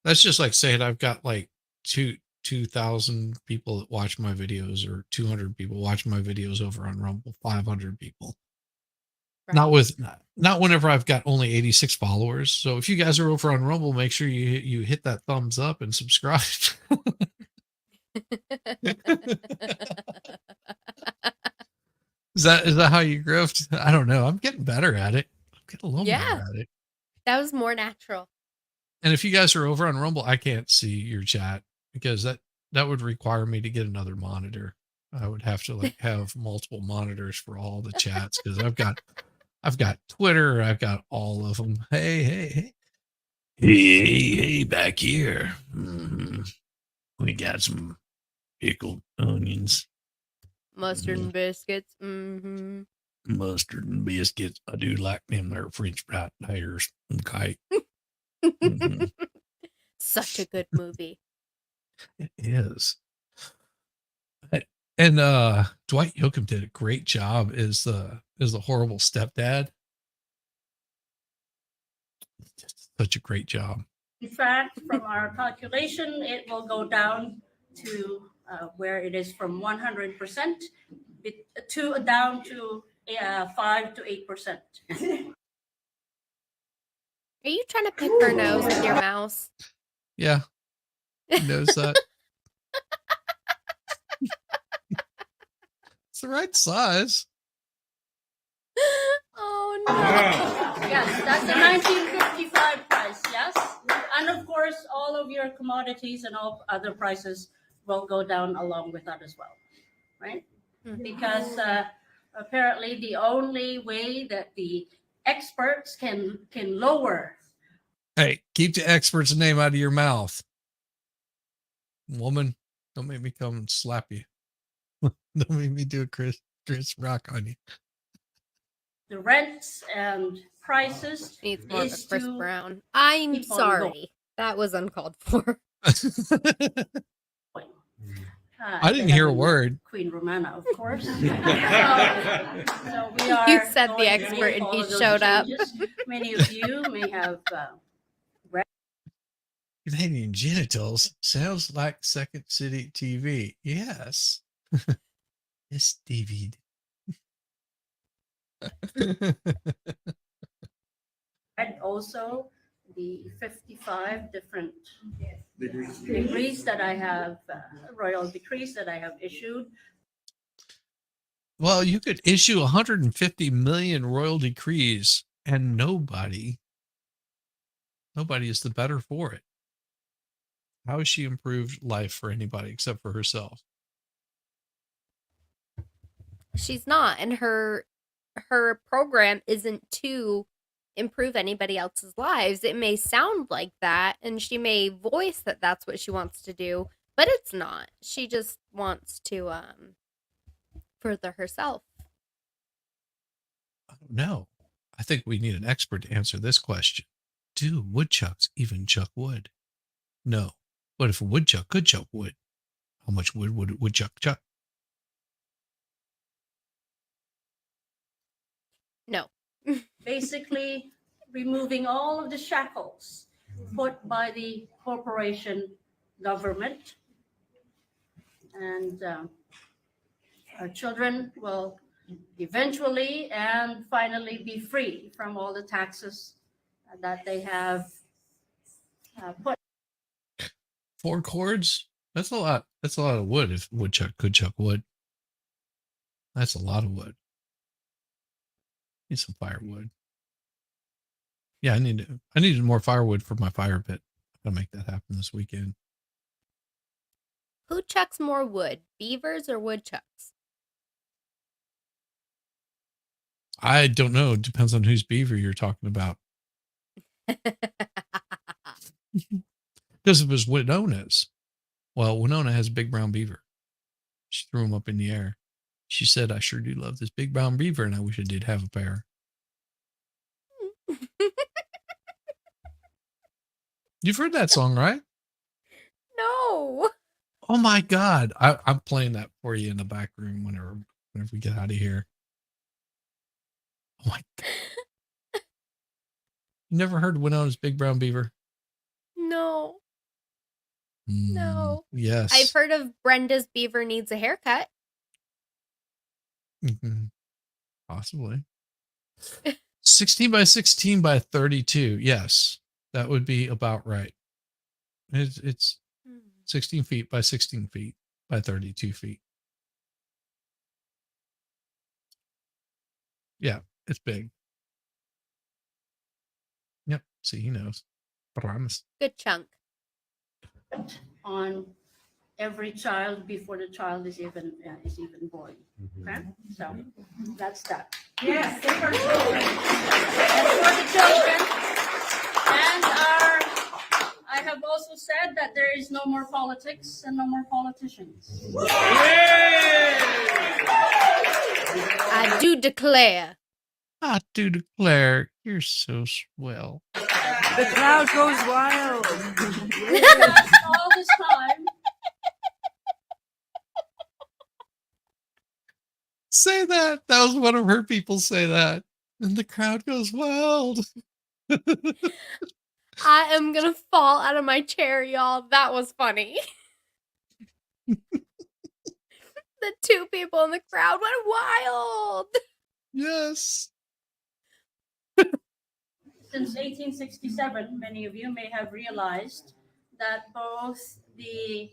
That's just like saying I've got like 2,000 people that watch my videos, or 200 people watch my videos over on Rumble, 500 people. Right. Not whenever I've got only 86 followers. So if you guys are over on Rumble, make sure you hit that thumbs up and subscribe. Is that how you grift? I don't know. I'm getting better at it. I'm getting a little better at it. That was more natural. And if you guys are over on Rumble, I can't see your chat, because that would require me to get another monitor. I would have to have multiple monitors for all the chats, because I've got Twitter, I've got all of them. Hey, back here. We got some pickled onions. Mustard and biscuits. Mustard and biscuits. I do like them there French fry taters. Okay. Such a good movie. It is. And Dwight Yoakam did a great job as the horrible stepdad. Just such a great job. In fact, from our calculation, it will go down to where it is from 100% to down to 5 to 8%. Are you trying to pick her nose with your mouse? Yeah. He knows that. It's the right size. Oh no. Yes, that's the 1955 price, yes. And of course, all of your commodities and all other prices will go down along with that as well, right? Because apparently the only way that the experts can lower. Hey, keep the expert's name out of your mouth. Woman, don't make me come and slap you. Don't make me do a Chris Rock on you. the rents and prices Needs more of a is Chris to Brown. I'm keep on going. sorry. That was uncalled for. I didn't hear a word. Queen Romana, of course. So we You are said the going to expert make and all he of those showed up. changes. Many of you may have read. Canadian genitals sounds like Second City TV. Yes. Yes, David. And also the 55 different decrees that I have, royal decrees that I have issued. Well, you could issue 150 million royal decrees and nobody is the better for it. How has she improved life for anybody except for herself? She's not, and her program isn't to improve anybody else's lives. It may sound like that, and she may voice that that's what she wants to do, but it's not. She just wants to further herself. No, I think we need an expert to answer this question. Do woodchucks even chuck wood? No. But if a woodchuck could chuck wood, how much wood would a woodchuck chuck? No. Basically, removing all of the shackles put by the corporation government. And our children will eventually and finally be free from all the taxes that they have put. 4 cords? That's a lot. That's a lot of wood if a woodchuck could chuck wood. That's a lot of wood. Need some firewood. Yeah, I needed more firewood for my fire pit. I'll make that happen this weekend. Who chucks more wood, beavers or woodchucks? I don't know. It depends on whose beaver you're talking about. Because it was Winona's. Well, Winona has a big brown beaver. She threw him up in the air. She said, I sure do love this big brown beaver, and I wish I did have a pair. You've heard that song, right? No. Oh my God. I'm playing that for you in the back room whenever we get out of here. Oh my God. You never heard Winona's Big Brown Beaver? No. No. Yes. I've heard of Brenda's beaver needs a haircut. Mm-hmm. Possibly. 16 by 16 by 32. Yes. That would be about right. It's 16 feet by 16 feet by 32 feet. Yeah, it's big. Yep. See, he knows. Promise. Good chunk. On every child before the child is even born. Okay, so that's that. Yes, that's for the children. And I have also said that there is no more politics and no more politicians. I do declare. I do declare, you're so swell. The crowd goes wild. All this time. Say that. That was one of her people say that. And the crowd goes wild. I am going to fall out of my chair, y'all. That was funny. The 2 people in the crowd went wild. Yes. Since 1867, many of you may have realized that both the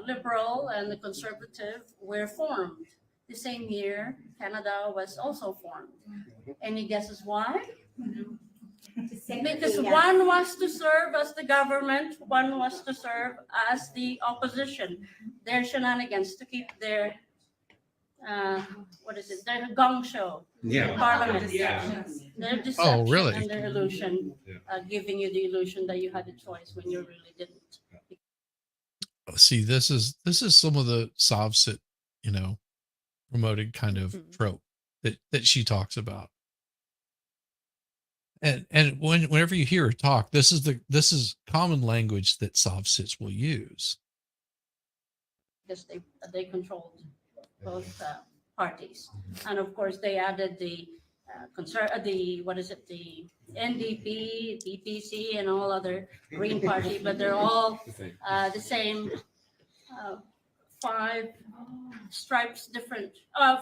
liberal and the conservative were formed. The same year, Canada was also formed. Any guesses why? Because one was to serve as the government, one was to serve as the opposition. Their shenanigans to keep their their gong show in Parliament. Yeah. Their deception Oh, really? and their illusion, giving you the illusion that you had a choice when you really didn't. See, this is some of the sovs that, promoted kind of trope that she talks about. And whenever you hear her talk, this is common language that Sovsits will use. Because they controlled both parties, and of course they added the the NDP, DPC, and all other Green Party, but they're all the same. Five stripes different.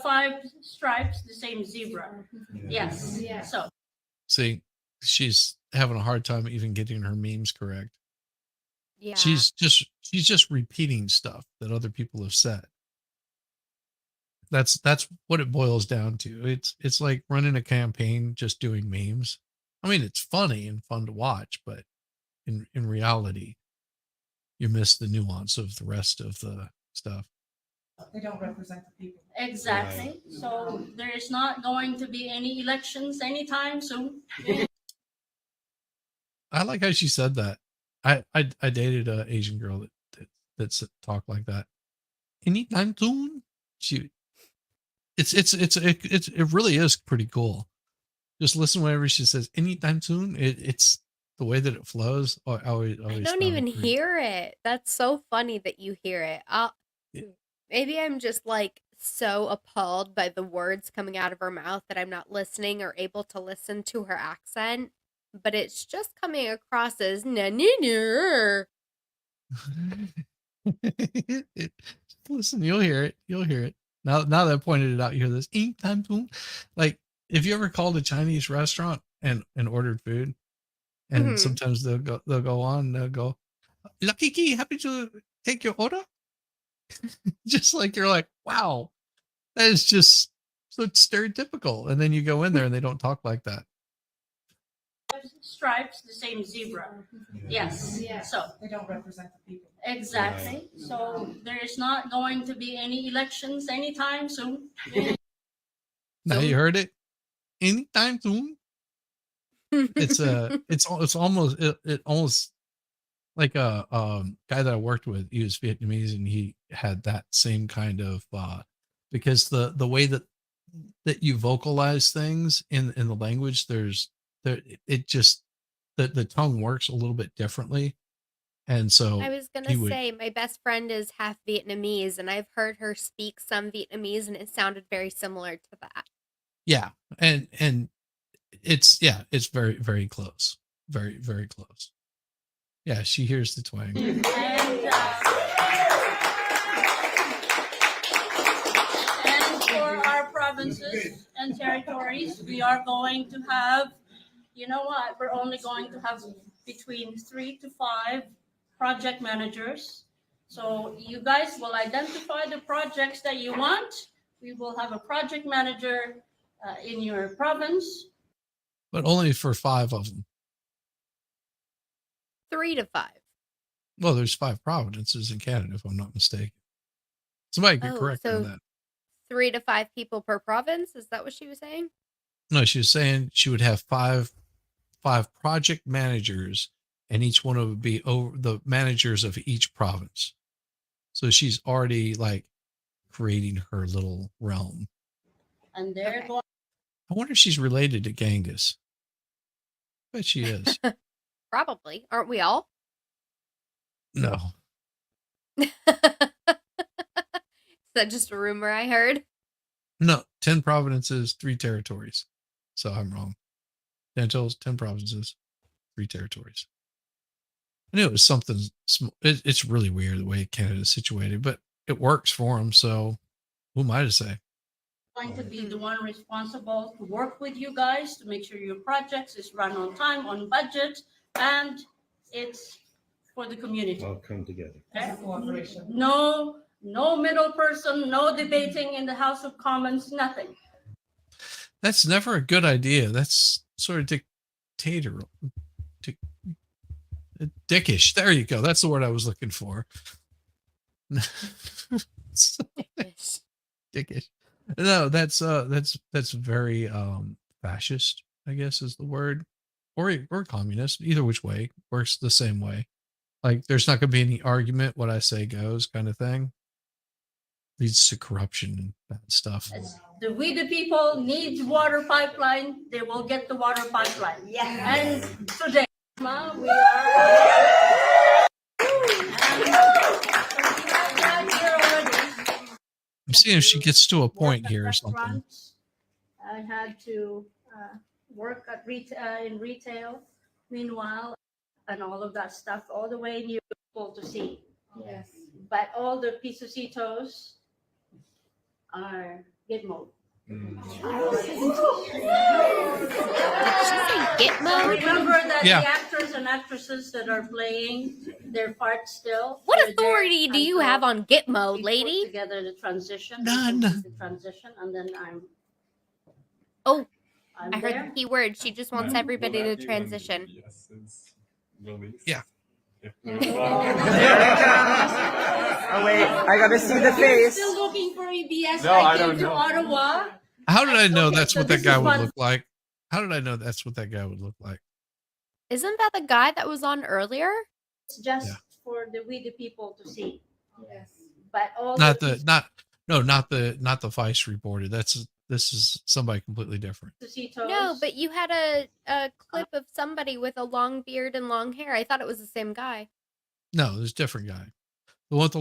Five stripes, the same zebra. Yes. Yeah. So. See, she's having a hard time even getting her memes correct. Yeah. She's just repeating stuff that other people have said. That's what it boils down to. It's like running a campaign just doing memes. I mean, it's funny and fun to watch, but in reality, you miss the nuance of the rest of the stuff. They don't represent the people. Exactly. Right. So there is not going to be any elections anytime soon. I like how she said that. I dated an Asian girl that talked like that. Anytime soon. It really is pretty cool. Just listen whenever she says anytime soon. It's the way that it flows. I don't even hear it. That's so funny that you hear it. Maybe I'm just like so appalled by the words coming out of her mouth that I'm not listening or able to listen to her accent. But it's just coming across as na na na. Listen, you'll hear it. You'll hear it. Now that I pointed it out, you hear this. Like, if you ever called a Chinese restaurant and ordered food, and sometimes they'll go on, they'll go, "Lucky Key, happy to take your order." Just like you're like, wow, that is just so stereotypical. And then you go in there and they don't talk like that. Stripes, the same zebra. Yes. Yeah. So they don't represent the people. Exactly. Right. So there is not going to be any elections anytime soon. Now you heard it. Anytime soon. It's almost like a guy that I worked with. He was Vietnamese and he had that same kind of because the way that you vocalize things in the language, it just the tongue works a little bit differently. And so I was gonna say my best friend is half Vietnamese, and I've heard her speak some Vietnamese, and it sounded very similar to that. Yeah, and it's very, very close, very, very close. Yeah, she hears the twang. And for our provinces and territories, we are going to have, you know what, we're only going to have between 3 to 5 project managers. So you guys will identify the projects that you want. We will have a project manager in your province. But only for 5 of them. 3 to 5. Well, there's 5 provinces in Canada, if I'm not mistaken. Somebody could correct me on that. 3 to 5 people per province? Is that what she was saying? No, she was saying she would have 5 project managers, and each one would be over the managers of each province. So she's already like creating her little realm. And they're going. I wonder if she's related to Genghis. I bet she is. Probably. Aren't we all? No. Is that just a rumor I heard? No, 10 provinces, 3 territories. So I'm wrong. 10 provinces, 3 territories. I knew it was something small. It's really weird the way Canada's situated, but it works for them. So who am I to say? Going to be the one responsible to work with you guys to make sure your projects is run on time, on budget, and it's for the community. All come together. Okay? No middle person, no debating in the House of Commons, nothing. That's never a good idea. That's sort of dickish. There you go. That's the word I was looking for. Dickish. No, that's very fascist, I guess is the word, or communist. Either which way works the same way. Like there's not going to be any argument. What I say goes, kind of thing. leads to corruption and bad stuff. We the people need water pipeline, they will get the water pipeline. Yeah. And today we are I'm seeing if she gets to a point here or something. I had to work at in retail, meanwhile, and all of that stuff, all the way in Europe to see. Yes. But all the Pisositos are Gitmo. Gitmo? Remember that Yeah. the actors and actresses that are playing their parts still. What authority do you have on Gitmo, we lady? put together the transition. None. The transition, and then I'm I heard there. the key word. She just wants everybody to transition. Yeah. Oh wait, I gotta see the face. Still looking for EBS. No, I don't came to know. Ottawa. How did I know that's so what that this guy is would one- look like? How did I know that's what that guy would look like? Isn't that the guy that was on earlier? It's just Yeah. for we the people to see. Yes. But all Not the not the Vice reporter. This is somebody completely different. Pisositos. No, but you had a clip of somebody with a long beard and long hair. I thought it was the same guy. No, there's a different guy. The one with the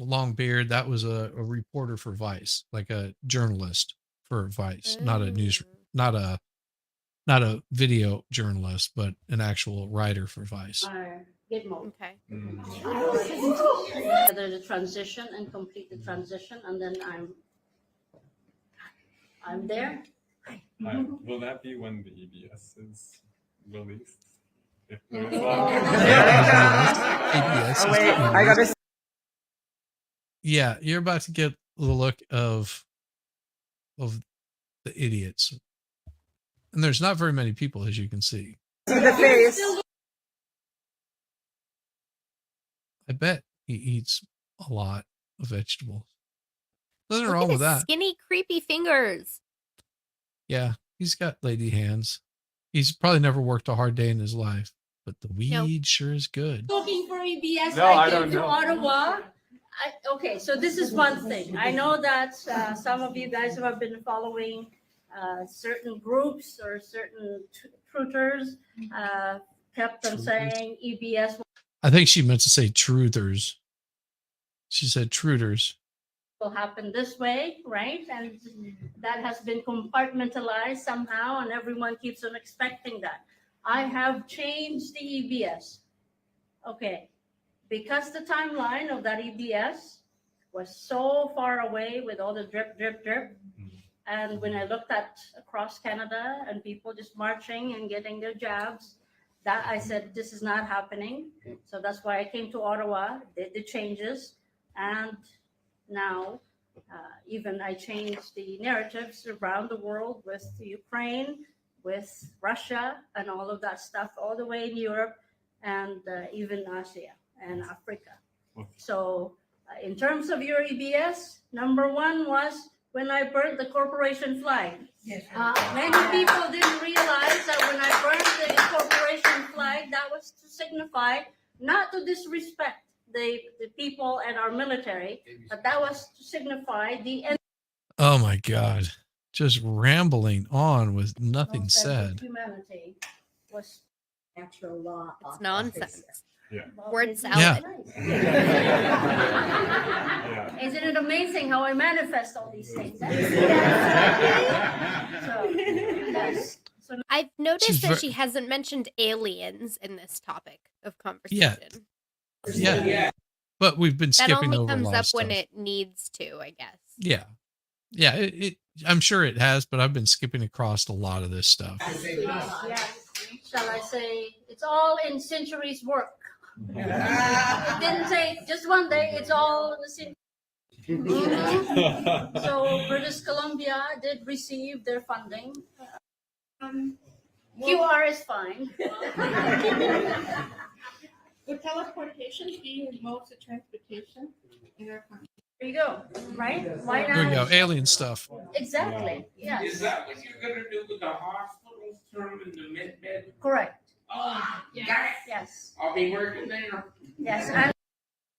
long beard, that was a reporter for Vice, like a journalist for Vice, not a not a video journalist, but an actual writer for Vice. Gitmo. Okay. Together the transition and complete the transition, and then I'm there. Will that be when the EBS is released? ABS Oh wait, I gotta. Yeah, you're about to get the look of the idiots. And there's not very many people, as you can see. See the face. I bet he eats a lot of vegetables. Nothing Look wrong at with his that. skinny, creepy fingers. Yeah, he's got lady hands. He's probably never worked a hard day in his life, but the weed sure is good. Looking for EBS. No, I came don't to know. Ottawa. Okay, so this is one thing. I know that some of you guys have been following certain groups or certain truthers kept on saying EBS I think she meant to say truthers. She said truters. will happen this way, right? And that has been compartmentalized somehow, and everyone keeps on expecting that. I have changed the EBS. Okay, because the timeline of that EBS was so far away with all the drip, drip, drip. And when I looked at across Canada and people just marching and getting their jabs, that I said, this is not happening. So that's why I came to Ottawa, did the changes. And now, even I changed the narratives around the world with Ukraine, with Russia, and all of that stuff, all the way in Europe and even Asia and Africa. So in terms of your EBS, number one was when I burned the corporation flag. Many people didn't realize that when I burned the corporation flag, that was to signify not to disrespect the people and our military, but that was to signify the end Oh my God. Just rambling on with nothing of said. humanity was natural law. It's nonsense. Yeah. Word salad. Isn't it amazing how I manifest all these things? So, yes. So I've noticed She's that she hasn't mentioned aliens in this topic of conversation. Yeah. But we've been That skipping only over a comes lot up of when stuff. it needs to, I guess. Yeah. I'm sure it has, but I've been skipping across a lot of this stuff. yeah, shall I say, it's all in Century's work. It didn't take just one day, it's all in the Century. So British Columbia did receive their funding. QR is fine. Would teleportation be modes of transportation in our country? There you go, right? Why There we go. not? Alien stuff. Exactly, yes. Is that what you're gonna do with the hospitals, turn them into med bed? Correct. Yes. I'll be working there. Yes, and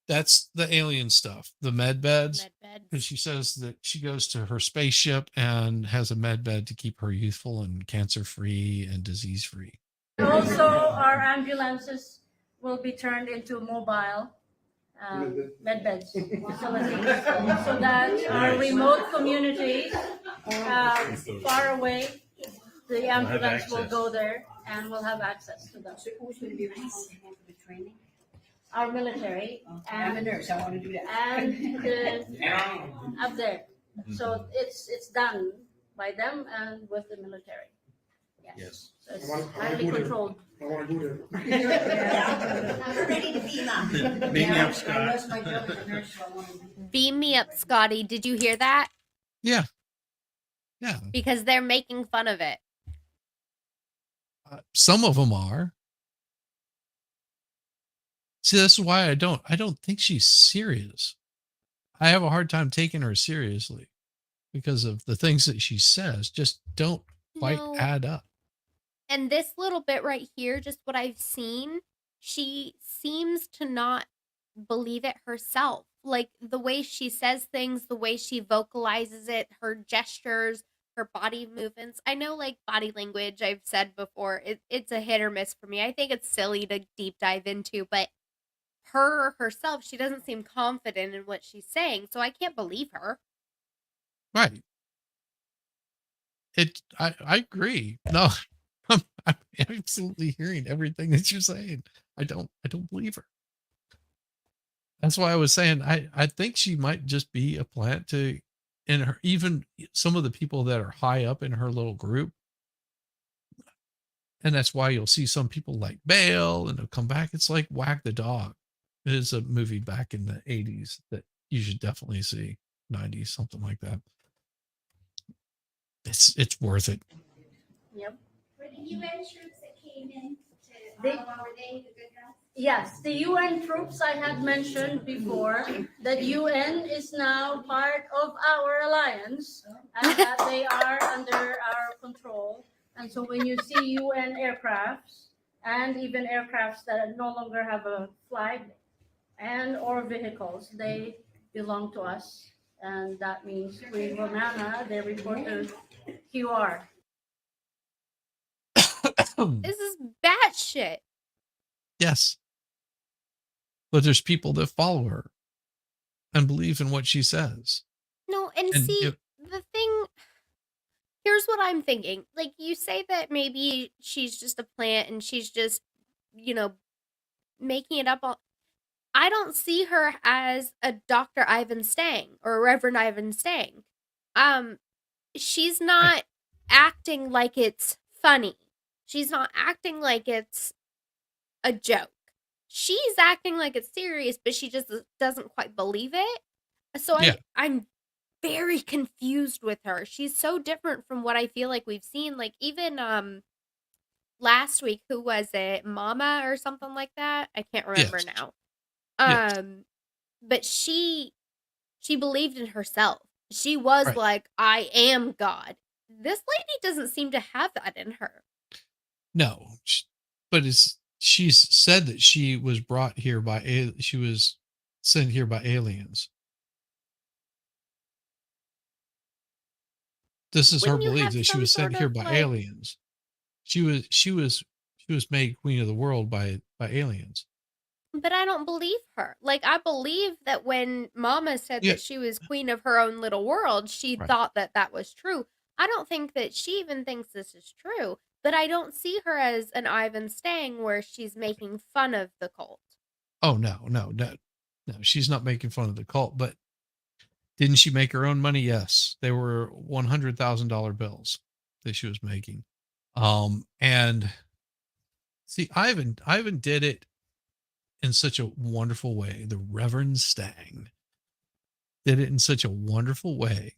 That's the alien stuff. The med beds. because she says that she goes to her spaceship and has a med bed to keep her youthful and cancer free and disease free. Also, our ambulances will be turned into mobile med beds facilities so that our remote communities far away, the ambulance will go there and we'll have access to them. So who's going to be responsible for the training? Our military. I'm a nurse. I want to do that. And up there. So it's done by them and with the military. Yes. So it's highly controlled. I want to go there. I'm ready to beam up. Beam me up, I Scott. lost my job as a nurse, so I want to do Beam me up, Scotty. Did you hear that? Yeah. Yeah. Because they're making fun of it. Some of them are. See, this is why I don't think she's serious. I have a hard time taking her seriously because of the things that she says just don't quite No. add up. And this little bit right here, just what I've seen, she seems to not believe it herself. Like the way she says things, the way she vocalizes it, her gestures, her body movements. I know, like, body language, I've said before, it's a hit or miss for me. I think it's silly to deep dive into, but her herself, she doesn't seem confident in what she's saying, so I can't believe her. Right. I agree. No, I'm absolutely hearing everything that you're saying. I don't believe her. That's why I was saying I think she might just be a plant to, and her, even some of the people that are high up in her little group. And that's why you'll see some people like bail and they'll come back. It's like Whack the Dog. It is a movie back in the 80s that you should definitely see. 90s, something like that. It's worth it. Yep. Were the UN troops that came in to They- were they the good guys? Yes, the UN troops I had mentioned before, that UN is now part of our alliance and that they are under our control. And so when you see UN aircrafts and even aircrafts that no longer have a flag and or vehicles, they belong to us. And that means we, Romana, they report to QR. This is batshit. Yes. But there's people that follow her and believe in what she says. No, and And see, if- the thing, here's what I'm thinking. Like, you say that maybe she's just a plant and she's just, making it up all. I don't see her as a Dr. Ivan Stang or a Reverend Ivan Stang. She's not acting like it's funny. She's not acting like it's a joke. She's acting like it's serious, but she just doesn't quite believe it. So Yeah. I'm very confused with her. She's so different from what I feel like we've seen. Like, even last week, who was it? Mama or something like that? I can't remember Yes. now. Yes. But she believed in herself. She was Right. like, I am God. This lady doesn't seem to have that in her. No, but she's said that she was brought here she was sent here by aliens. This is her Wouldn't you belief have that she some was sent sort here of, by like- aliens. She was made queen of the world by aliens. But I don't believe her. Like, I believe that when Mama said Yeah. that she was queen of her own little world, she Right. thought that that was true. I don't think that she even thinks this is true. But I don't see her as an Ivan Stang where she's making fun of the cult. Oh no. She's not making fun of the cult, but didn't she make her own money? Yes. They were $100,000 bills that she was making. And see, Ivan did it in such a wonderful way. The Reverend Stang did it in such a wonderful way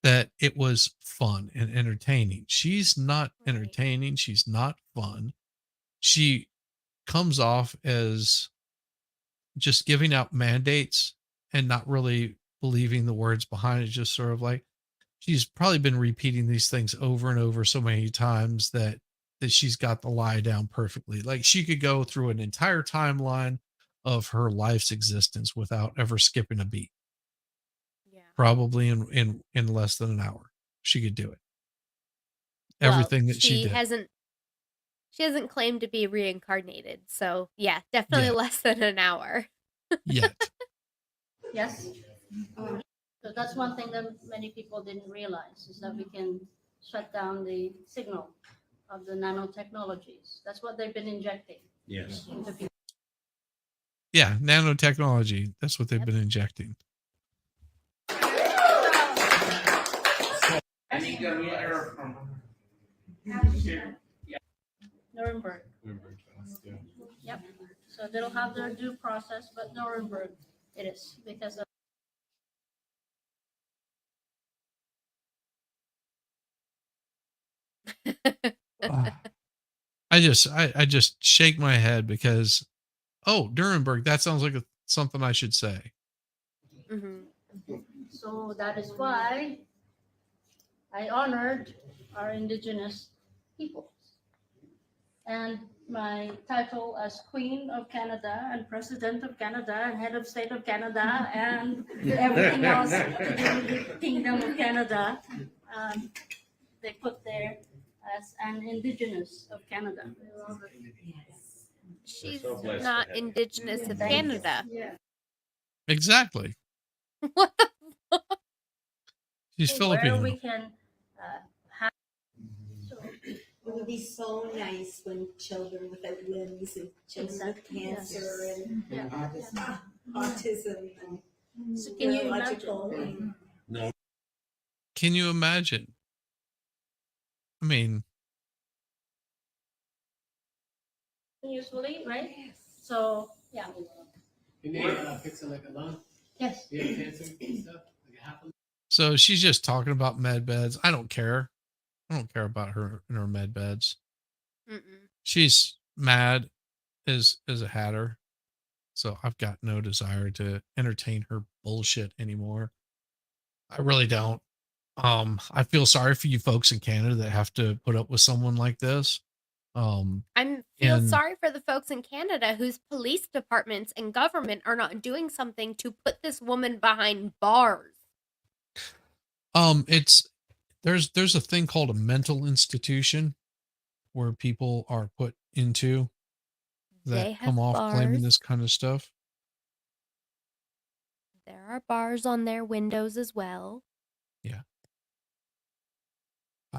that it was fun and entertaining. She's not entertaining. She's not fun. She comes off as just giving out mandates and not really believing the words behind it. Just sort of like, she's probably been repeating these things over and over so many times that she's got the lie down perfectly. Like, she could go through an entire timeline of her life's existence without ever skipping a beat. probably in less than an hour. She could do it. Well, Everything that she did. She hasn't claimed to be reincarnated, so yeah, definitely Yeah. less than an hour. Yet. Yes. So that's one thing that many people didn't realize is that we can shut down the signal of the nanotechnologies. That's what they've been injecting. Yes. Into people. Yeah, nanotechnology. That's what they've been injecting. Nuremberg. Yeah. Yep. So they'll have their due process, but Nuremberg it is because of. I just shake my head because, oh, Nuremberg. That sounds like something I should say. So that is why I honored our indigenous peoples. And my title as Queen of Canada and President of Canada and Head of State of Canada and everything else to do with the Kingdom of Canada, they put there as an Indigenous of Canada. She's not Indigenous of Canada. Exactly. What the fuck? She's Where Filipino. we can have. So, It would be so nice when children without limbs and children with cancer and autism and So can you neurological. imagine? No. Can you imagine? I mean, Usually, right? So, yeah. Can they fix it like a lung? Yes. Do you have cancer and stuff? Like it happens? so she's just talking about med beds. I don't care. I don't care about her and her med beds. She's mad as a hatter. So I've got no desire to entertain her bullshit anymore. I really don't. I feel sorry for you folks in Canada that have to put up with someone like this. I feel and sorry for the folks in Canada whose police departments and government are not doing something to put this woman behind bars. it's there's a thing called a mental institution where people are put into They that have come off claiming bars. this kind of stuff. There are bars on their windows as well. Yeah.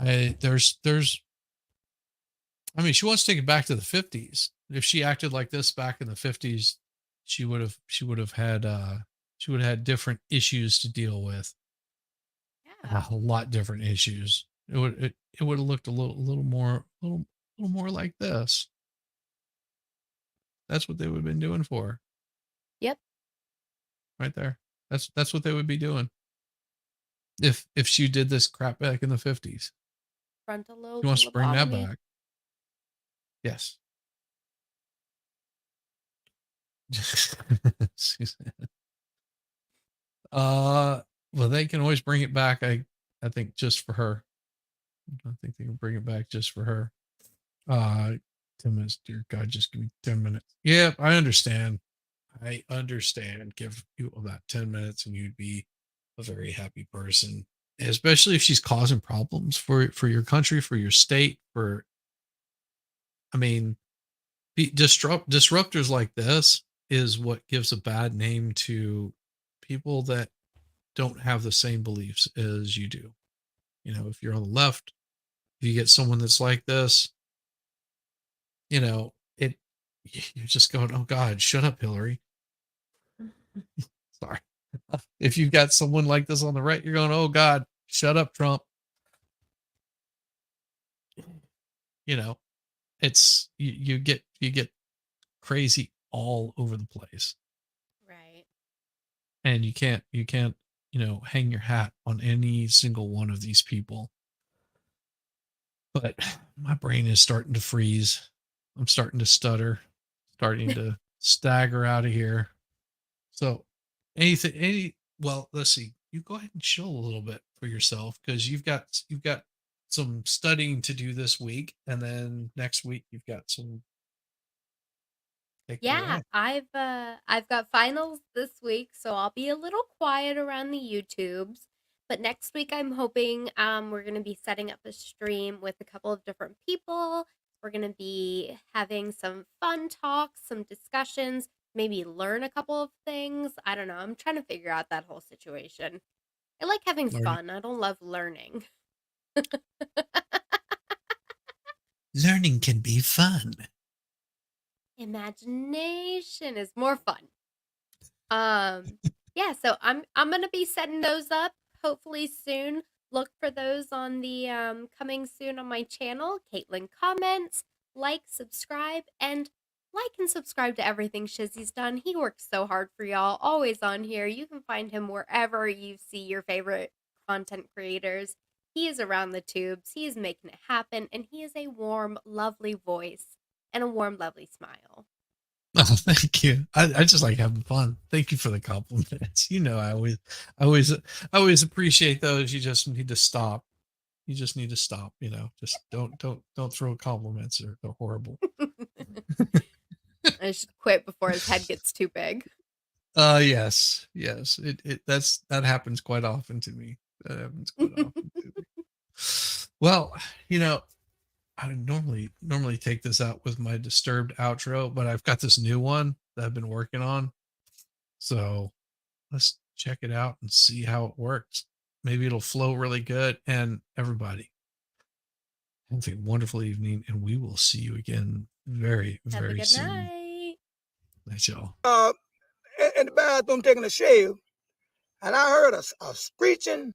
There's I mean, she wants to take it back to the 50s. If she acted like this back in the 50s, she would have had different issues to deal with. A lot different issues. It would have looked a little more like this. That's what they would have been doing for her. Yep. Right there. That's what they would be doing. If she did this crap back in the 50s. Frontal lobe. She wants to bring that lobotomy. back. Yes. Well, they can always bring it back. I think just for her. I think they can bring it back just for her. 10 minutes, dear God, just give me 10 minutes. Yeah, I understand. Give you about 10 minutes and you'd be a very happy person. Especially if she's causing problems for your country, for your state, I mean, disruptors like this is what gives a bad name to people that don't have the same beliefs as you do. You know, if you're on the left, if you get someone that's like this, you know, you're just going, oh God, shut up, Hillary. Sorry. If you've got someone like this on the right, you're going, oh God, shut up, Trump. You know, it's you get crazy all over the place. Right. And you can't, hang your hat on any single one of these people. But my brain is starting to freeze. I'm starting to stutter, starting to stagger out of here. So well, let's see. You go ahead and chill a little bit for yourself because you've got some studying to do this week. And then next week you've got some Take it Yeah, away. I've got finals this week, so I'll be a little quiet around the YouTubes. But next week I'm hoping we're gonna be setting up a stream with a couple of different people. We're gonna be having some fun talks, some discussions, maybe learn a couple of things. I don't know. I'm trying to figure out that whole situation. I like having Learn. fun. I don't love learning. Learning can be fun. Imagination is more fun. Yeah, so I'm gonna be setting those up hopefully soon. Look for those on the coming soon on my channel. Caitlin comments, like, subscribe, and subscribe to everything Shizzy's done. He works so hard for y'all, always on here. You can find him wherever you see your favorite content creators. He is around the tubes. He is making it happen, and he is a warm, lovely voice and a warm, lovely smile. Oh, thank you. I just like having fun. Thank you for the compliments. You know, I always appreciate those. You just need to stop. You just need to stop. You know, just don't throw compliments. They're horrible. I should quit before his head gets too big. Yes. That happens quite often to me. That happens quite often to me. Well, you know, I normally take this out with my disturbed outro, but I've got this new one that I've been working on. So let's check it out and see how it works. Maybe it'll flow really good. And everybody, have a wonderful evening, and we will see you again very, Have a very good soon. night. Night, y'all. In the bathroom taking a shave, and I heard a screeching.